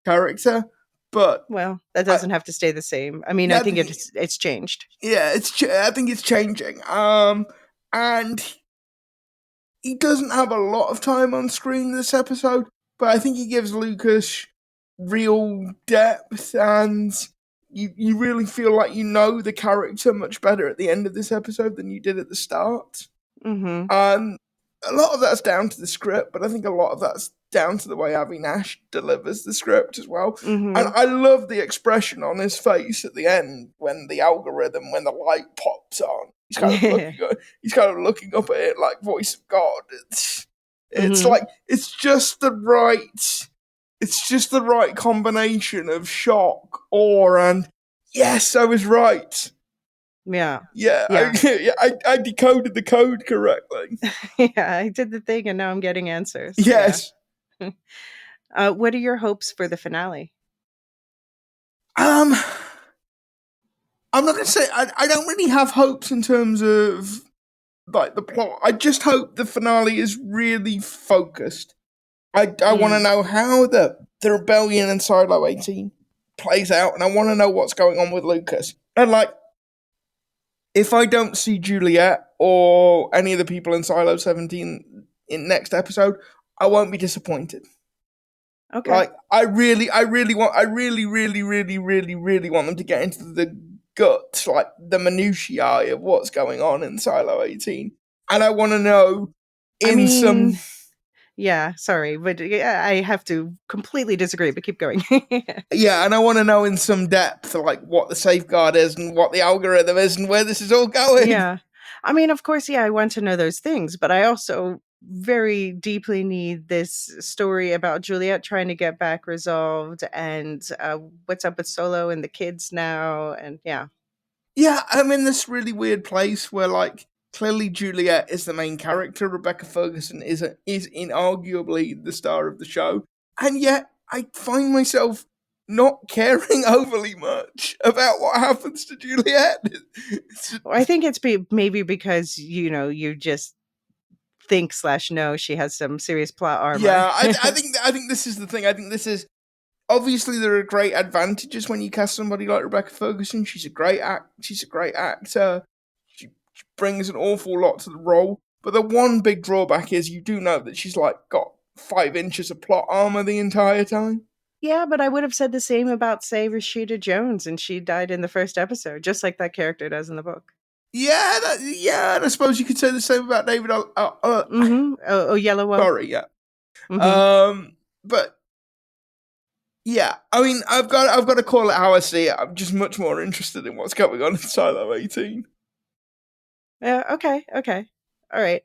character, but well, that doesn't have to stay the same. I mean, yeah, I think it's changed. Yeah, I think it's changing. And he doesn't have a lot of time on screen this episode, but I think he gives Lukas real depth, and you really feel like you know the character much better at the end of this episode than you did at the start. A lot of that's down to the script, but I think a lot of that's down to the way Avi Nash delivers the script as well. And I love the expression on his face at the end when the light pops on. He's kind of looking up at it like voice of God. It's like it's just the right combination of shock, awe, and yes, I was right. Yeah. I decoded the code correctly. Yeah, I did the thing and now I'm getting answers. Yes. Yeah. What are your hopes for the finale? I'm not going to say... I don't really have hopes in terms of like the plot. I just hope the finale is really focused. I want to know how the rebellion in Silo 18 plays out, and I want to know what's going on with Lukas. And like, if I don't see Juliet or any of the people in Silo 17 in next episode, I won't be disappointed. Okay. Like, I really want them to get into the guts, like the minutiae of what's going on in Silo 18. And I want to know Yeah, sorry, but I have to completely disagree, but keep going. Yeah, and I want to know in some depth, like, what the safeguard is and what the algorithm is and where this is all going. Yeah. I mean, of course, yeah, I want to know those things, but I also very deeply need this story about Juliet trying to get back resolved and what's up with Solo and the kids now, and yeah. Yeah, I'm in this really weird place where, like, clearly Juliet is the main character. Rebecca Ferguson is inarguably the star of the show. And yet, I find myself not caring overly much about what happens to Juliet. I think it's maybe because, you just think/know she has some serious plot armor. Yeah, I think this is the thing. I think this is... Obviously, there are great advantages when you cast somebody like Rebecca Ferguson. She's a great actor. She brings an awful lot to the role. But the one big drawback is you do know that she's like got 5 inches of plot armor the entire time. Yeah, but I would have said the same about, say, Rashida Jones, and she died in the first episode, just like that character does in the book. Yeah, and I suppose you could say the same about David. Yellow. Sorry, yeah. But yeah, I mean, I've got to call it how I see it. I'm just much more interested in what's going on in Silo 18. Yeah. Okay. All right.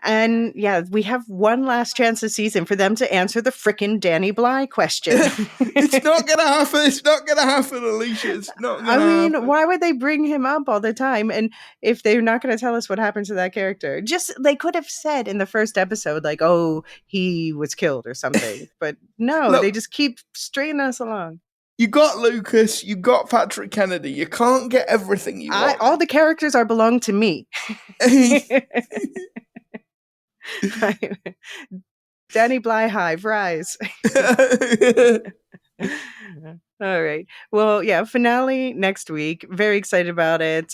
And yeah, we have one last chance this season for them to answer the frickin' Danny Bly question. It's not gonna happen. It's not gonna happen, Elysia. It's not I gonna mean, happen. why would they bring him up all the time? And if they're not going to tell us what happened to that character, just they could have said in the first episode, like, oh, he was killed or something. But no, they Look, just keep stringing us along. you got Lucas, you got Patrick Kennedy. You can't get everything you want. All the characters are belong to me. Danny Bly Hive, rise. All right. Well, yeah, finale next week. Very excited about it.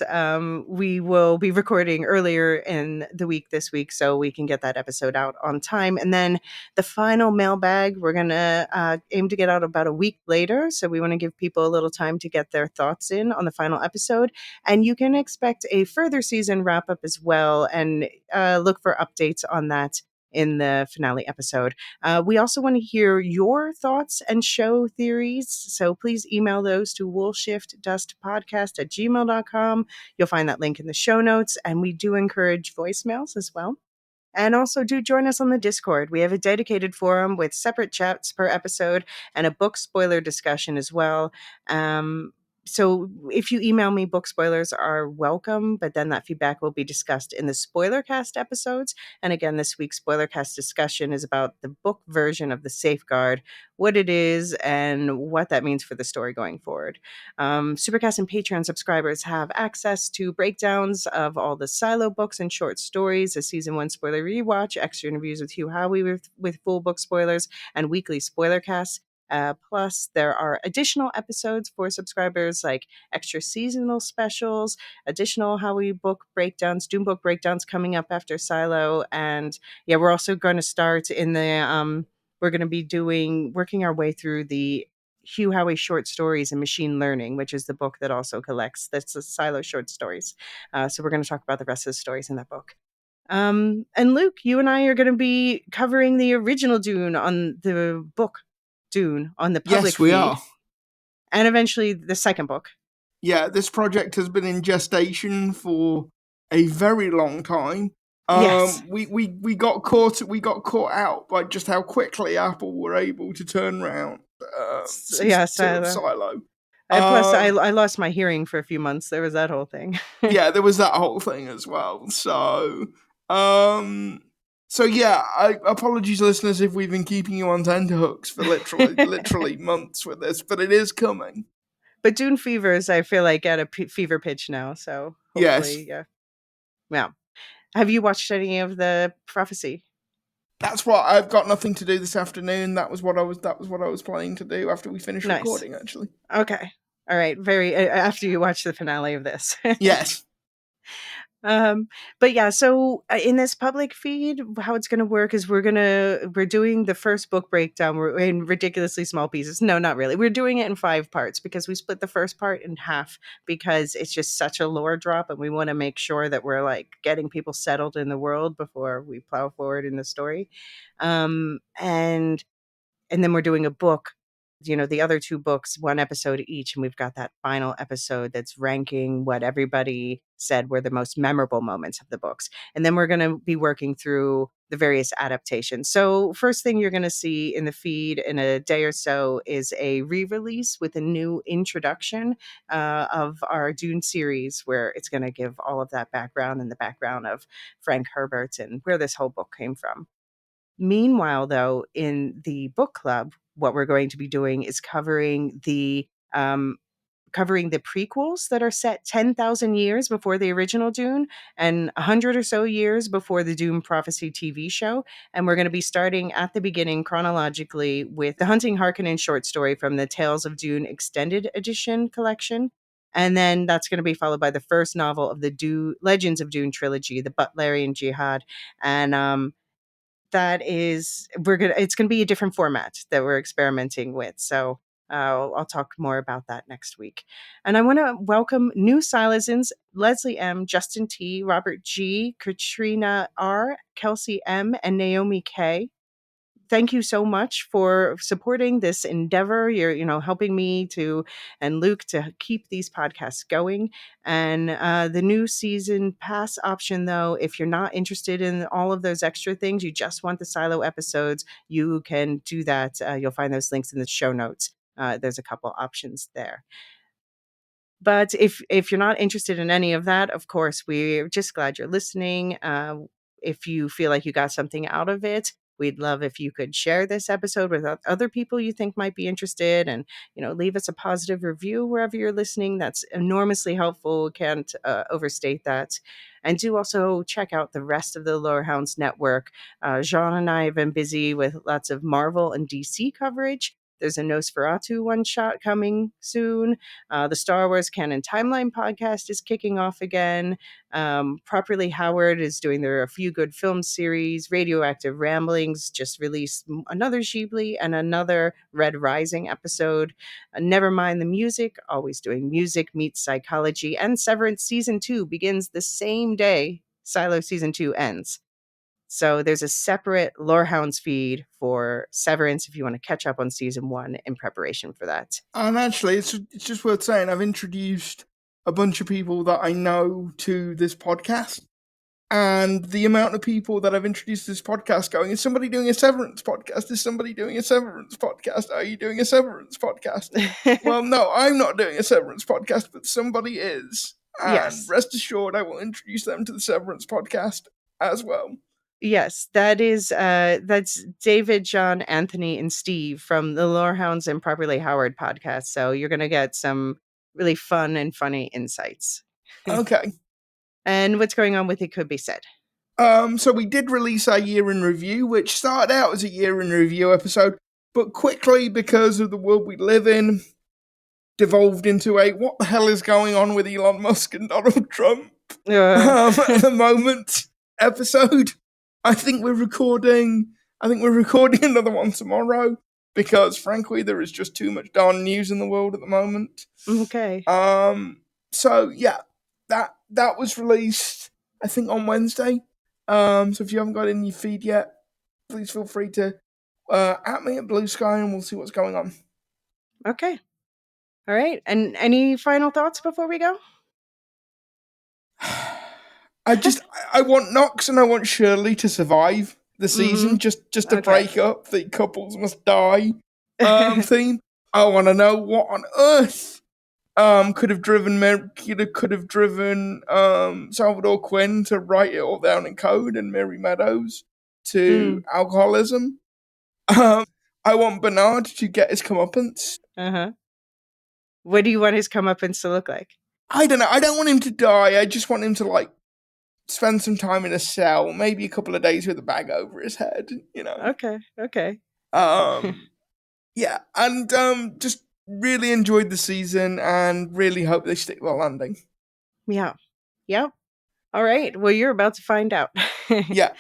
We will be recording earlier in the week this week so we can get that episode out on time. And then the final mailbag, we're going to aim to get out about a week later. So we want to give people a little time to get their thoughts in on the final episode. And you can expect a further season wrap up as well, and look for updates on that in the finale episode. We also want to hear your thoughts and show theories. So please email those to woolshiftdustpodcast@gmail.com. You'll find that link in the show notes. And we do encourage voicemails as well. And also do join us on the Discord. We have a dedicated forum with separate chats per episode and a book spoiler discussion as well. So if you email me, book spoilers are welcome, but then that feedback will be discussed in the spoilercast episodes. And again, this week's spoilercast discussion is about the book version of the Safeguard, what it is, and what that means for the story going forward. Supercast and Patreon subscribers have access to breakdowns of all the Silo books and short stories, a season 1 spoiler rewatch, extra interviews with Hugh Howey with full book spoilers, and weekly spoiler casts. Plus, there are additional episodes for subscribers, like extra seasonal specials, additional Howey book breakdowns, Doom book breakdowns coming up after Silo. And yeah, we're also going to start in the, we're going to be working our way through the Hugh Howey short stories and machine learning, which is the book that also collects that's the Silo short stories. So we're going to talk about the rest of the stories in that book. And Luke, you and I are going to be covering the original Dune on the book Dune on the public Yes, we feed, are. and eventually the second book. Yeah, this project has been in gestation for a very long time. Yes. We got caught out by just how quickly Apple were able to turn around Silo. Plus, I lost my hearing for a few months. There was that whole thing. Yeah, there was that whole thing as well. So yeah, apologies, listeners, if we've been keeping you on tenterhooks for literally months with this, but it is coming. But Dune Fever is, I feel like, at a fever pitch now. So hopefully, yes. Yeah. Have you watched any of the Prophecy? That's what I've got nothing to do this afternoon. That was what I was planning to do after we finished recording, actually. Okay. All right. After you watch the finale of this. Yes. But yeah, so in this public feed, how it's going to work is we're doing the first book breakdown in ridiculously small pieces. No, not really. We're doing it in 5 parts because we split the first part in half because it's just such a lore drop, and we want to make sure that we're like getting people settled in the world before we plow forward in the story. And then we're doing a book, the other 2 books, 1 episode each. And we've got that final episode that's ranking what everybody said were the most memorable moments of the books. And then we're going to be working through the various adaptations. So first thing you're going to see in the feed in a day or so is a re-release with a new introduction of our Dune series, where it's going to give all of that background and the background of Frank Herbert and where this whole book came from. Meanwhile, though, in the book club, what we're going to be doing is covering the prequels that are set 10,000 years before the original Dune and 100 or so years before the Dune Prophecy TV show. And we're going to be starting at the beginning chronologically with the Hunting Harkonnen short story from the Tales of Dune Extended Edition collection. And then that's going to be followed by the first novel of the Legends of Dune trilogy, the Butlerian Jihad. And it's going to be a different format that we're experimenting with. So I'll talk more about that next week. And I want to welcome new Silazans: Leslie M., Justin T., Robert G., Katrina R., Kelsey M., and Naomi K. thank you so much for supporting this endeavor. You're helping me and Luke to keep these podcasts going. And the new season pass option, though, if you're not interested in all of those extra things, you just want the silo episodes, you can do that. You'll find those links in the show notes. There's a couple options there. But if you're not interested in any of that, of course, we're just glad you're listening. If you feel like you got something out of it, we'd love if you could share this episode with other people you think might be interested, and leave us a positive review wherever you're listening. That's enormously helpful. Can't overstate that. And do also check out the rest of the Lorehounds network. Jean and I have been busy with lots of Marvel and DC coverage. There's a Nosferatu one-shot coming soon. The Star Wars Canon Timeline podcast is kicking off again. Properly Howard is doing their A Few Good Films series. Radioactive Ramblings just released another Ghibli and another Red Rising episode. Never Mind the Music, always doing music meets psychology. And Severance Season 2 begins the same day Silo Season 2 ends. So there's a separate Lorehounds feed for Severance if you want to catch up on season 1 in preparation for that. And actually, it's just worth saying, I've introduced a bunch of people that I know to this podcast. And the amount of people that I've introduced to this podcast going, is somebody doing a Severance podcast? Is somebody doing a Severance podcast? Are you doing a Severance podcast? Well, no, I'm not doing a Severance podcast, but somebody is. And Yes. Rest assured, I will introduce them to the Severance podcast as well. Yes, that's David, John, Anthony, and Steve from the Lorehounds and Properly Howard podcast. So you're going to get some really fun and funny insights. Okay. And what's going on with It Could Be Said? So we did release our year in review, which started out as a year in review episode, but quickly, because of the world we live in, devolved into a what the hell is going on with Elon Musk and Donald Trump at the moment episode. I think we're recording another one tomorrow because, frankly, there is just too much darn news in the world at the moment. Okay. So yeah, that was released, I think, on Wednesday. So if you haven't got it in your feed yet, please feel free to at me at Blue Sky, and we'll see what's going on. Okay. All right. And any final thoughts before we go? I want Knox and I want Shirley to survive the season, just to break up the couples must die theme. I want to know what on earth could have driven Salvador Quinn to write it all down in code, and Mary Meadows to alcoholism. I want Bernard to get his comeuppance. What do you want his comeuppance to look like? I don't know. I don't want him to die. I just want him to spend some time in a cell, maybe a couple of days with a bag over his head, Okay. Yeah, and just really enjoyed the season and really hope they stick the landing. Yeah. Yep. All right. Well, you're about to find out. Yeah.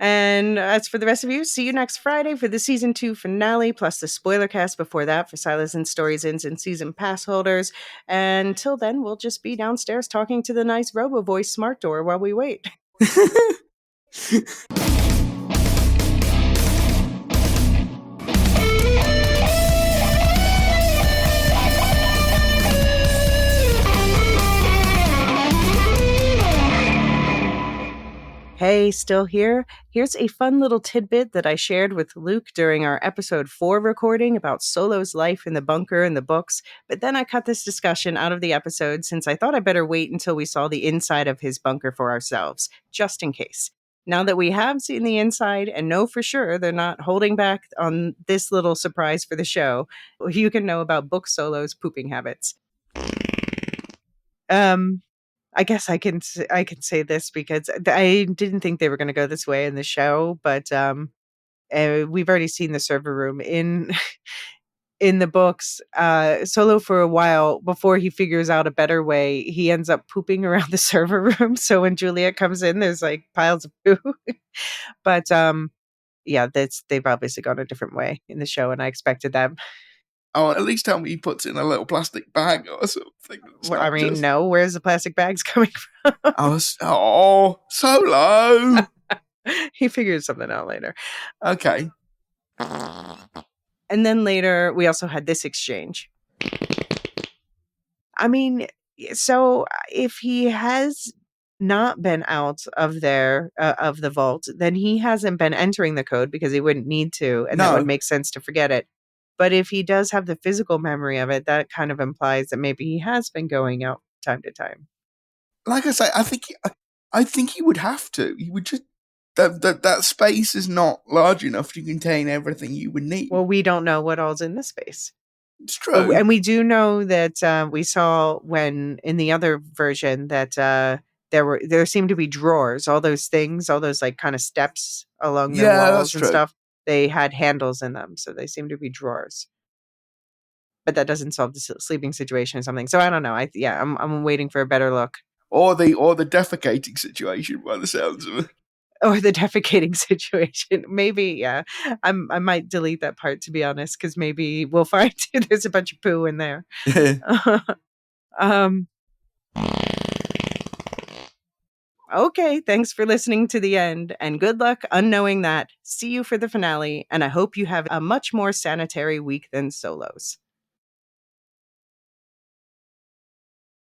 And as for the rest of you, see you next Friday for the season 2 finale, plus the spoiler cast before that for Silas and Stories Ins and season pass holders. And until then, we'll just be downstairs talking to the nice robo-voice smart door while we wait. Hey, still here? Here's a fun little tidbit that I shared with Luke during our episode 4 recording about Solo's life in the bunker in the books, but then I cut this discussion out of the episode since I thought I better wait until we saw the inside of his bunker for ourselves, just in case. Now that we have seen the inside and know for sure they're not holding back on this little surprise for the show, you can know about Book Solo's pooping habits. I guess I can say this because I didn't think they were going to go this way in the show, but we've already seen the server room in the books. Solo, for a while before he figures out a better way, he ends up pooping around the server room. So when Juliet comes in, there's piles of poo. But yeah, they've obviously gone a different way in the show, and I expected that. Oh, at least tell me he puts in a little plastic bag or something. No. Where's the plastic bags coming from? Solo! He figures something out later. Okay. And then later, we also had this exchange. I mean, so if he has not been out of there, of the vault, then he hasn't been entering the code because he wouldn't need to, and that would No. make sense to forget it. But if he does have the physical memory of it, that kind of implies that maybe he has been going out time to time. Like I say, I think he would have to. He would just that space is not large enough to contain everything you would need. Well, we don't know what all's in the space. It's true. And we do know that we saw when in the other version that there seemed to be drawers, all those things, all those like kind of steps along the Yeah, that's walls and true. stuff. They had handles in them, so they seem to be drawers. But that doesn't solve the sleeping situation or something. So I don't know. I'm waiting for a better look. Or the defecating situation, by the sounds of it. Or the defecating situation. Maybe, yeah. I might delete that part, to be honest, because maybe we'll find there's a bunch of poo in there. Okay, thanks for listening to the end, and good luck unknowing that. See you for the finale, and I hope you have a much more sanitary week than Solos.